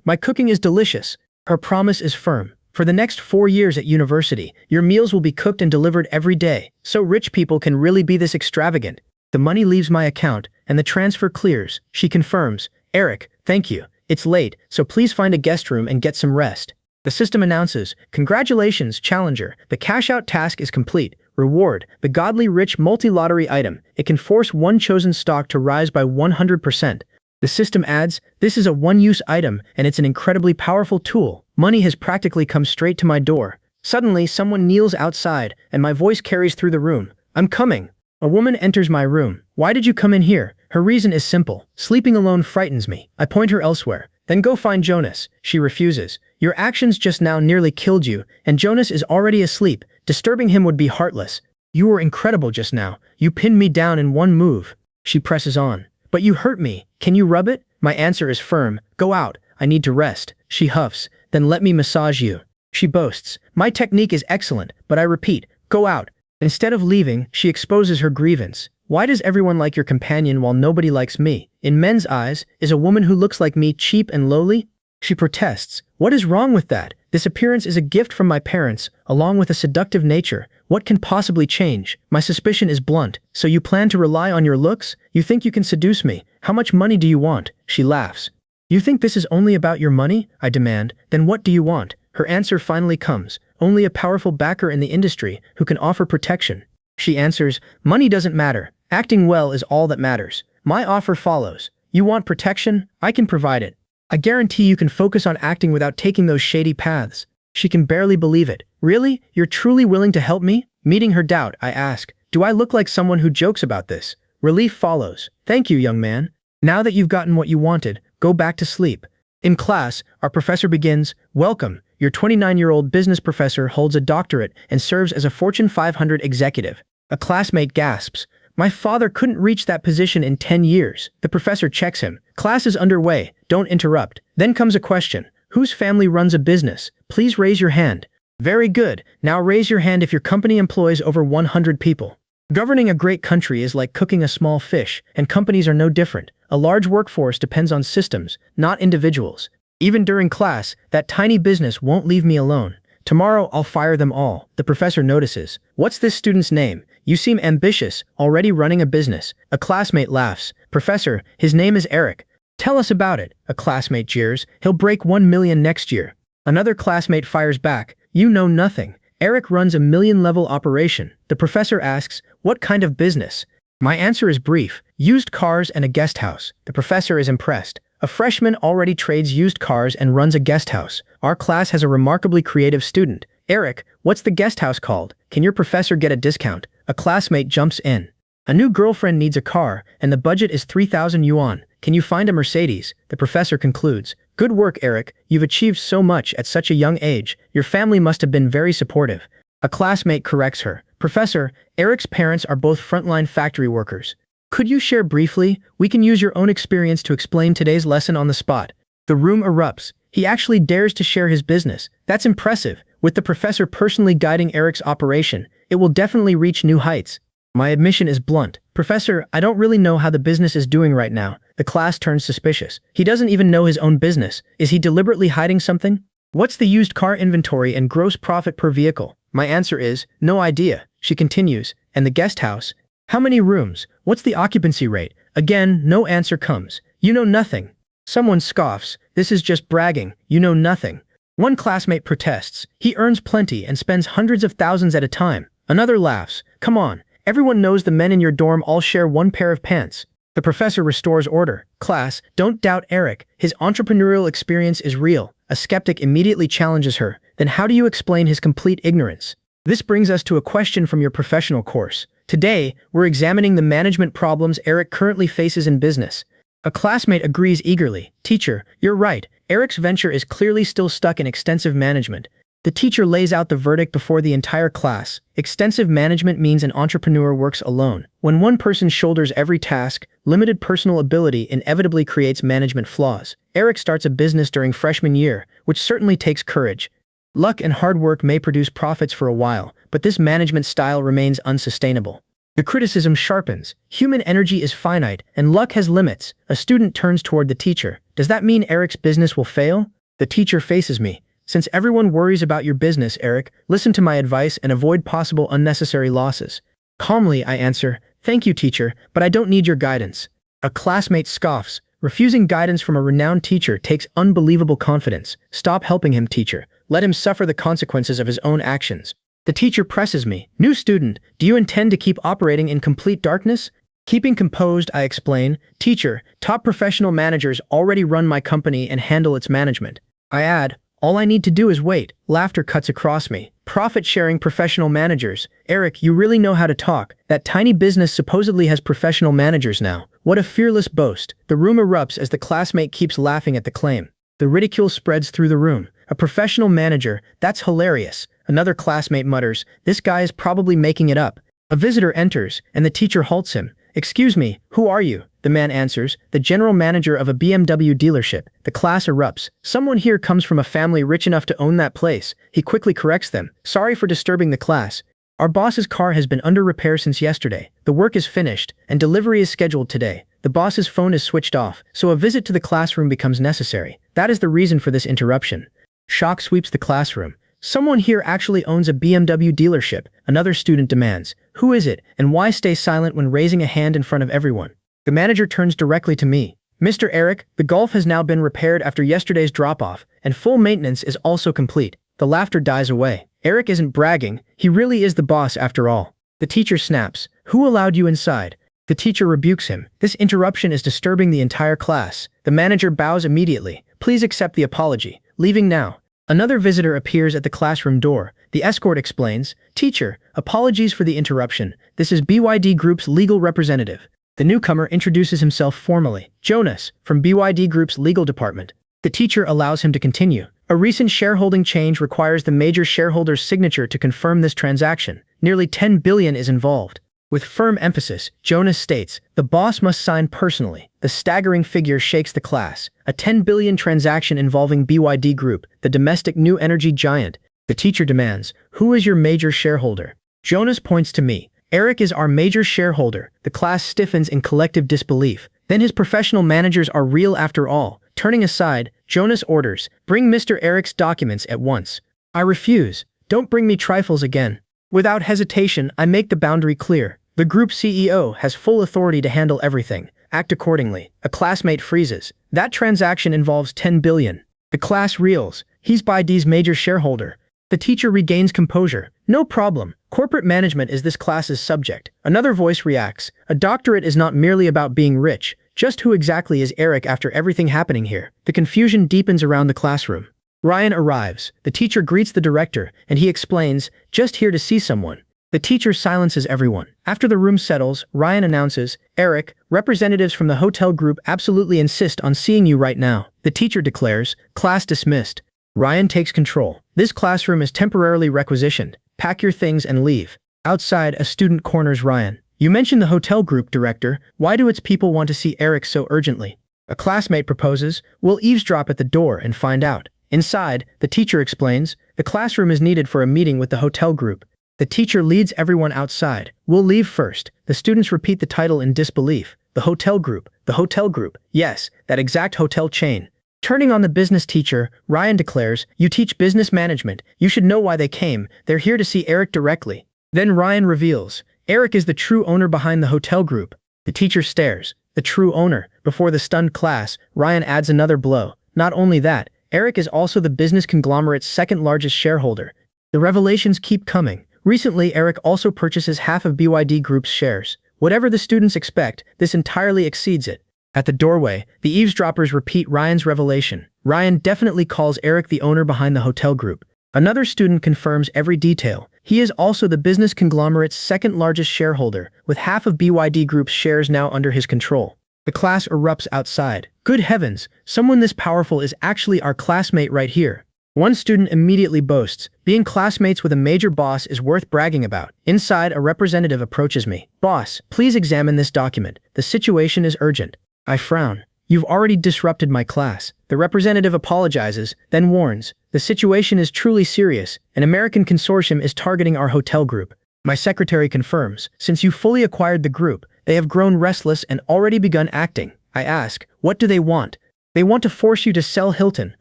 my cooking is delicious. Her promise is firm. For the next 4 years at university, your meals will be cooked and delivered every day, so rich people can really be this extravagant. The money leaves my account, and the transfer clears. She confirms, Eric, thank you. It's late, so please find a guest room and get some rest. The system announces, congratulations, challenger, the cash-out task is complete. Reward, the godly rich multi-lottery item. It can force one chosen stock to rise by 100%. The system adds, this is a one-use item, and it's an incredibly powerful tool. Money has practically come straight to my door. Suddenly, someone kneels outside, and my voice carries through the room. I'm coming. A woman enters my room. Why did you come in here? Her reason is simple. Sleeping alone frightens me. I point her elsewhere. Then go find Jonas. She refuses. Your actions just now nearly killed you, and Jonas is already asleep. Disturbing him would be heartless. You were incredible just now. You pinned me down in one move. She presses on. But you hurt me. Can you rub it? My answer is firm. Go out. I need to rest. She huffs. Then let me massage you. She boasts. My technique is excellent, but I repeat, go out. Instead of leaving, she exposes her grievance. Why does everyone like your companion while nobody likes me? In men's eyes, is a woman who looks like me cheap and lowly? She protests. What is wrong with that? This appearance is a gift from my parents, along with a seductive nature. What can possibly change? My suspicion is blunt. So you plan to rely on your looks? You think you can seduce me? How much money do you want? She laughs. You think this is only about your money? I demand. Then what do you want? Her answer finally comes. Only a powerful backer in the industry who can offer protection. She answers, money doesn't matter. Acting well is all that matters. My offer follows. You want protection? I can provide it. I guarantee you can focus on acting without taking those shady paths. She can barely believe it. Really? You're truly willing to help me? Meeting her doubt, I ask, do I look like someone who jokes about this? Relief follows. Thank you, young man. Now that you've gotten what you wanted, go back to sleep. In class, our professor begins, welcome. Your 29-year-old business professor holds a doctorate and serves as a Fortune 500 executive. A classmate gasps. My father couldn't reach that position in 10 years. The professor checks him. Class is underway. Don't interrupt. Then comes a question. Whose family runs a business? Please raise your hand. Very good. Now raise your hand if your company employs over 100 people. Governing a great country is like cooking a small fish, and companies are no different. A large workforce depends on systems, not individuals. Even during class, that tiny business won't leave me alone. Tomorrow, I'll fire them all. The professor notices. What's this student's name? You seem ambitious, already running a business. A classmate laughs. Professor, his name is Eric. Tell us about it. A classmate jeers. He'll break 1 million next year. Another classmate fires back. You know nothing. Eric runs a million-level operation. The professor asks, what kind of business? My answer is brief. Used cars and a guest house. The professor is impressed. A freshman already trades used cars and runs a guest house. Our class has a remarkably creative student. Eric, what's the guest house called? Can your professor get a discount? A classmate jumps in. A new girlfriend needs a car, and the budget is 3,000 yuan. Can you find a Mercedes? The professor concludes. Good work, Eric. You've achieved so much at such a young age. Your family must have been very supportive. A classmate corrects her. Professor, Eric's parents are both frontline factory workers. Could you share briefly? We can use your own experience to explain today's lesson on the spot. The room erupts. He actually dares to share his business. That's impressive. With the professor personally guiding Eric's operation, it will definitely reach new heights. My admission is blunt. Professor, I don't really know how the business is doing right now. The class turns suspicious. He doesn't even know his own business. Is he deliberately hiding something? What's the used car inventory and gross profit per vehicle? My answer is, no idea. She continues, and the guest house? How many rooms? What's the occupancy rate? Again, no answer comes. You know nothing. Someone scoffs. This is just bragging. You know nothing. One classmate protests. He earns plenty and spends hundreds of thousands at a time. Another laughs. Come on. Everyone knows the men in your dorm all share one pair of pants. The professor restores order. Class, don't doubt Eric. His entrepreneurial experience is real. A skeptic immediately challenges her. Then how do you explain his complete ignorance? This brings us to a question from your professional course. Today, we're examining the management problems Eric currently faces in business. A classmate agrees eagerly. Teacher, you're right. Eric's venture is clearly still stuck in extensive management. The teacher lays out the verdict before the entire class. Extensive management means an entrepreneur works alone. When one person shoulders every task, limited personal ability inevitably creates management flaws. Eric starts a business during freshman year, which certainly takes courage. Luck and hard work may produce profits for a while, but this management style remains unsustainable. The criticism sharpens. Human energy is finite, and luck has limits. A student turns toward the teacher. Does that mean Eric's business will fail? The teacher faces me. Since everyone worries about your business, Eric, listen to my advice and avoid possible unnecessary losses. Calmly, I answer, thank you, teacher, but I don't need your guidance. A classmate scoffs. Refusing guidance from a renowned teacher takes unbelievable confidence. Stop helping him, teacher. Let him suffer the consequences of his own actions. The teacher presses me. New student, do you intend to keep operating in complete darkness? Keeping composed, I explain. Teacher, top professional managers already run my company and handle its management. I add, all I need to do is wait. Laughter cuts across me. Profit-sharing professional managers. Eric, you really know how to talk. That tiny business supposedly has professional managers now. What a fearless boast. The room erupts as the classmate keeps laughing at the claim. The ridicule spreads through the room. A professional manager? That's hilarious. Another classmate mutters, this guy is probably making it up. A visitor enters, and the teacher halts him. Excuse me, who are you? The man answers, the general manager of a BMW dealership. The class erupts. Someone here comes from a family rich enough to own that place. He quickly corrects them. Sorry for disturbing the class. Our boss's car has been under repair since yesterday. The work is finished, and delivery is scheduled today. The boss's phone is switched off, so a visit to the classroom becomes necessary. That is the reason for this interruption. Shock sweeps the classroom. Someone here actually owns a BMW dealership. Another student demands, who is it, and why stay silent when raising a hand in front of everyone? The manager turns directly to me. Mr. Eric, the Golf has now been repaired after yesterday's drop-off, and full maintenance is also complete. The laughter dies away. Eric isn't bragging, he really is the boss after all. The teacher snaps, who allowed you inside? The teacher rebukes him. This interruption is disturbing the entire class. The manager bows immediately. Please accept the apology. Leaving now. Another visitor appears at the classroom door. The escort explains, Teacher, apologies for the interruption. This is BYD Group's legal representative. The newcomer introduces himself formally. Jonas, from BYD Group's legal department. The teacher allows him to continue. A recent shareholding change requires the major shareholder's signature to confirm this transaction. Nearly 10 billion is involved. With firm emphasis, Jonas states, the boss must sign personally. The staggering figure shakes the class. A 10 billion transaction involving BYD Group, the domestic new energy giant. The teacher demands, who is your major shareholder? Jonas points to me. Eric is our major shareholder. The class stiffens in collective disbelief. Then his professional managers are real after all. Turning aside, Jonas orders, bring Mr. Eric's documents at once. I refuse. Don't bring me trifles again. Without hesitation, I make the boundary clear. The group CEO has full authority to handle everything. Act accordingly. A classmate freezes. That transaction involves 10 billion. The class reels. He's BYD's major shareholder. The teacher regains composure. No problem. Corporate management is this class's subject. Another voice reacts. A doctorate is not merely about being rich. Just who exactly is Eric after everything happening here? The confusion deepens around the classroom. Ryan arrives. The teacher greets the director, and he explains, just here to see someone. The teacher silences everyone. After the room settles, Ryan announces, Eric, representatives from the hotel group absolutely insist on seeing you right now. The teacher declares, class dismissed. Ryan takes control. This classroom is temporarily requisitioned. Pack your things and leave. Outside, a student corners Ryan. You mentioned the hotel group, director. Why do its people want to see Eric so urgently? A classmate proposes, we'll eavesdrop at the door and find out. Inside, the teacher explains, the classroom is needed for a meeting with the hotel group. The teacher leads everyone outside. We'll leave first. The students repeat the title in disbelief. The hotel group. The hotel group. Yes, that exact hotel chain. Turning on the business teacher, Ryan declares, you teach business management. You should know why they came. They're here to see Eric directly. Then Ryan reveals, Eric is the true owner behind the hotel group. The teacher stares. The true owner. Before the stunned class, Ryan adds another blow. Not only that, Eric is also the business conglomerate's second largest shareholder. The revelations keep coming. Recently, Eric also purchases half of BYD Group's shares. Whatever the students expect, this entirely exceeds it. At the doorway, the eavesdroppers repeat Ryan's revelation. Ryan definitely calls Eric the owner behind the hotel group. Another student confirms every detail. He is also the business conglomerate's second largest shareholder, with half of BYD Group's shares now under his control. The class erupts outside. Good heavens, someone this powerful is actually our classmate right here. One student immediately boasts, being classmates with a major boss is worth bragging about. Inside, a representative approaches me. Boss, please examine this document. The situation is urgent. I frown. You've already disrupted my class. The representative apologizes, then warns. The situation is truly serious. An American consortium is targeting our hotel group. My secretary confirms, since you fully acquired the group, they have grown restless and already begun acting. I ask, what do they want? They want to force you to sell Hilton.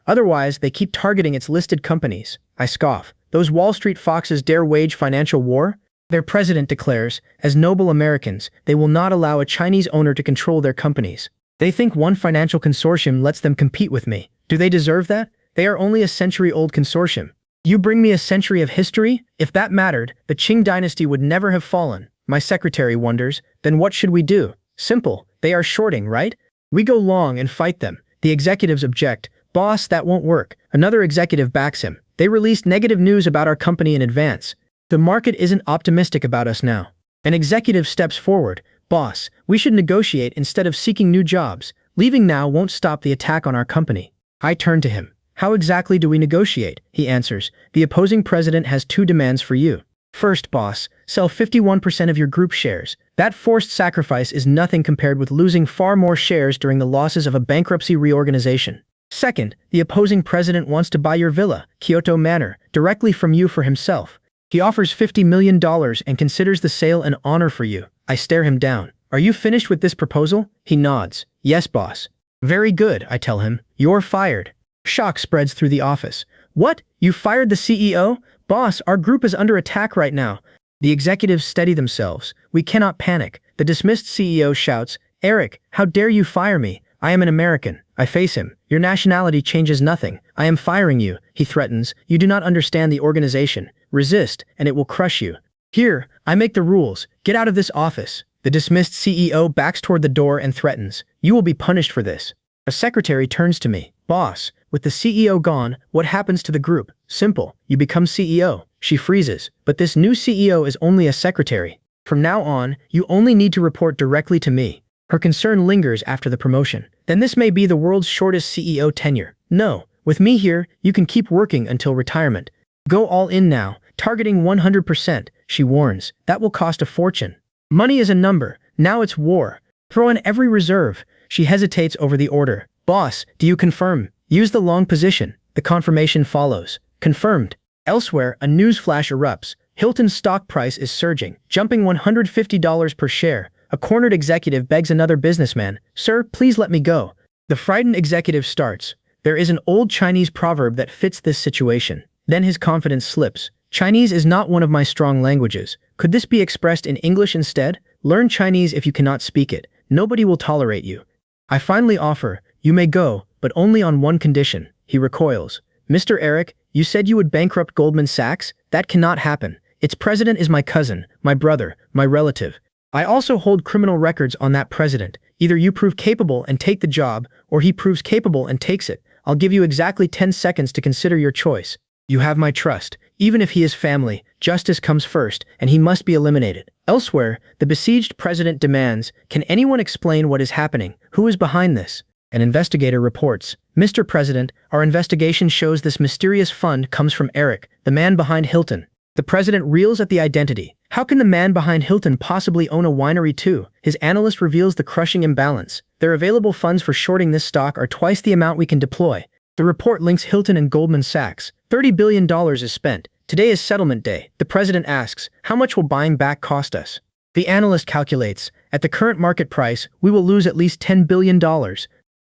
Otherwise, they keep targeting its listed companies. I scoff. Those Wall Street foxes dare wage financial war? Their president declares, as noble Americans, they will not allow a Chinese owner to control their companies. They think one financial consortium lets them compete with me. Do they deserve that? They are only a century-old consortium. You bring me a century of history? If that mattered, the Qing dynasty would never have fallen. My secretary wonders, then what should we do? Simple. They are shorting, right? We go long and fight them. The executives object. Boss, that won't work. Another executive backs him. They released negative news about our company in advance. The market isn't optimistic about us now. An executive steps forward. Boss, we should negotiate instead of seeking new jobs. Leaving now won't stop the attack on our company. I turn to him. How exactly do we negotiate? He answers. The opposing president has two demands for you. First, boss, sell 51% of your group shares. That forced sacrifice is nothing compared with losing far more shares during the losses of a bankruptcy reorganization. Second, the opposing president wants to buy your villa, Kyoto Manor, directly from you for himself. He offers $50 million and considers the sale an honor for you. I stare him down. Are you finished with this proposal? He nods. Yes, boss. Very good, I tell him. You're fired. Shock spreads through the office. What? You fired the CEO? Boss, our group is under attack right now. The executives steady themselves. We cannot panic. The dismissed CEO shouts, Eric, how dare you fire me? I am an American. I face him. Your nationality changes nothing. I am firing you, he threatens. You do not understand the organization. Resist, and it will crush you. Here, I make the rules. Get out of this office. The dismissed CEO backs toward the door and threatens. You will be punished for this. A secretary turns to me. Boss, with the CEO gone, what happens to the group? Simple. You become CEO. She freezes. But this new CEO is only a secretary. From now on, you only need to report directly to me. Her concern lingers after the promotion. Then this may be the world's shortest CEO tenure. No, with me here, you can keep working until retirement. Go all in now, targeting 100%, she warns. That will cost a fortune. Money is a number. Now it's war. Throw in every reserve. She hesitates over the order. Boss, do you confirm? Use the long position. The confirmation follows. Confirmed. Elsewhere, a news flash erupts. Hilton's stock price is surging, jumping $150 per share. A cornered executive begs another businessman, Sir, please let me go. The frightened executive starts. There is an old Chinese proverb that fits this situation. Then his confidence slips. Chinese is not one of my strong languages. Could this be expressed in English instead? Learn Chinese if you cannot speak it. Nobody will tolerate you. I finally offer, you may go, but only on one condition. He recoils. Mr. Eric, you said you would bankrupt Goldman Sachs? That cannot happen. Its president is my cousin, my brother, my relative. I also hold criminal records on that president. Either you prove capable and take the job, or he proves capable and takes it. I'll give you exactly 10 seconds to consider your choice. You have my trust. Even if he is family, justice comes first, and he must be eliminated. Elsewhere, the besieged president demands, can anyone explain what is happening? Who is behind this? An investigator reports, Mr. President, our investigation shows this mysterious fund comes from Eric, the man behind Hilton. The president reels at the identity. How can the man behind Hilton possibly own a winery too? His analyst reveals the crushing imbalance. Their available funds for shorting this stock are twice the amount we can deploy. The report links Hilton and Goldman Sachs. $30 billion is spent. Today is settlement day. The president asks, how much will buying back cost us? The analyst calculates, at the current market price, we will lose at least $10 billion.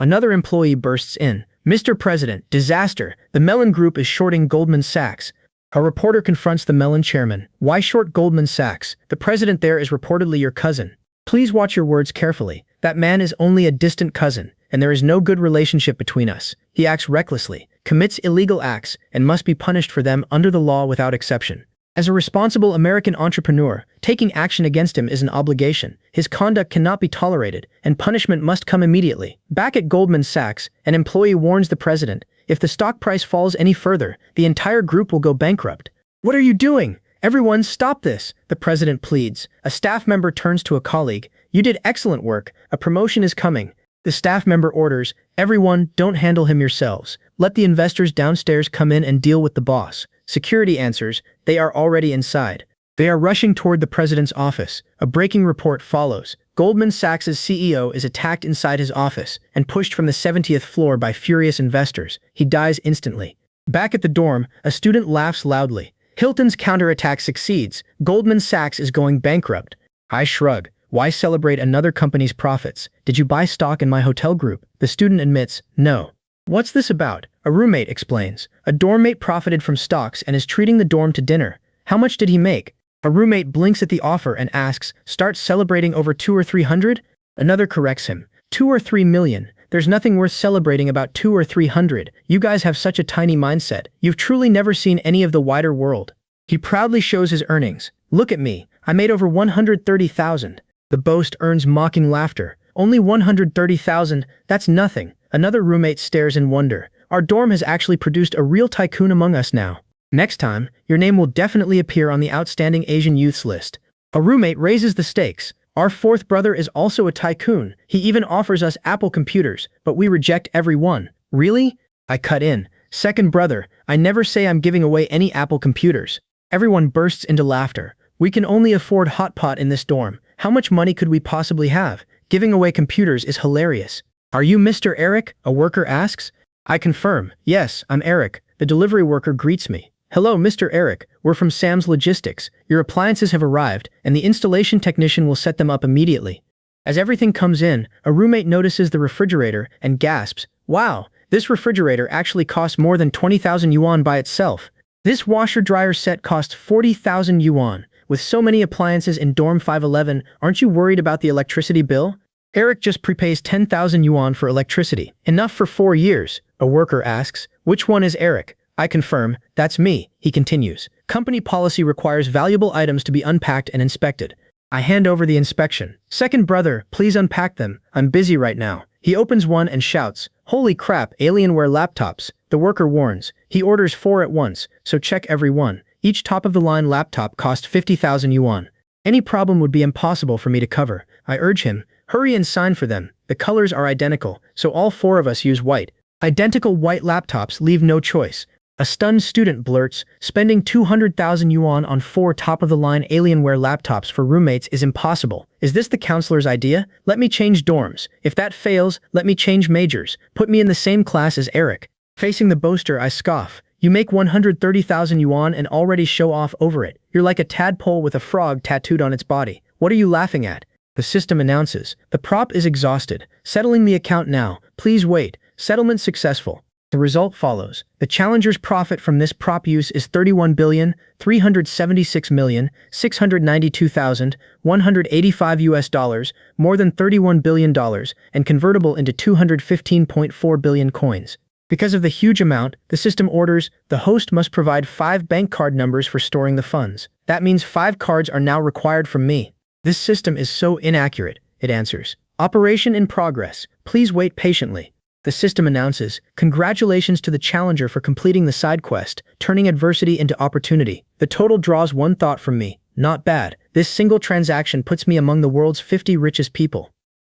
Another employee bursts in. Mr. President, disaster. The Mellon Group is shorting Goldman Sachs. A reporter confronts the Mellon chairman. Why short Goldman Sachs? The president there is reportedly your cousin. Please watch your words carefully. That man is only a distant cousin, and there is no good relationship between us. He acts recklessly, commits illegal acts, and must be punished for them under the law without exception. As a responsible American entrepreneur, taking action against him is an obligation. His conduct cannot be tolerated, and punishment must come immediately. Back at Goldman Sachs, an employee warns the president, if the stock price falls any further, the entire group will go bankrupt. What are you doing? Everyone, stop this, the president pleads. A staff member turns to a colleague. You did excellent work. A promotion is coming. The staff member orders, everyone, don't handle him yourselves. Let the investors downstairs come in and deal with the boss. Security answers, they are already inside. They are rushing toward the president's office. A breaking report follows. Goldman Sachs' CEO is attacked inside his office and pushed from the 70th floor by furious investors. He dies instantly. Back at the dorm, a student laughs loudly. Hilton's counterattack succeeds. Goldman Sachs is going bankrupt. I shrug. Why celebrate another company's profits? Did you buy stock in my hotel group? The student admits, no. What's this about? A roommate explains. A dorm mate profited from stocks and is treating the dorm to dinner. How much did he make? A roommate blinks at the offer and asks, start celebrating over 2 or 300? Another corrects him. 2 or 3 million. There's nothing worth celebrating about 2 or 300. You guys have such a tiny mindset. You've truly never seen any of the wider world. He proudly shows his earnings. Look at me. I made over 130,000. The boast earns mocking laughter. Only 130,000? That's nothing. Another roommate stares in wonder. Our dorm has actually produced a real tycoon among us now. Next time, your name will definitely appear on the Outstanding Asian Youths list. A roommate raises the stakes. Our fourth brother is also a tycoon. He even offers us Apple computers, but we reject every one. Really? I cut in. Second brother, I never say I'm giving away any Apple computers. Everyone bursts into laughter. We can only afford hot pot in this dorm. How much money could we possibly have? Giving away computers is hilarious. Are you Mr. Eric? A worker asks. I confirm. Yes, I'm Eric. The delivery worker greets me. Hello, Mr. Eric. We're from Sam's Logistics. Your appliances have arrived, and the installation technician will set them up immediately. As everything comes in, a roommate notices the refrigerator and gasps, wow, this refrigerator actually costs more than 20,000 yuan by itself. This washer-dryer set costs 40,000 yuan. With so many appliances in dorm 511, aren't you worried about the electricity bill? Eric just prepays 10,000 yuan for electricity. Enough for 4 years. A worker asks, which one is Eric? I confirm, that's me, he continues. Company policy requires valuable items to be unpacked and inspected. I hand over the inspection. Second brother, please unpack them. I'm busy right now. He opens one and shouts, holy crap, Alienware laptops. The worker warns. He orders 4 at once, so check every one. Each top-of-the-line laptop costs 50,000 yuan. Any problem would be impossible for me to cover. I urge him, hurry and sign for them. The colors are identical, so all 4 of us use white. Identical white laptops leave no choice. A stunned student blurts, spending 200,000 yuan on 4 top-of-the-line Alienware laptops for roommates is impossible. Is this the counselor's idea? Let me change dorms. If that fails, let me change majors. Put me in the same class as Eric. Facing the boaster, I scoff. You make 130,000 yuan and already show off over it. You're like a tadpole with a frog tattooed on its body. What are you laughing at? The system announces. The prop is exhausted. Settling the account now. Please wait. Settlement successful. The result follows. The challenger's profit from this prop use is 31,376,692,185 US dollars, more than $31 billion, and convertible into 215.4 billion coins. Because of the huge amount, the system orders, the host must provide 5 bank card numbers for storing the funds. That means 5 cards are now required from me. This system is so inaccurate, it answers. Operation in progress. Please wait patiently. The system announces, congratulations to the challenger for completing the side quest, turning adversity into opportunity. The total draws one thought from me. Not bad. This single transaction puts me among the world's 50 richest people.